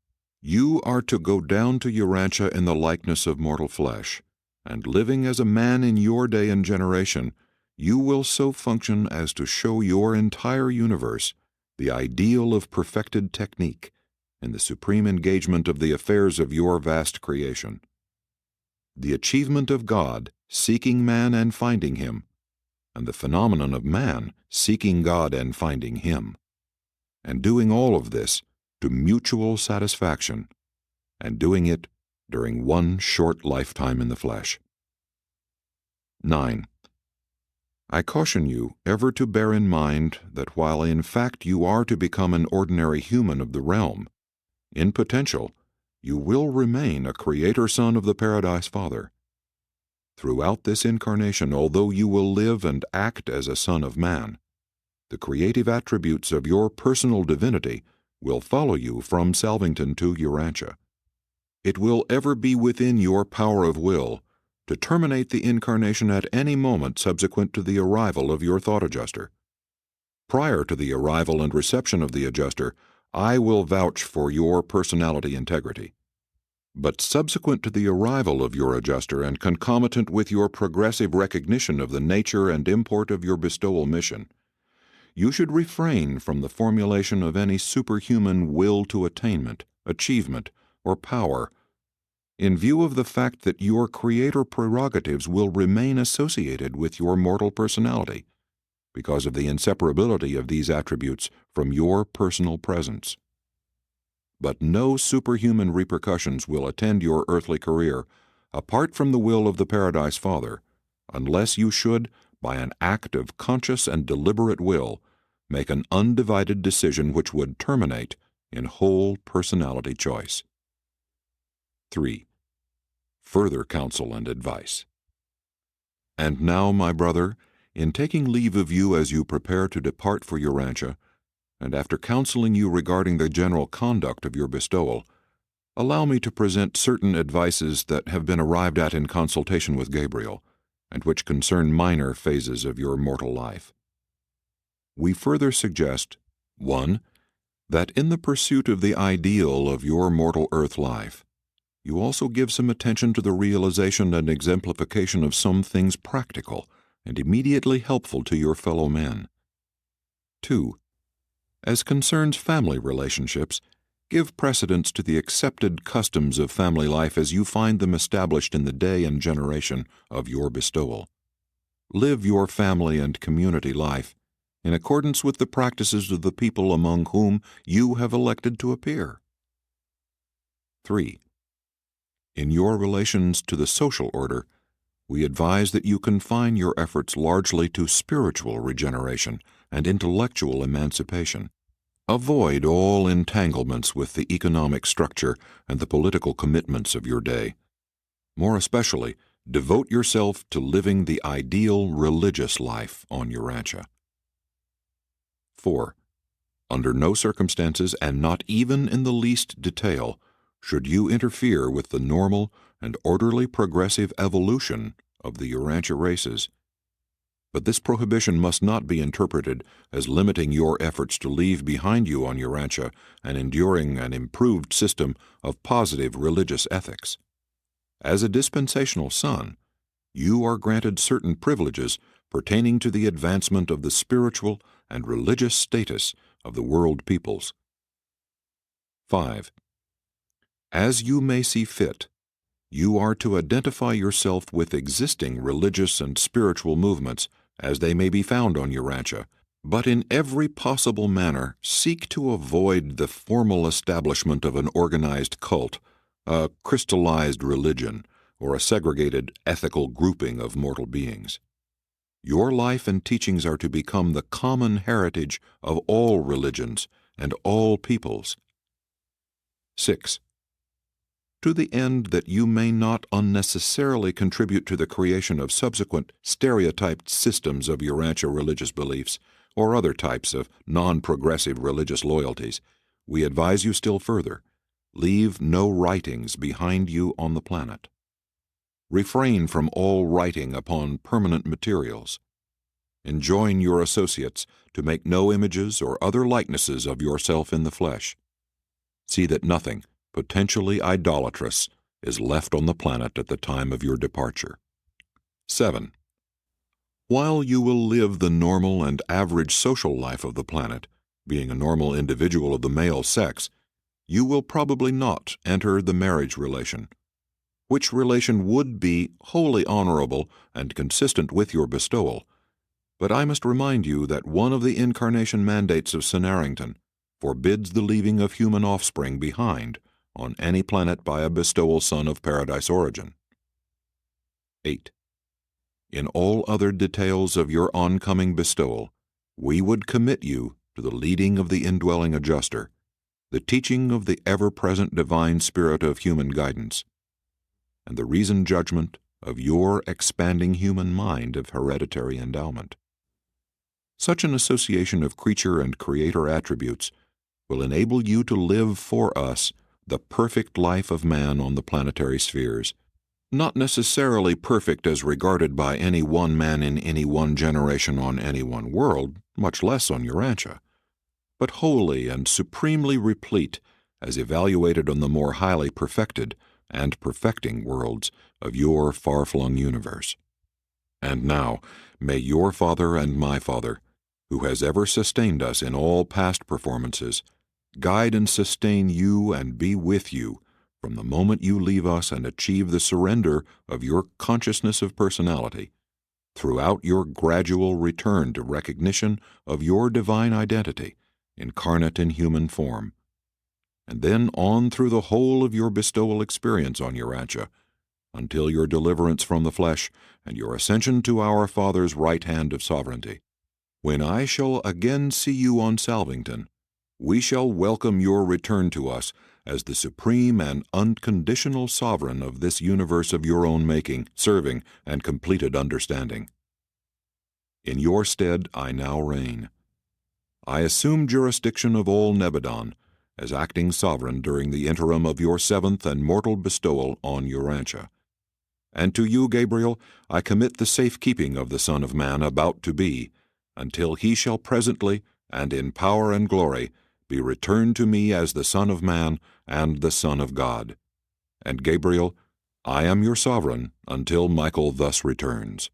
You are to go down to Urantia in the likeness of mortal flesh, and living as a man in your day and generation, you will so function as to show your entire universe the ideal of perfected technique in the supreme engagement of the affairs of your vast creation. The achievement of God seeking man and finding him, and the phenomenon of man seeking God and finding him, and doing all of this to mutual satisfaction, and doing it during one short lifetime in the flesh. 9. I caution you ever to bear in mind that while in fact you are to become an ordinary human of the realm, in potential you will remain a creator son of the Paradise Father. Throughout this incarnation, although you will live and act as a son of man, the creative attributes of your personal divinity will follow you from Salvington to Urantia. It will ever be within your power of will to terminate the incarnation at any moment subsequent to the arrival of your thought adjuster. Prior to the arrival and reception of the adjuster, I will vouch for your personality integrity. But subsequent to the arrival of your adjuster and concomitant with your progressive recognition of the nature and import of your bestowal mission, you should refrain from the formulation of any superhuman will to attainment, achievement, or power, in view of the fact that your creator prerogatives will remain associated with your mortal personality, because of the inseparability of these attributes from your personal presence. But no superhuman repercussions will attend your earthly career apart from the will of the Paradise Father, unless you should, by an act of conscious and deliberate will, make an undivided decision which would terminate in whole personality choice. 3. Further counsel and advice. And now, my brother, In taking leave of you as you prepare to depart for Urantia, and after counseling you regarding the general conduct of your bestowal, allow me to present certain advices that have been arrived at in consultation with Gabriel, and which concern minor phases of your mortal life. We further suggest, 1. That in the pursuit of the ideal of your mortal earth life, you also give some attention to the realization and exemplification of some things practical and immediately helpful to your fellow men. 2. As concerns family relationships, give precedence to the accepted customs of family life as you find them established in the day and generation of your bestowal. Live your family and community life in accordance with the practices of the people among whom you have elected to appear. 3. In your relations to the social order, we advise that you confine your efforts largely to spiritual regeneration and intellectual emancipation. Avoid all entanglements with the economic structure and the political commitments of your day. More especially, devote yourself to living the ideal religious life on Urantia. 4. Under no circumstances, and not even in the least detail, should you interfere with the normal and orderly progressive evolution of the Urantia races. But this prohibition must not be interpreted as limiting your efforts to leave behind you on Urantia an enduring and improved system of positive religious ethics. As a dispensational son, you are granted certain privileges pertaining to the advancement of the spiritual and religious status of the world peoples. 5. As you may see fit, you are to identify yourself with existing religious and spiritual movements as they may be found on Urantia, but in every possible manner seek to avoid the formal establishment of an organized cult, a crystallized religion, or a segregated ethical grouping of mortal beings. Your life and teachings are to become the common heritage of all religions and all peoples. 6. To the end that you may not unnecessarily contribute to the creation of subsequent stereotyped systems of Urantia religious beliefs or other types of non-progressive religious loyalties, we advise you still further, leave no writings behind you on the planet. Refrain from all writing upon permanent materials. Enjoin your associates to make no images or other likenesses of yourself in the flesh. See that nothing potentially idolatrous is left on the planet at the time of your departure. 7. While you will live the normal and average social life of the planet, being a normal individual of the male sex, you will probably not enter the marriage relation, which relation would be wholly honorable and consistent with your bestowal. But I must remind you that one of the incarnation mandates of Senarrington forbids the leaving of human offspring behind on any planet by a bestowal son of paradise origin. 8. In all other details of your oncoming bestowal, we would commit you to the leading of the indwelling adjuster, the teaching of the ever-present divine spirit of human guidance, and the reasoned judgment of your expanding human mind of hereditary endowment. Such an association of creature and creator attributes will enable you to live for us the perfect life of man on the planetary spheres, not necessarily perfect as regarded by any one man in any one generation on any one world, much less on Urantia, but wholly and supremely replete as evaluated on the more highly perfected and perfecting worlds of your far-flung universe. And now, may your Father and my Father, who has ever sustained us in all past performances, guide and sustain you and be with you from the moment you leave us and achieve the surrender of your consciousness of personality, throughout your gradual return to recognition of your divine identity, incarnate in human form, and then on through the whole of your bestowal experience on Urantia, until your deliverance from the flesh and your ascension to our Father's right hand of sovereignty. When I shall again see you on Salvington, we shall welcome your return to us as the supreme and unconditional sovereign of this universe of your own making, serving, and completed understanding. In your stead I now reign. I assume jurisdiction of all Nebadon, as acting sovereign during the interim of your seventh and mortal bestowal on Urantia. And to you, Gabriel, I commit the safekeeping of the Son of Man about to be, until he shall presently, and in power and glory, be returned to me as the Son of Man and the Son of God. And Gabriel, I am your sovereign until Michael thus returns.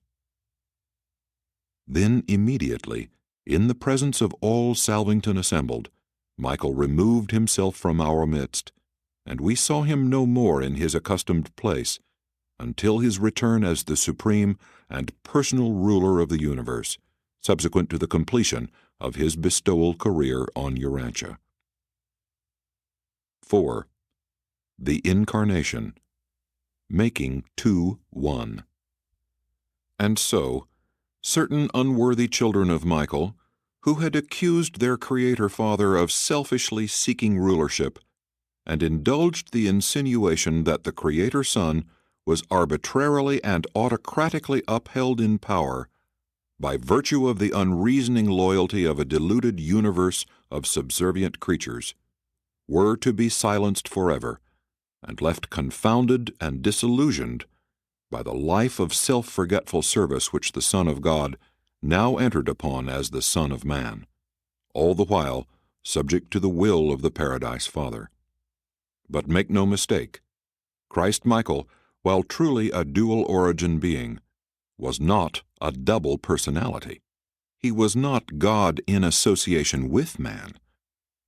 Then immediately, in the presence of all Salvington assembled, Michael removed himself from our midst, and we saw him no more in his accustomed place, until his return as the supreme and personal ruler of the universe, subsequent to the completion of his bestowal career on Urantia. 4. The Incarnation, making two one. And so, certain unworthy children of Michael, who had accused their Creator Father of selfishly seeking rulership, and indulged the insinuation that the Creator Son was arbitrarily and autocratically upheld in power by virtue of the unreasoning loyalty of a deluded universe of subservient creatures, were to be silenced forever, and left confounded and disillusioned by the life of self-forgetful service which the Son of God now entered upon as the Son of Man, all the while subject to the will of the Paradise Father. But make no mistake, Christ Michael, while truly a dual-origin being, was not a double personality. He was not God in association with man,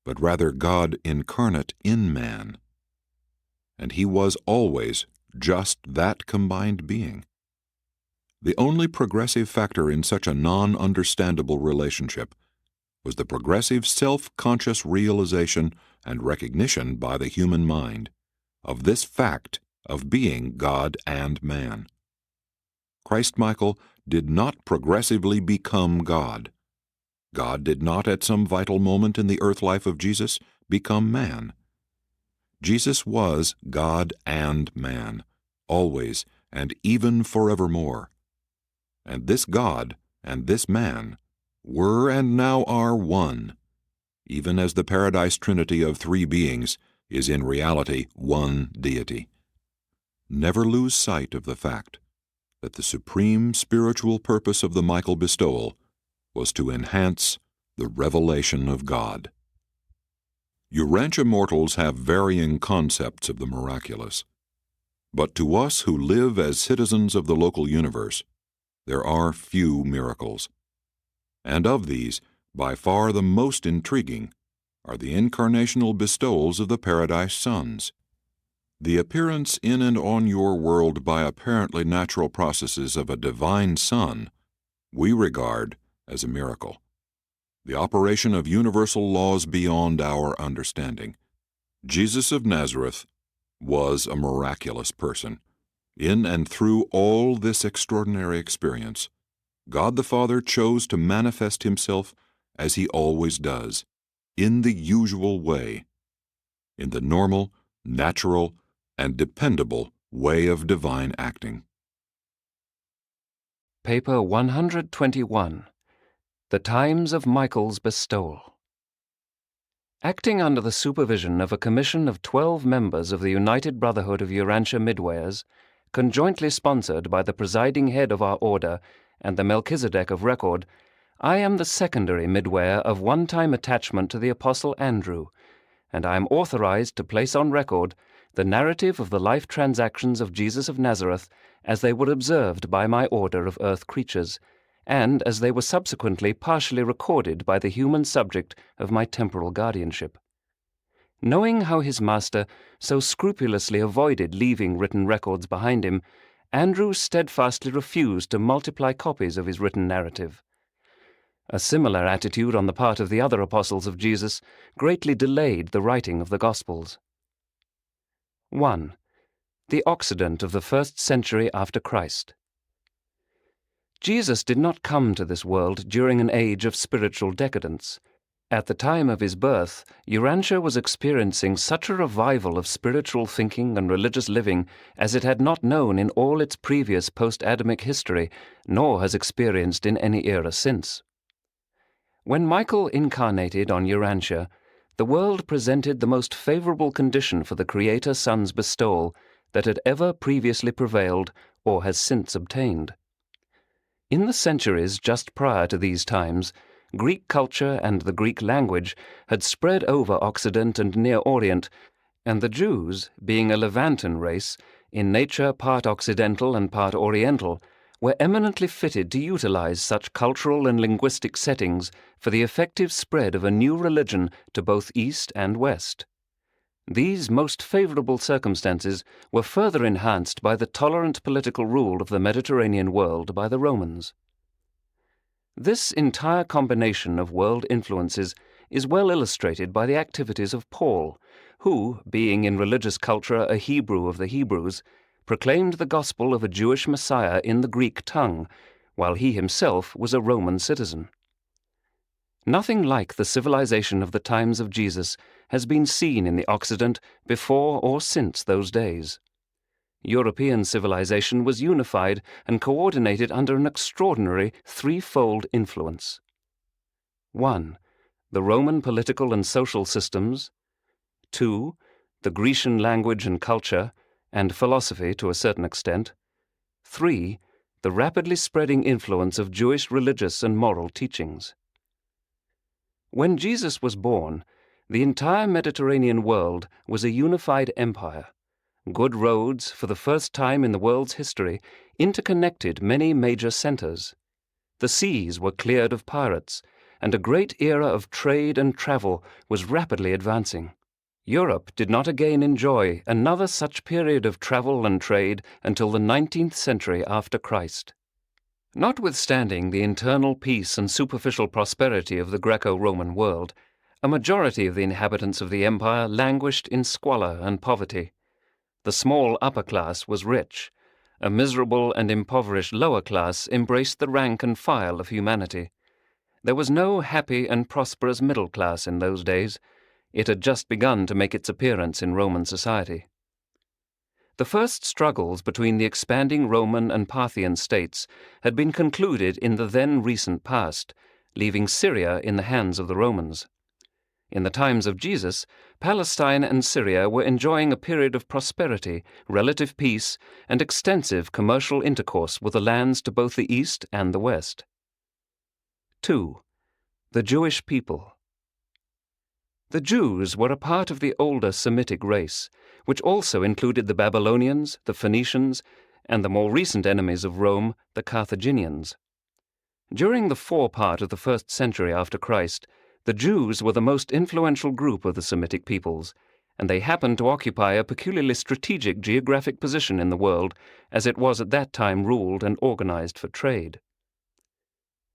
but rather God incarnate in man. And he was always just that combined being. The only progressive factor in such a non-understandable relationship was the progressive self-conscious realization and recognition by the human mind of this fact of being God and man. Christ Michael did not progressively become God. God did not at some vital moment in the earth life of Jesus become man. Jesus was God and man, always and even forevermore. And this God and this man were and now are one, even as the Paradise Trinity of three beings is in reality one deity. Never lose sight of the fact that the supreme spiritual purpose of the Michael bestowal was to enhance the revelation of God. Urantia mortals have varying concepts of the miraculous, but to us who live as citizens of the local universe, there are few miracles. And of these, by far the most intriguing are the incarnational bestowals of the Paradise Sons. The appearance in and on your world by apparently natural processes of a divine Son we regard as a miracle, the operation of universal laws beyond our understanding. Jesus of Nazareth was a miraculous person. In and through all this extraordinary experience, God the Father chose to manifest himself as he always does, in the usual way, in the normal, natural, and dependable way of divine acting. Paper 121. The Times of Michael's Bestowal. Acting under the supervision of a commission of 12 members of the United Brotherhood of Urantia Midwayers, conjointly sponsored by the presiding head of our order and the Melchizedek of Record, I am the secondary midwayer of one-time attachment to the Apostle Andrew, and I am authorized to place on record the narrative of the life transactions of Jesus of Nazareth as they were observed by my order of earth creatures, and as they were subsequently partially recorded by the human subject of my temporal guardianship. Knowing how his master so scrupulously avoided leaving written records behind him, Andrew steadfastly refused to multiply copies of his written narrative. A similar attitude on the part of the other apostles of Jesus greatly delayed the writing of the Gospels. 1. The Occident of the 1st century after Christ. Jesus did not come to this world during an age of spiritual decadence. At the time of his birth, Urantia was experiencing such a revival of spiritual thinking and religious living as it had not known in all its previous post-Adamic history, nor has experienced in any era since. When Michael incarnated on Urantia, the world presented the most favorable condition for the Creator Son's bestowal that had ever previously prevailed or has since obtained. In the centuries just prior to these times, Greek culture and the Greek language had spread over Occident and Near Orient, and the Jews, being a Levantan race, in nature part Occidental and part Oriental, were eminently fitted to utilize such cultural and linguistic settings for the effective spread of a new religion to both East and West. These most favorable circumstances were further enhanced by the tolerant political rule of the Mediterranean world by the Romans. This entire combination of world influences is well illustrated by the activities of Paul, who, being in religious culture a Hebrew of the Hebrews, proclaimed the gospel of a Jewish Messiah in the Greek tongue, while he himself was a Roman citizen. Nothing like the civilization of the times of Jesus has been seen in the Occident before or since those days. European civilization was unified and coordinated under an extraordinary threefold influence. 1. The Roman political and social systems. 2. The Grecian language and culture, and philosophy to a certain extent. 3. The rapidly spreading influence of Jewish religious and moral teachings. When Jesus was born, the entire Mediterranean world was a unified empire. Good roads, for the first time in the world's history, interconnected many major centers. The seas were cleared of pirates, and a great era of trade and travel was rapidly advancing. Europe did not again enjoy another such period of travel and trade until the 19th century after Christ. Notwithstanding the internal peace and superficial prosperity of the Greco-Roman world, a majority of the inhabitants of the empire languished in squalor and poverty. The small upper class was rich. A miserable and impoverished lower class embraced the rank and file of humanity. There was no happy and prosperous middle class in those days. It had just begun to make its appearance in Roman society. The first struggles between the expanding Roman and Parthian states had been concluded in the then recent past, leaving Syria in the hands of the Romans. In the times of Jesus, Palestine and Syria were enjoying a period of prosperity, relative peace, and extensive commercial intercourse with the lands to both the east and the west. 2. The Jewish people. The Jews were a part of the older Semitic race, which also included the Babylonians, the Phoenicians, and the more recent enemies of Rome, the Carthaginians. During the forepart of the 1st century after Christ, the Jews were the most influential group of the Semitic peoples, and they happened to occupy a peculiarly strategic geographic position in the world, as it was at that time ruled and organized for trade.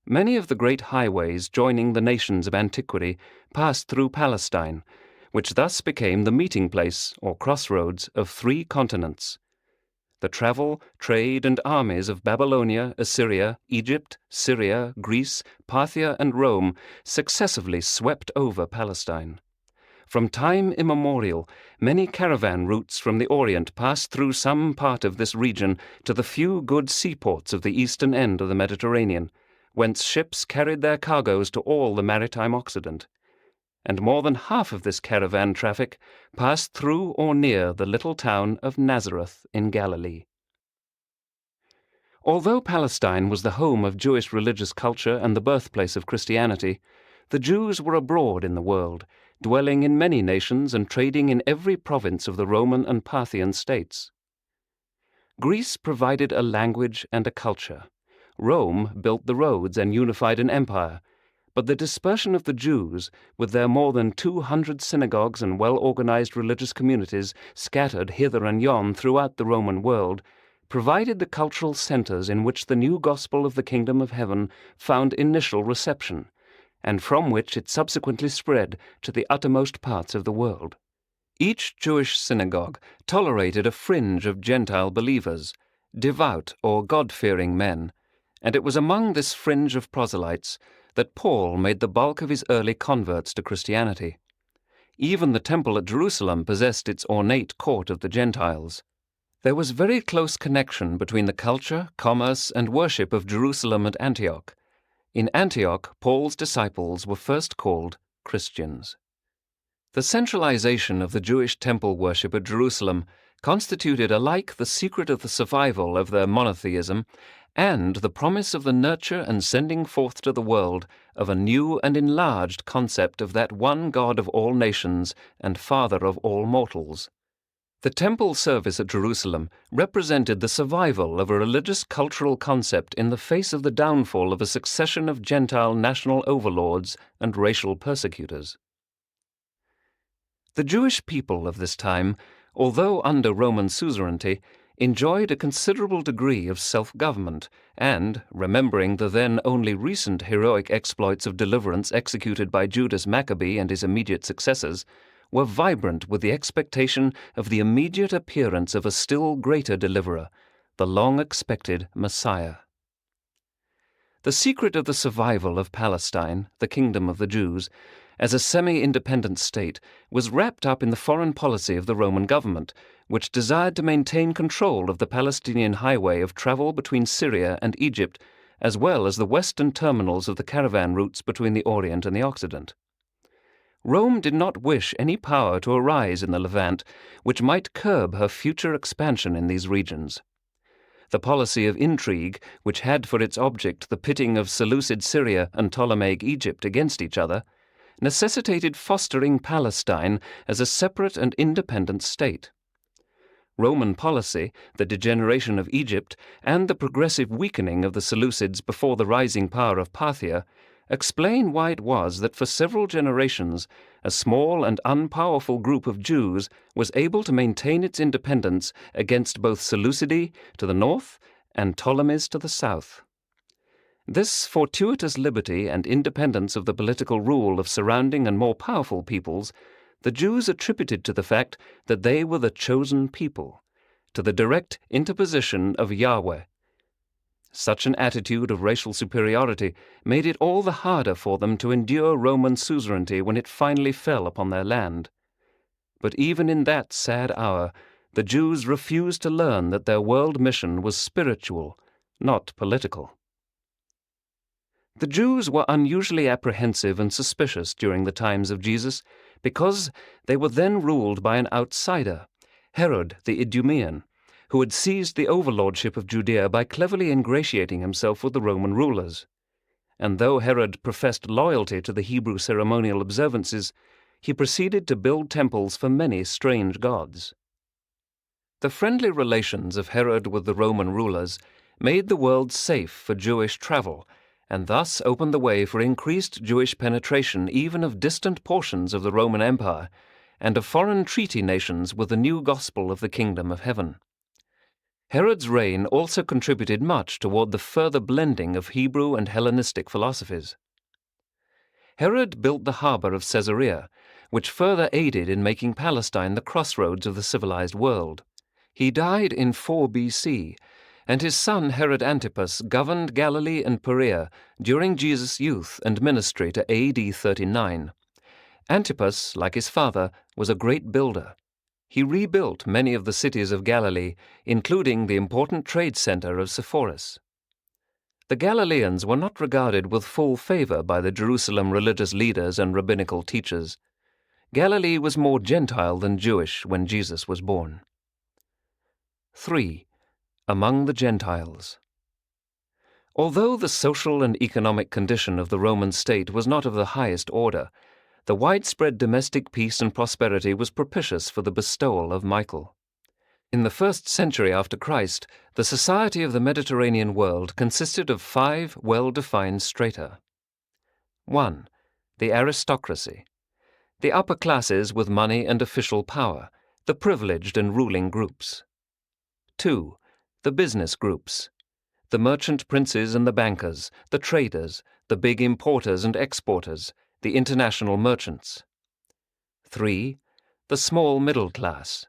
Many of the great highways joining the nations of antiquity passed through Palestine, which thus became the meeting place or crossroads of 3 continents. The travel, trade, and armies of Babylonia, Assyria, Egypt, Syria, Greece, Parthia, and Rome successively swept over Palestine. From time immemorial, many caravan routes from the Orient passed through some part of this region to the few good seaports of the eastern end of the Mediterranean, whence ships carried their cargoes to all the maritime Occident. And more than half of this caravan traffic passed through or near the little town of Nazareth in Galilee. Although Palestine was the home of Jewish religious culture and the birthplace of Christianity, the Jews were abroad in the world, dwelling in many nations and trading in every province of the Roman and Parthian states. Greece provided a language and a culture. Rome built the roads and unified an empire. But the dispersion of the Jews, with their more than 200 synagogues and well-organized religious communities scattered hither and yon throughout the Roman world, provided the cultural centers in which the new gospel of the kingdom of heaven found initial reception, and from which it subsequently spread to the uttermost parts of the world. Each Jewish synagogue tolerated a fringe of Gentile believers, devout or God-fearing men, and it was among this fringe of proselytes that Paul made the bulk of his early converts to Christianity. Even the temple at Jerusalem possessed its ornate court of the Gentiles. There was very close connection between the culture, commerce, and worship of Jerusalem and Antioch. In Antioch, Paul's disciples were first called Christians. The centralization of the Jewish temple worship at Jerusalem constituted alike the secret of the survival of their monotheism and the promise of the nurture and sending forth to the world of a new and enlarged concept of that one God of all nations and Father of all mortals. The temple service at Jerusalem represented the survival of a religious cultural concept in the face of the downfall of a succession of Gentile national overlords and racial persecutors. The Jewish people of this time, although under Roman suzerainty, enjoyed a considerable degree of self-government, and, remembering the then only recent heroic exploits of deliverance executed by Judas Maccabee and his immediate successors, were vibrant with the expectation of the immediate appearance of a still greater deliverer, the long-expected Messiah. The secret of the survival of Palestine, the kingdom of the Jews, as a semi-independent state, was wrapped up in the foreign policy of the Roman government, which desired to maintain control of the Palestinian highway of travel between Syria and Egypt, as well as the western terminals of the caravan routes between the Orient and the Occident. Rome did not wish any power to arise in the Levant which might curb her future expansion in these regions. The policy of intrigue, which had for its object the pitting of Seleucid Syria and Ptolemaic Egypt against each other, necessitated fostering Palestine as a separate and independent state. Roman policy, the degeneration of Egypt, and the progressive weakening of the Seleucids before the rising power of Parthia explain why it was that for several generations a small and unpowerful group of Jews was able to maintain its independence against both Seleucidae to the north and Ptolemies to the south. This fortuitous liberty and independence of the political rule of surrounding and more powerful peoples the Jews attributed to the fact that they were the chosen people, to the direct interposition of Yahweh. Such an attitude of racial superiority made it all the harder for them to endure Roman suzerainty when it finally fell upon their land. But even in that sad hour, the Jews refused to learn that their world mission was spiritual, not political. The Jews were unusually apprehensive and suspicious during the times of Jesus because they were then ruled by an outsider, Herod the Idumean, who had seized the overlordship of Judea by cleverly ingratiating himself with the Roman rulers. And though Herod professed loyalty to the Hebrew ceremonial observances, he proceeded to build temples for many strange gods. The friendly relations of Herod with the Roman rulers made the world safe for Jewish travel, and thus opened the way for increased Jewish penetration even of distant portions of the Roman Empire, and of foreign treaty nations with the new gospel of the kingdom of heaven. Herod's reign also contributed much toward the further blending of Hebrew and Hellenistic philosophies. Herod built the harbor of Caesarea, which further aided in making Palestine the crossroads of the civilized world. He died in 4 BC, and his son Herod Antipas governed Galilee and Perea during Jesus' youth and ministry to AD 39. Antipas, like his father, was a great builder. He rebuilt many of the cities of Galilee, including the important trade center of Sepphoris. The Galileans were not regarded with full favor by the Jerusalem religious leaders and rabbinical teachers. Galilee was more Gentile than Jewish when Jesus was born. 3. Among the Gentiles. Although the social and economic condition of the Roman state was not of the highest order, the widespread domestic peace and prosperity was propitious for the bestowal of Michael. In the 1st century after Christ, the society of the Mediterranean world consisted of 5 well-defined strata. 1. The aristocracy. The upper classes with money and official power, the privileged and ruling groups. 2. The business groups. The merchant princes and the bankers, the traders, the big importers and exporters, the international merchants. 3. The small middle class.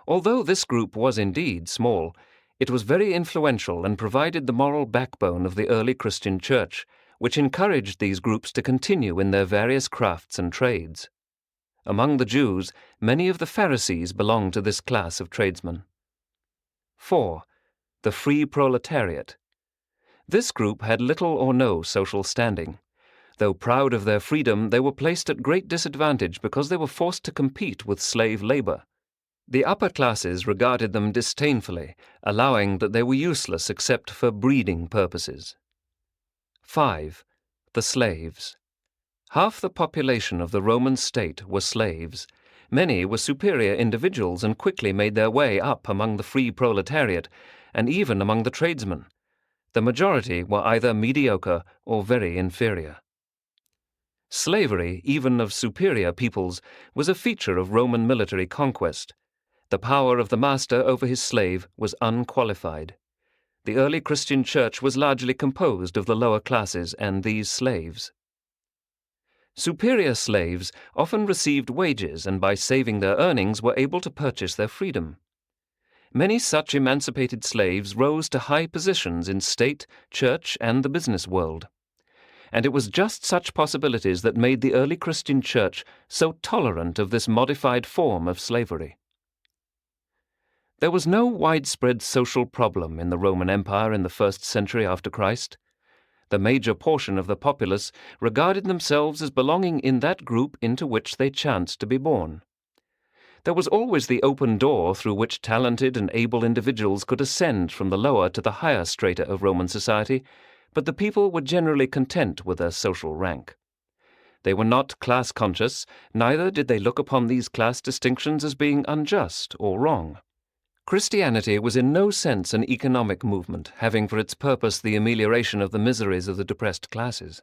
Although this group was indeed small, It was very influential and provided the moral backbone of the early Christian church, which encouraged these groups to continue in their various crafts and trades. Among the Jews, many of the Pharisees belonged to this class of tradesmen. 4. The free proletariat. This group had little or no social standing. Though proud of their freedom, they were placed at great disadvantage because they were forced to compete with slave labor. The upper classes regarded them disdainfully, allowing that they were useless except for breeding purposes. 5. The slaves. Half the population of the Roman state were slaves. Many were superior individuals and quickly made their way up among the free proletariat, and even among the tradesmen. The majority were either mediocre or very inferior. Slavery, even of superior peoples, was a feature of Roman military conquest. The power of the master over his slave was unqualified. The early Christian church was largely composed of the lower classes and these slaves. Superior slaves often received wages and by saving their earnings were able to purchase their freedom. Many such emancipated slaves rose to high positions in state, church, and the business world. And it was just such possibilities that made the early Christian church so tolerant of this modified form of slavery. There was no widespread social problem in the Roman Empire in the 1st century after Christ. The major portion of the populace regarded themselves as belonging in that group into which they chanced to be born. There was always the open door through which talented and able individuals could ascend from the lower to the higher strata of Roman society, but the people were generally content with their social rank. They were not class-conscious, neither did they look upon these class distinctions as being unjust or wrong. Christianity was in no sense an economic movement, having for its purpose the amelioration of the miseries of the depressed classes.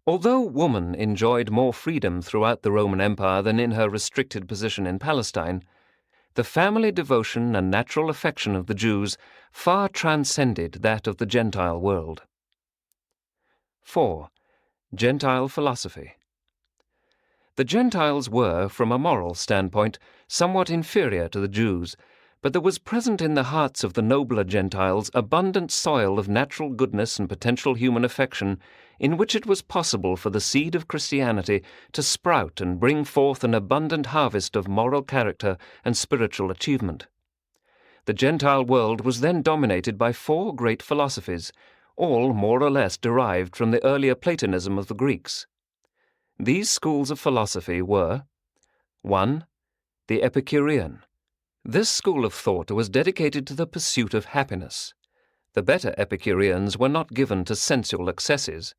Although woman enjoyed more freedom throughout the Roman Empire than in her restricted position in Palestine, the family devotion and natural affection of the Jews far transcended that of the Gentile world. 4. Gentile philosophy. The Gentiles were, from a moral standpoint, somewhat inferior to the Jews, but there was present in the hearts of the nobler Gentiles abundant soil of natural goodness and potential human affection, in which it was possible for the seed of Christianity to sprout and bring forth an abundant harvest of moral character and spiritual achievement. The Gentile world was then dominated by 4 great philosophies, all more or less derived from the earlier Platonism of the Greeks. These schools of philosophy were: 1. The Epicurean. This school of thought was dedicated to the pursuit of happiness. The better Epicureans were not given to sensual excesses.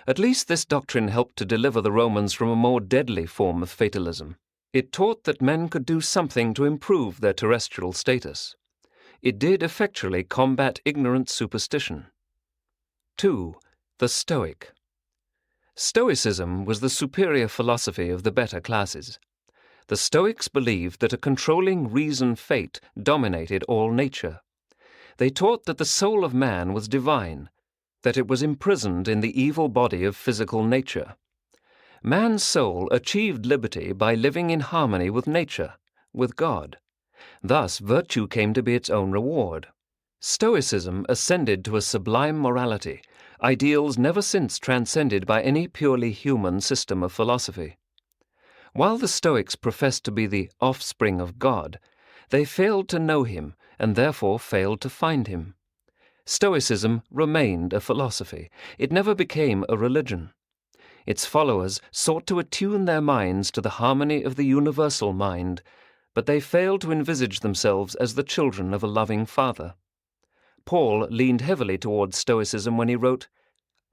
At least this doctrine helped to deliver the Romans from a more deadly form of fatalism. It taught that men could do something to improve their terrestrial status. It did effectually combat ignorant superstition. 2. The Stoic. Stoicism was the superior philosophy of the better classes. The Stoics believed that a controlling reason fate dominated all nature. They taught that the soul of man was divine, that it was imprisoned in the evil body of physical nature. Man's soul achieved liberty by living in harmony with nature, with God. Thus virtue came to be its own reward. Stoicism ascended to a sublime morality, ideals never since transcended by any purely human system of philosophy. While the Stoics professed to be the offspring of God, they failed to know him and therefore failed to find him. Stoicism remained a philosophy. It never became a religion. Its followers sought to attune their minds to the harmony of the universal mind, but they failed to envisage themselves as the children of a loving Father. Paul leaned heavily towards Stoicism when he wrote,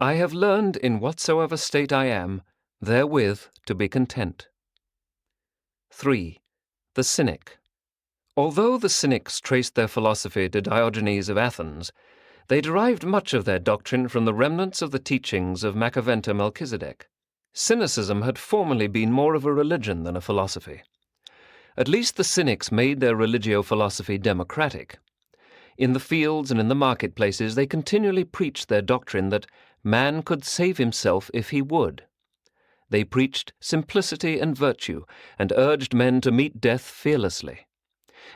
"I have learned in whatsoever state I am, therewith to be content." 3. The Cynic. Although the Cynics traced their philosophy to Diogenes of Athens, they derived much of their doctrine from the remnants of the teachings of Macaventa Melchizedek. Cynicism had formerly been more of a religion than a philosophy. At least the Cynics made their religio-philosophy democratic. In the fields and in the marketplaces they continually preached their doctrine that man could save himself if he would. They preached simplicity and virtue, and urged men to meet death fearlessly.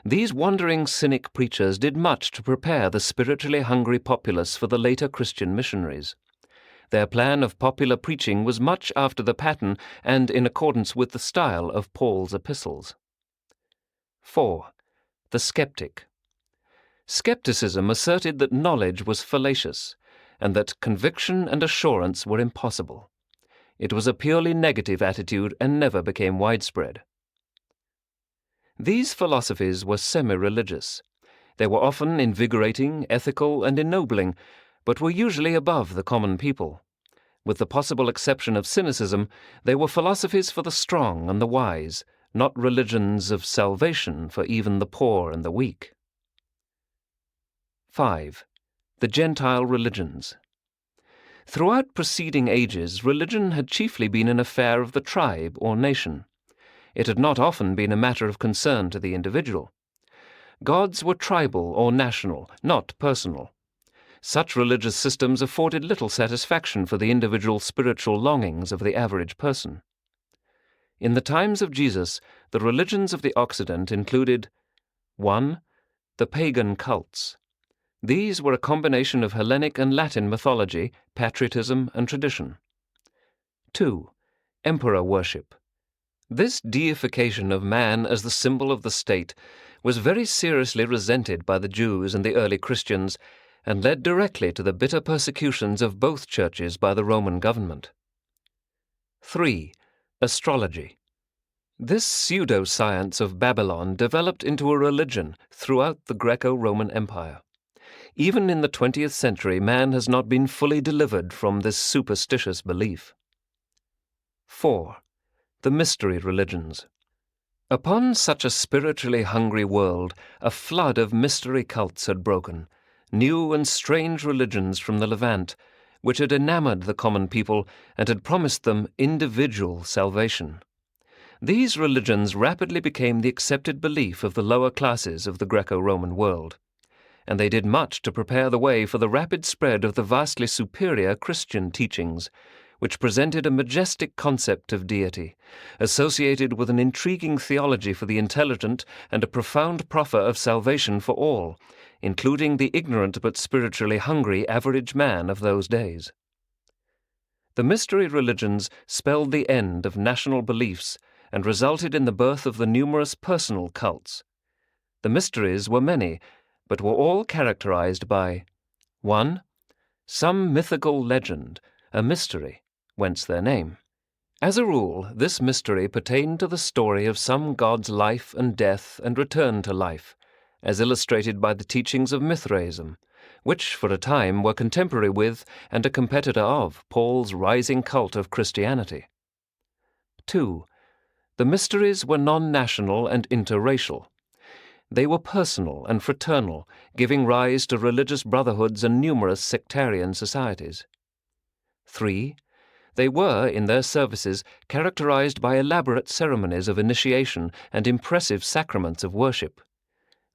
These wandering cynic preachers did much to prepare the spiritually hungry populace for the later Christian missionaries. Their plan of popular preaching was much after the pattern and in accordance with the style of Paul's epistles. 4. The skeptic. Skepticism asserted that knowledge was fallacious, and that conviction and assurance were impossible. It was a purely negative attitude and never became widespread. These philosophies were semi-religious. They were often invigorating, ethical, and ennobling, but were usually above the common people. With the possible exception of cynicism, they were philosophies for the strong and the wise, not religions of salvation for even the poor and the weak. 5. The Gentile religions. Throughout preceding ages, religion had chiefly been an affair of the tribe or nation. It had not often been a matter of concern to the individual. Gods were tribal or national, not personal. Such religious systems afforded little satisfaction for the individual spiritual longings of the average person. In the times of Jesus, the religions of the Occident included 1. The pagan cults. These were a combination of Hellenic and Latin mythology, patriotism, and tradition. 2. Emperor worship. This deification of man as the symbol of the state was very seriously resented by the Jews and the early Christians, and led directly to the bitter persecutions of both churches by the Roman government. 3. Astrology. This pseudo-science of Babylon developed into a religion throughout the Greco-Roman Empire. Even in the 20th century, man has not been fully delivered from this superstitious belief. 4. The mystery religions. Upon such a spiritually hungry world, a flood of mystery cults had broken, new and strange religions from the Levant, which had enamored the common people and had promised them individual salvation. These religions rapidly became the accepted belief of the lower classes of the Greco-Roman world, and they did much to prepare the way for the rapid spread of the vastly superior Christian teachings, which presented a majestic concept of deity, associated with an intriguing theology for the intelligent and a profound proffer of salvation for all, including the ignorant but spiritually hungry average man of those days. The mystery religions spelled the end of national beliefs and resulted in the birth of the numerous personal cults. The mysteries were many, but were all characterized by 1. Some mythical legend, a mystery, whence their name. As a rule, this mystery pertained to the story of some god's life and death and return to life, as illustrated by the teachings of Mithraism, which for a time were contemporary with and a competitor of Paul's rising cult of Christianity. 2. The mysteries were non-national and interracial. They were personal and fraternal, giving rise to religious brotherhoods and numerous sectarian societies. 3. They were, in their services, characterized by elaborate ceremonies of initiation and impressive sacraments of worship.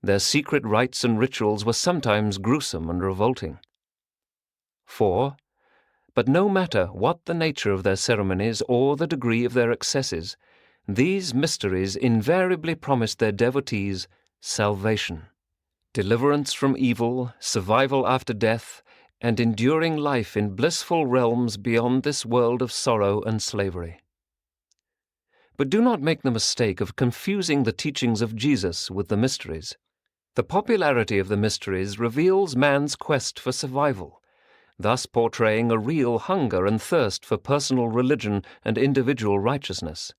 Their secret rites and rituals were sometimes gruesome and revolting. 4. But no matter what the nature of their ceremonies or the degree of their excesses, these mysteries invariably promised their devotees salvation, deliverance from evil, survival after death, and enduring life in blissful realms beyond this world of sorrow and slavery. But do not make the mistake of confusing the teachings of Jesus with the mysteries. The popularity of the mysteries reveals man's quest for survival, thus portraying a real hunger and thirst for personal religion and individual righteousness.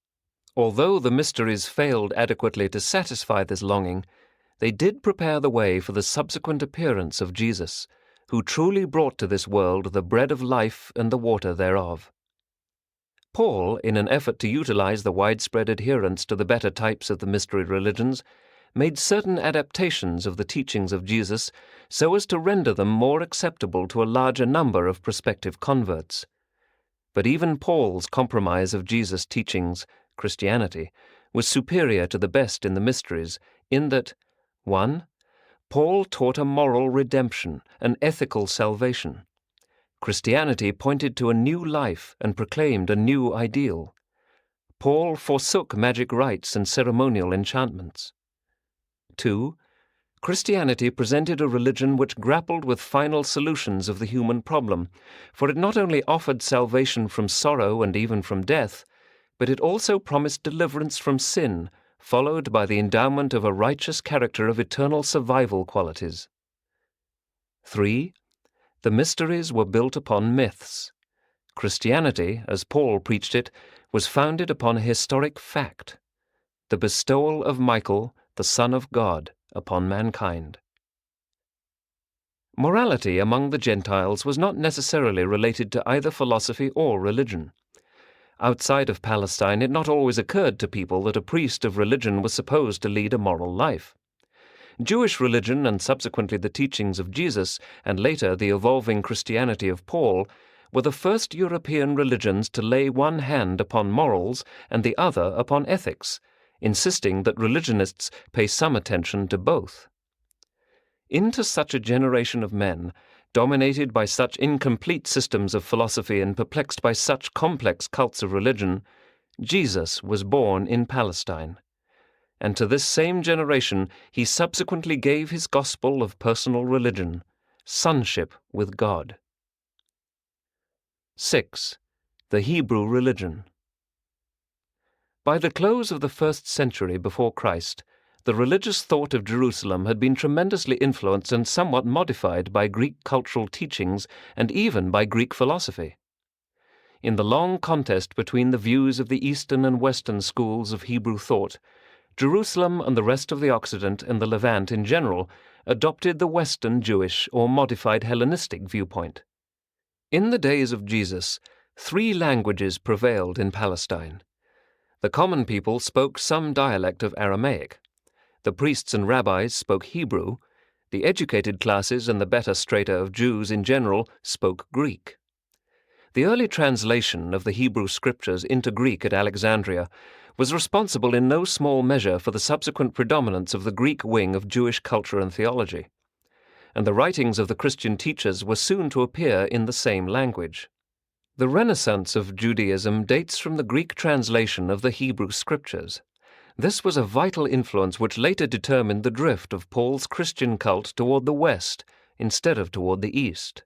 Although the mysteries failed adequately to satisfy this longing, they did prepare the way for the subsequent appearance of Jesus, who truly brought to this world the bread of life and the water thereof. Paul, in an effort to utilize the widespread adherence to the better types of the mystery religions, made certain adaptations of the teachings of Jesus so as to render them more acceptable to a larger number of prospective converts. But even Paul's compromise of Jesus' teachings, Christianity, was superior to the best in the mysteries in that 1. Paul taught a moral redemption, an ethical salvation. Christianity pointed to a new life and proclaimed a new ideal. Paul forsook magic rites and ceremonial enchantments. 2. Christianity presented a religion which grappled with final solutions of the human problem, for it not only offered salvation from sorrow and even from death, but it also promised deliverance from sin, followed by the endowment of a righteous character of eternal survival qualities. 3. The mysteries were built upon myths. Christianity, as Paul preached it, was founded upon a historic fact: the bestowal of Michael, the Son of God, upon mankind. Morality among the Gentiles was not necessarily related to either philosophy or religion. Outside of Palestine, it not always occurred to people that a priest of religion was supposed to lead a moral life. Jewish religion, and subsequently the teachings of Jesus, and later the evolving Christianity of Paul, were the first European religions to lay one hand upon morals and the other upon ethics, insisting that religionists pay some attention to both. Into such a generation of men, dominated by such incomplete systems of philosophy and perplexed by such complex cults of religion, Jesus was born in Palestine. And to this same generation he subsequently gave his gospel of personal religion, sonship with God. 6. The Hebrew religion. By the close of the 1st century before Christ, the religious thought of Jerusalem had been tremendously influenced and somewhat modified by Greek cultural teachings and even by Greek philosophy. In the long contest between the views of the Eastern and Western schools of Hebrew thought, Jerusalem and the rest of the Occident and the Levant in general adopted the Western Jewish or modified Hellenistic viewpoint. In the days of Jesus, 3 languages prevailed in Palestine. The common people spoke some dialect of Aramaic. The priests and rabbis spoke Hebrew. The educated classes and the better strata of Jews in general spoke Greek. The early translation of the Hebrew scriptures into Greek at Alexandria was responsible in no small measure for the subsequent predominance of the Greek wing of Jewish culture and theology, and the writings of the Christian teachers were soon to appear in the same language. The Renaissance of Judaism dates from the Greek translation of the Hebrew scriptures. This was a vital influence which later determined the drift of Paul's Christian cult toward the West instead of toward the East.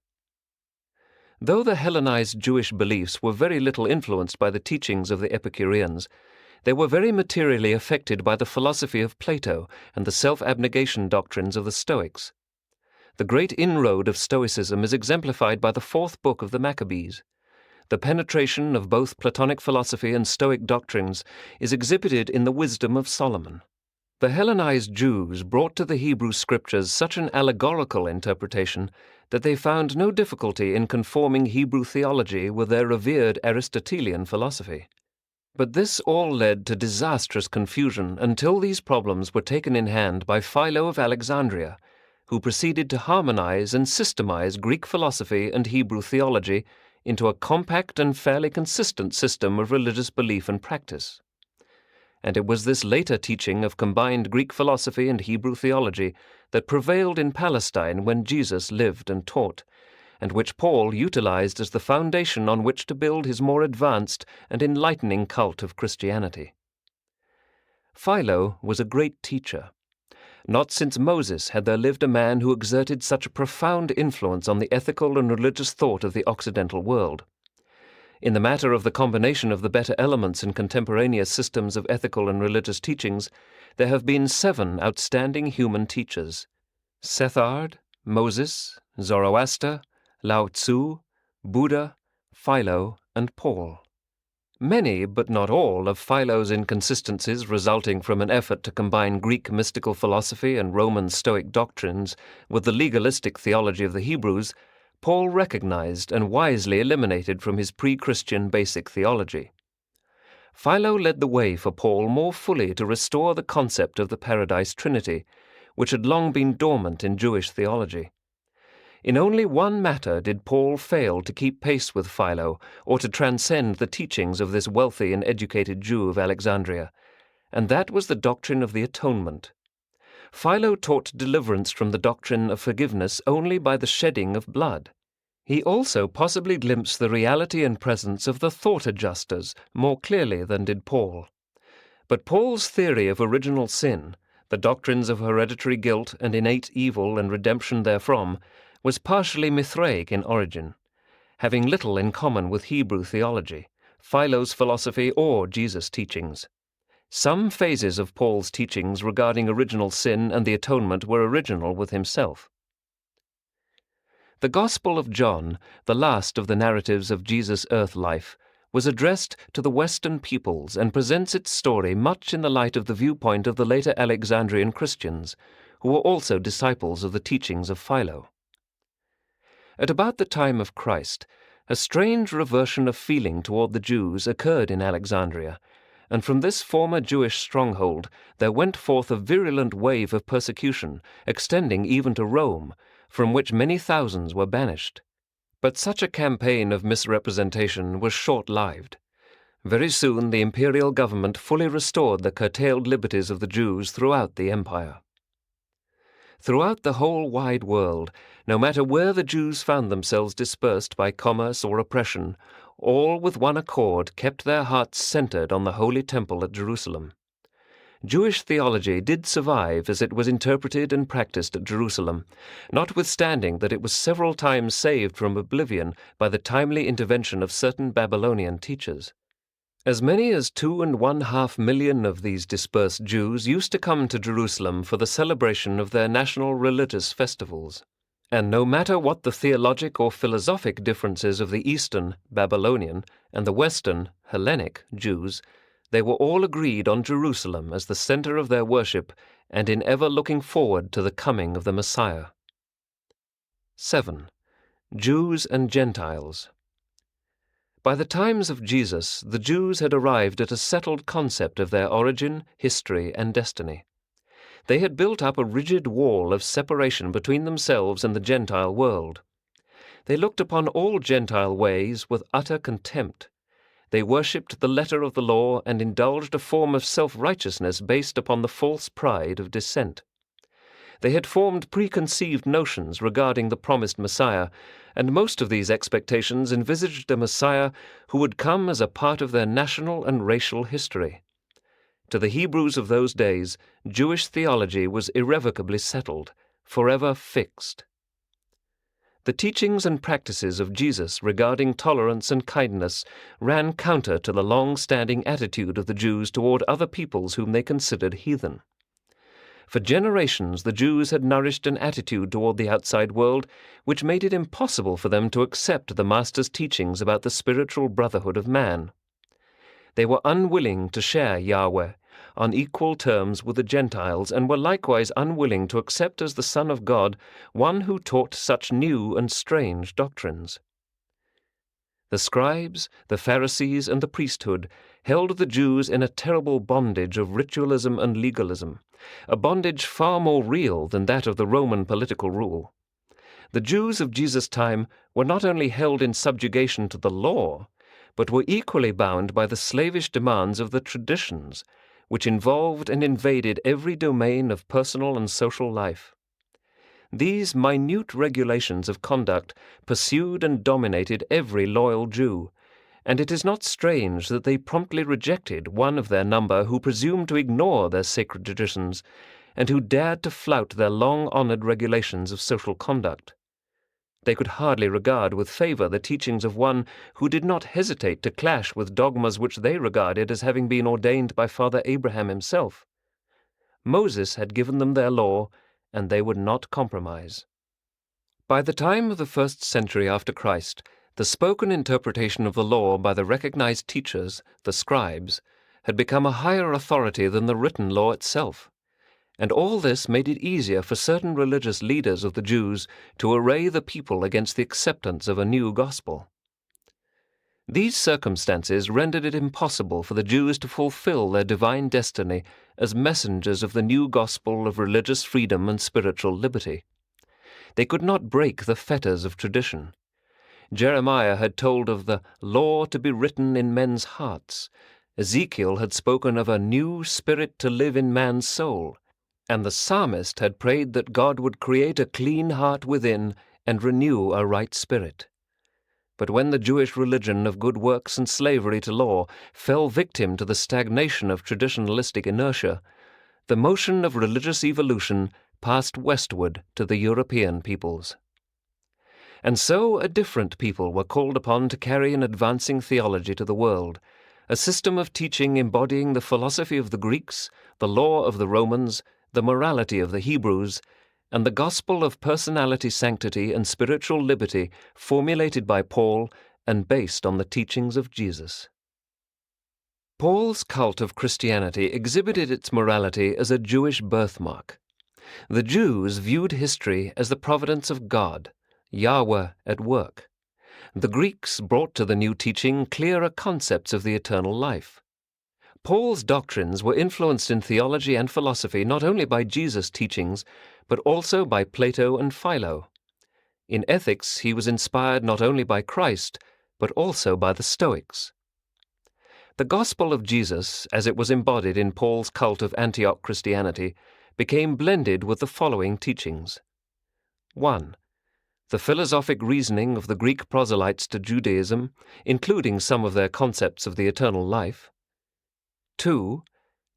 Though the Hellenized Jewish beliefs were very little influenced by the teachings of the Epicureans, they were very materially affected by the philosophy of Plato and the self-abnegation doctrines of the Stoics. The great inroad of Stoicism is exemplified by the 4th book of the Maccabees. The penetration of both Platonic philosophy and Stoic doctrines is exhibited in the wisdom of Solomon. The Hellenized Jews brought to the Hebrew scriptures such an allegorical interpretation that they found no difficulty in conforming Hebrew theology with their revered Aristotelian philosophy. But this all led to disastrous confusion until these problems were taken in hand by Philo of Alexandria, who proceeded to harmonize and systemize Greek philosophy and Hebrew theology into a compact and fairly consistent system of religious belief and practice. And it was this later teaching of combined Greek philosophy and Hebrew theology that prevailed in Palestine when Jesus lived and taught, and which Paul utilized as the foundation on which to build his more advanced and enlightening cult of Christianity. Philo was a great teacher. Not since Moses had there lived a man who exerted such a profound influence on the ethical and religious thought of the Occidental world. In the matter of the combination of the better elements in contemporaneous systems of ethical and religious teachings, there have been 7 outstanding human teachers: Sethard, Moses, Zoroaster, Lao Tzu, Buddha, Philo, and Paul. Many, but not all, of Philo's inconsistencies resulting from an effort to combine Greek mystical philosophy and Roman Stoic doctrines with the legalistic theology of the Hebrews, Paul recognized and wisely eliminated from his pre-Christian basic theology. Philo led the way for Paul more fully to restore the concept of the Paradise Trinity, which had long been dormant in Jewish theology. In only one matter did Paul fail to keep pace with Philo or to transcend the teachings of this wealthy and educated Jew of Alexandria, and that was the doctrine of the atonement. Philo taught deliverance from the doctrine of forgiveness only by the shedding of blood. He also possibly glimpsed the reality and presence of the thought adjusters more clearly than did Paul. But Paul's theory of original sin, the doctrines of hereditary guilt and innate evil and redemption therefrom, was partially Mithraic in origin, having little in common with Hebrew theology, Philo's philosophy, or Jesus' teachings. Some phases of Paul's teachings regarding original sin and the atonement were original with himself. The Gospel of John, the last of the narratives of Jesus' earth life, was addressed to the Western peoples and presents its story much in the light of the viewpoint of the later Alexandrian Christians, who were also disciples of the teachings of Philo. At about the time of Christ, a strange reversion of feeling toward the Jews occurred in Alexandria, and from this former Jewish stronghold there went forth a virulent wave of persecution, extending even to Rome, from which many thousands were banished. But such a campaign of misrepresentation was short-lived. Very soon the imperial government fully restored the curtailed liberties of the Jews throughout the empire. Throughout the whole wide world, no matter where the Jews found themselves dispersed by commerce or oppression, all with one accord kept their hearts centered on the Holy Temple at Jerusalem. Jewish theology did survive as it was interpreted and practiced at Jerusalem, notwithstanding that it was several times saved from oblivion by the timely intervention of certain Babylonian teachers. As many as 2.5 million of these dispersed Jews used to come to Jerusalem for the celebration of their national religious festivals. And no matter what the theologic or philosophic differences of the Eastern, Babylonian, and the Western, Hellenic, Jews, they were all agreed on Jerusalem as the center of their worship and in ever looking forward to the coming of the Messiah. 7. Jews and Gentiles. By the times of Jesus, the Jews had arrived at a settled concept of their origin, history, and destiny. They had built up a rigid wall of separation between themselves and the Gentile world. They looked upon all Gentile ways with utter contempt. They worshipped the letter of the law and indulged a form of self-righteousness based upon the false pride of dissent. They had formed preconceived notions regarding the promised Messiah, and most of these expectations envisaged a Messiah who would come as a part of their national and racial history. To the Hebrews of those days, Jewish theology was irrevocably settled, forever fixed. The teachings and practices of Jesus regarding tolerance and kindness ran counter to the long-standing attitude of the Jews toward other peoples whom they considered heathen. For generations the Jews had nourished an attitude toward the outside world which made it impossible for them to accept the Master's teachings about the spiritual brotherhood of man. They were unwilling to share Yahweh on equal terms with the Gentiles, and were likewise unwilling to accept as the Son of God one who taught such new and strange doctrines. The scribes, the Pharisees, and the priesthood held the Jews in a terrible bondage of ritualism and legalism, a bondage far more real than that of the Roman political rule. The Jews of Jesus' time were not only held in subjugation to the law, but were equally bound by the slavish demands of the traditions, which involved and invaded every domain of personal and social life. These minute regulations of conduct pursued and dominated every loyal Jew, and it is not strange that they promptly rejected one of their number who presumed to ignore their sacred traditions and who dared to flout their long-honored regulations of social conduct. They could hardly regard with favor the teachings of one who did not hesitate to clash with dogmas which they regarded as having been ordained by Father Abraham himself. Moses had given them their law, and they would not compromise. By the time of the 1st century after Christ, the spoken interpretation of the law by the recognized teachers, the scribes, had become a higher authority than the written law itself. And all this made it easier for certain religious leaders of the Jews to array the people against the acceptance of a new gospel. These circumstances rendered it impossible for the Jews to fulfill their divine destiny as messengers of the new gospel of religious freedom and spiritual liberty. They could not break the fetters of tradition. Jeremiah had told of the law to be written in men's hearts. Ezekiel had spoken of a new spirit to live in man's soul. And the psalmist had prayed that God would create a clean heart within and renew a right spirit. But when the Jewish religion of good works and slavery to law fell victim to the stagnation of traditionalistic inertia, the motion of religious evolution passed westward to the European peoples. And so a different people were called upon to carry an advancing theology to the world, a system of teaching embodying the philosophy of the Greeks, the law of the Romans, the morality of the Hebrews, and the gospel of personality sanctity and spiritual liberty formulated by Paul and based on the teachings of Jesus. Paul's cult of Christianity exhibited its morality as a Jewish birthmark. The Jews viewed history as the providence of God, Yahweh at work. The Greeks brought to the new teaching clearer concepts of the eternal life. Paul's doctrines were influenced in theology and philosophy not only by Jesus' teachings, but also by Plato and Philo. In ethics, he was inspired not only by Christ, but also by the Stoics. The gospel of Jesus, as it was embodied in Paul's cult of Antioch Christianity, became blended with the following teachings. 1. The philosophic reasoning of the Greek proselytes to Judaism, including some of their concepts of the eternal life. 2.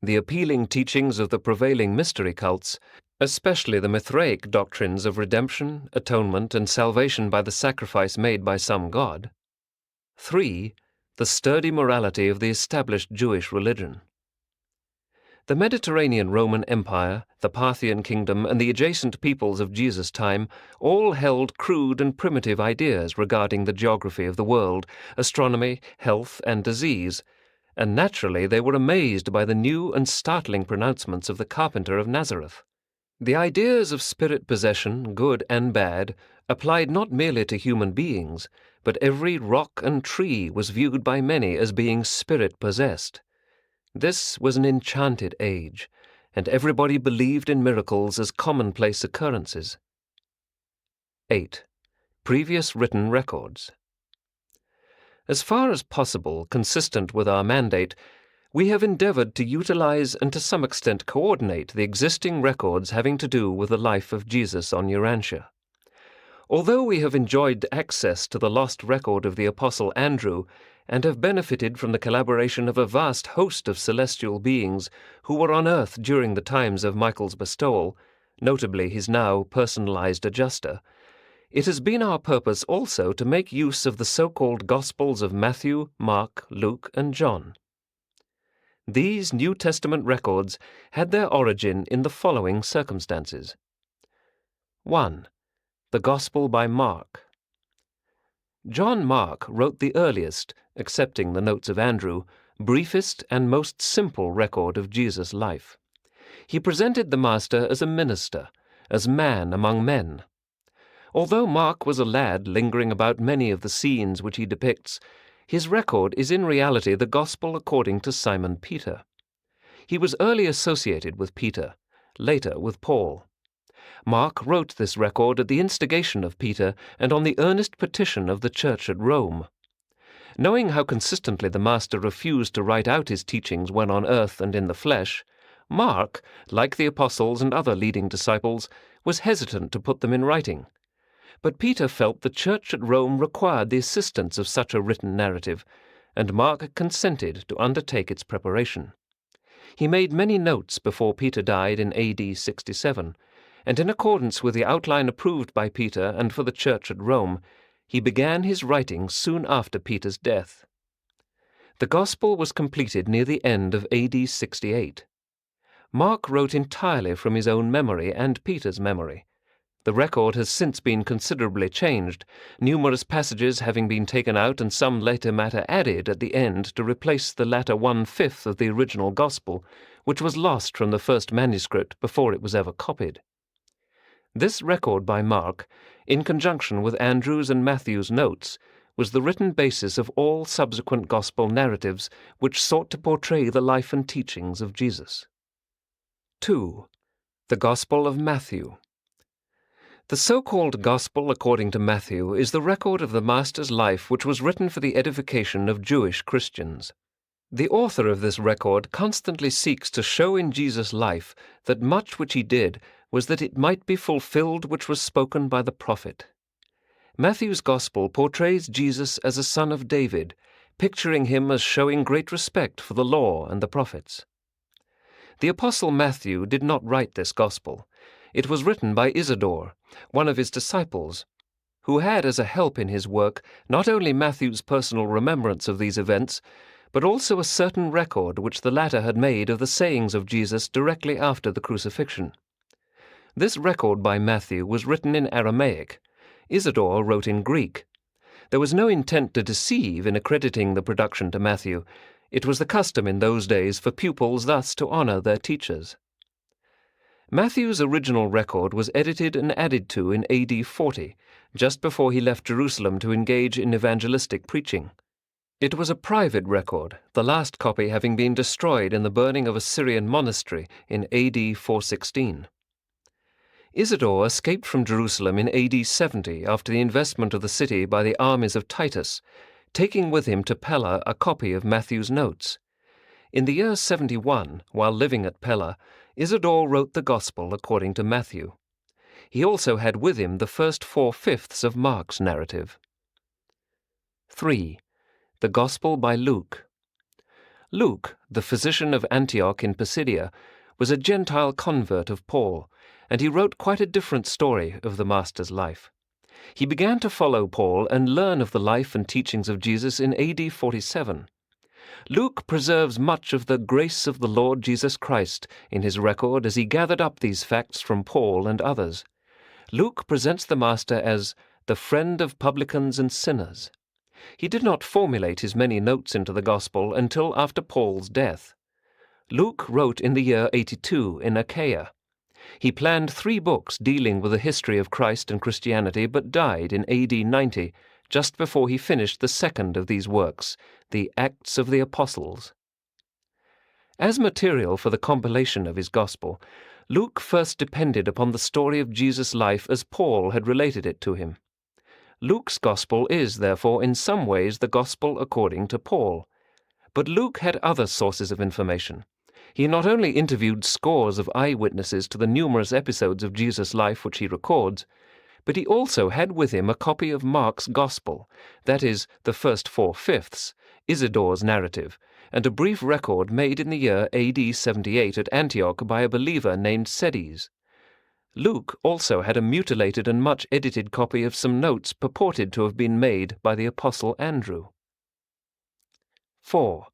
The appealing teachings of the prevailing mystery cults, especially the Mithraic doctrines of redemption, atonement, and salvation by the sacrifice made by some god. 3. The sturdy morality of the established Jewish religion. The Mediterranean Roman Empire, the Parthian kingdom, and the adjacent peoples of Jesus' time all held crude and primitive ideas regarding the geography of the world, astronomy, health, and disease, and naturally they were amazed by the new and startling pronouncements of the carpenter of Nazareth. The ideas of spirit possession, good and bad, applied not merely to human beings, but every rock and tree was viewed by many as being spirit-possessed. This was an enchanted age, and everybody believed in miracles as commonplace occurrences. 8. Previous written records. As far as possible, consistent with our mandate, we have endeavored to utilize and to some extent coordinate the existing records having to do with the life of Jesus on Urantia. Although we have enjoyed access to the lost record of the Apostle Andrew and have benefited from the collaboration of a vast host of celestial beings who were on earth during the times of Michael's bestowal, notably his now personalized adjuster, it has been our purpose also to make use of the so-called Gospels of Matthew, Mark, Luke, and John. These New Testament records had their origin in the following circumstances. 1. The Gospel by Mark. John Mark wrote the earliest, excepting the notes of Andrew, briefest and most simple record of Jesus' life. He presented the Master as a minister, as man among men. Although Mark was a lad lingering about many of the scenes which he depicts, his record is in reality the Gospel according to Simon Peter. He was early associated with Peter, later with Paul. Mark wrote this record at the instigation of Peter and on the earnest petition of the church at Rome. Knowing how consistently the Master refused to write out his teachings when on earth and in the flesh, Mark, like the apostles and other leading disciples, was hesitant to put them in writing. But Peter felt the church at Rome required the assistance of such a written narrative, and Mark consented to undertake its preparation. He made many notes before Peter died in AD 67, and in accordance with the outline approved by Peter and for the church at Rome, he began his writing soon after Peter's death. The Gospel was completed near the end of AD 68. Mark wrote entirely from his own memory and Peter's memory. The record has since been considerably changed, numerous passages having been taken out and some later matter added at the end to replace the latter 1/5 of the original Gospel, which was lost from the first manuscript before it was ever copied. This record by Mark, in conjunction with Andrew's and Matthew's notes, was the written basis of all subsequent Gospel narratives which sought to portray the life and teachings of Jesus. 2. The Gospel of Matthew. The so-called Gospel according to Matthew is the record of the Master's life which was written for the edification of Jewish Christians. The author of this record constantly seeks to show in Jesus' life that much which he did was that it might be fulfilled which was spoken by the prophet. Matthew's Gospel portrays Jesus as a son of David, picturing him as showing great respect for the law and the prophets. The Apostle Matthew did not write this Gospel. It was written by Isidore, one of his disciples, who had as a help in his work not only Matthew's personal remembrance of these events, but also a certain record which the latter had made of the sayings of Jesus directly after the crucifixion. This record by Matthew was written in Aramaic. Isidore wrote in Greek. There was no intent to deceive in accrediting the production to Matthew. It was the custom in those days for pupils thus to honor their teachers. Matthew's original record was edited and added to in AD 40, just before he left Jerusalem to engage in evangelistic preaching. It was a private record, the last copy having been destroyed in the burning of a Syrian monastery in AD 416. Isidore escaped from Jerusalem in AD 70 after the investment of the city by the armies of Titus, taking with him to Pella a copy of Matthew's notes. In the year 71, while living at Pella, Isidore wrote the Gospel according to Matthew. He also had with him the first 4/5 of Mark's narrative. 3. The Gospel by Luke. Luke, the physician of Antioch in Pisidia, was a Gentile convert of Paul, and he wrote quite a different story of the Master's life. He began to follow Paul and learn of the life and teachings of Jesus in AD 47. Luke preserves much of the grace of the Lord Jesus Christ in his record as he gathered up these facts from Paul and others. Luke presents the Master as the friend of publicans and sinners. He did not formulate his many notes into the Gospel until after Paul's death. Luke wrote in the year 82 in Achaia. He planned 3 books dealing with the history of Christ and Christianity, but died in AD 90, just before he finished the second of these works, the Acts of the Apostles. As material for the compilation of his Gospel, Luke first depended upon the story of Jesus' life as Paul had related it to him. Luke's Gospel is, therefore, in some ways the Gospel according to Paul. But Luke had other sources of information. He not only interviewed scores of eyewitnesses to the numerous episodes of Jesus' life which he records, but he also had with him a copy of Mark's Gospel, that is, the first 4/5, Isidore's narrative, and a brief record made in the year AD 78 at Antioch by a believer named Cedes. Luke also had a mutilated and much edited copy of some notes purported to have been made by the Apostle Andrew. 4.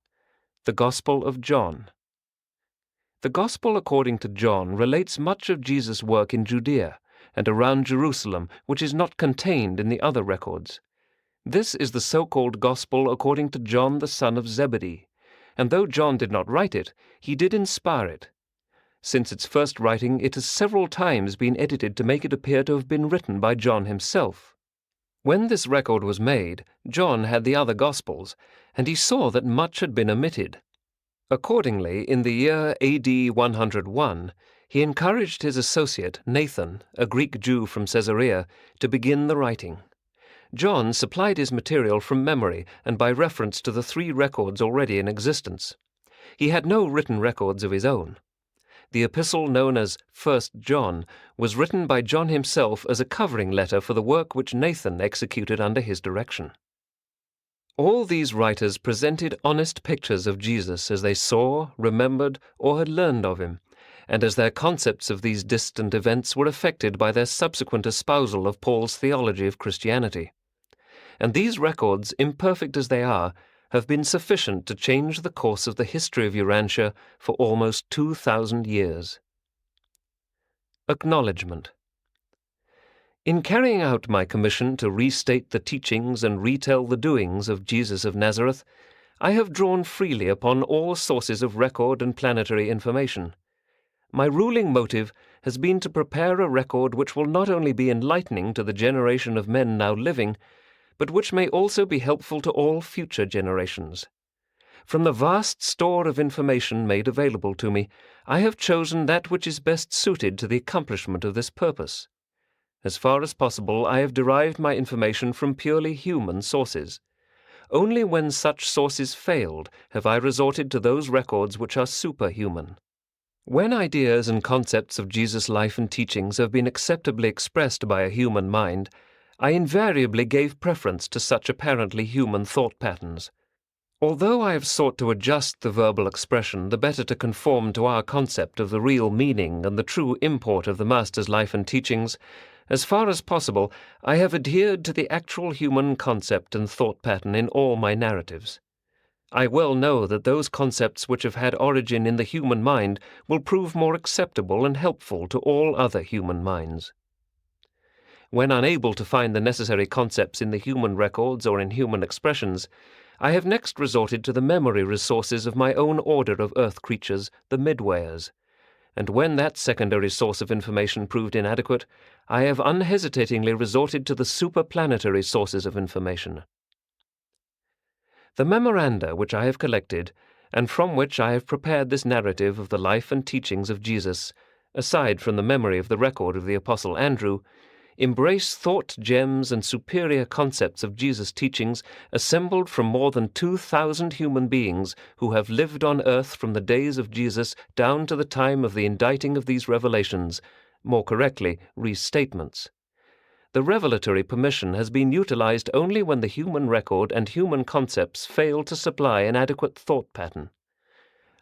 The Gospel of John. The Gospel according to John relates much of Jesus' work in Judea and around Jerusalem, which is not contained in the other records. This is the so-called Gospel according to John the son of Zebedee, and though John did not write it, he did inspire it. Since its first writing, it has several times been edited to make it appear to have been written by John himself. When this record was made, John had the other Gospels, and he saw that much had been omitted. Accordingly, in the year AD 101, he encouraged his associate, Nathan, a Greek Jew from Caesarea, to begin the writing. John supplied his material from memory and by reference to the 3 records already in existence. He had no written records of his own. The epistle known as 1 John was written by John himself as a covering letter for the work which Nathan executed under his direction. All these writers presented honest pictures of Jesus as they saw, remembered, or had learned of him, and as their concepts of these distant events were affected by their subsequent espousal of Paul's theology of Christianity. And these records, imperfect as they are, have been sufficient to change the course of the history of Urantia for almost 2,000 years. Acknowledgement. In carrying out my commission to restate the teachings and retell the doings of Jesus of Nazareth, I have drawn freely upon all sources of record and planetary information. My ruling motive has been to prepare a record which will not only be enlightening to the generation of men now living, but which may also be helpful to all future generations. From the vast store of information made available to me, I have chosen that which is best suited to the accomplishment of this purpose. As far as possible, I have derived my information from purely human sources. Only when such sources failed have I resorted to those records which are superhuman. When ideas and concepts of Jesus' life and teachings have been acceptably expressed by a human mind, I invariably gave preference to such apparently human thought patterns. Although I have sought to adjust the verbal expression the better to conform to our concept of the real meaning and the true import of the Master's life and teachings, as far as possible I have adhered to the actual human concept and thought pattern in all my narratives. I well know that those concepts which have had origin in the human mind will prove more acceptable and helpful to all other human minds. When unable to find the necessary concepts in the human records or in human expressions, I have next resorted to the memory resources of my own order of earth creatures, the Midwayers, and when that secondary source of information proved inadequate, I have unhesitatingly resorted to the superplanetary sources of information. The memoranda which I have collected, and from which I have prepared this narrative of the life and teachings of Jesus, aside from the memory of the record of the Apostle Andrew, embrace thought gems and superior concepts of Jesus' teachings assembled from more than 2,000 human beings who have lived on earth from the days of Jesus down to the time of the inditing of these revelations, more correctly, restatements. The revelatory permission has been utilized only when the human record and human concepts fail to supply an adequate thought pattern.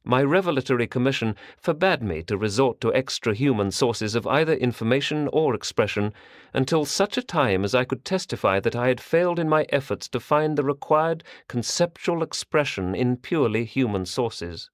My revelatory commission forbade me to resort to extra-human sources of either information or expression until such a time as I could testify that I had failed in my efforts to find the required conceptual expression in purely human sources.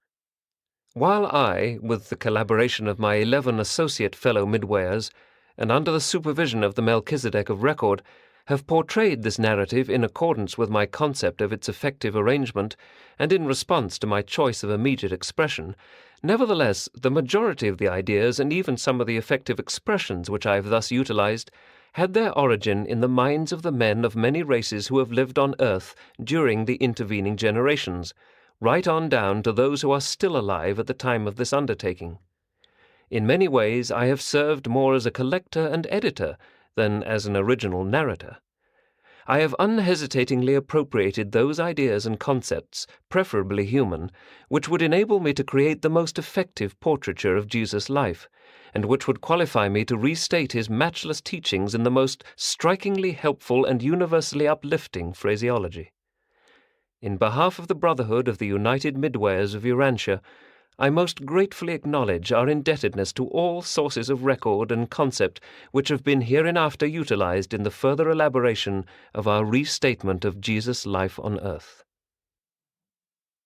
While I, with the collaboration of my 11 associate fellow Midwayers, and under the supervision of the Melchizedek of record, have portrayed this narrative in accordance with my concept of its effective arrangement and in response to my choice of immediate expression, nevertheless the majority of the ideas and even some of the effective expressions which I have thus utilized had their origin in the minds of the men of many races who have lived on earth during the intervening generations, right on down to those who are still alive at the time of this undertaking. In many ways I have served more as a collector and editor than as an original narrator. I have unhesitatingly appropriated those ideas and concepts, preferably human, which would enable me to create the most effective portraiture of Jesus' life, and which would qualify me to restate his matchless teachings in the most strikingly helpful and universally uplifting phraseology. In behalf of the Brotherhood of the United Midwayers of Urantia, I most gratefully acknowledge our indebtedness to all sources of record and concept which have been hereinafter utilized in the further elaboration of our restatement of Jesus' life on earth.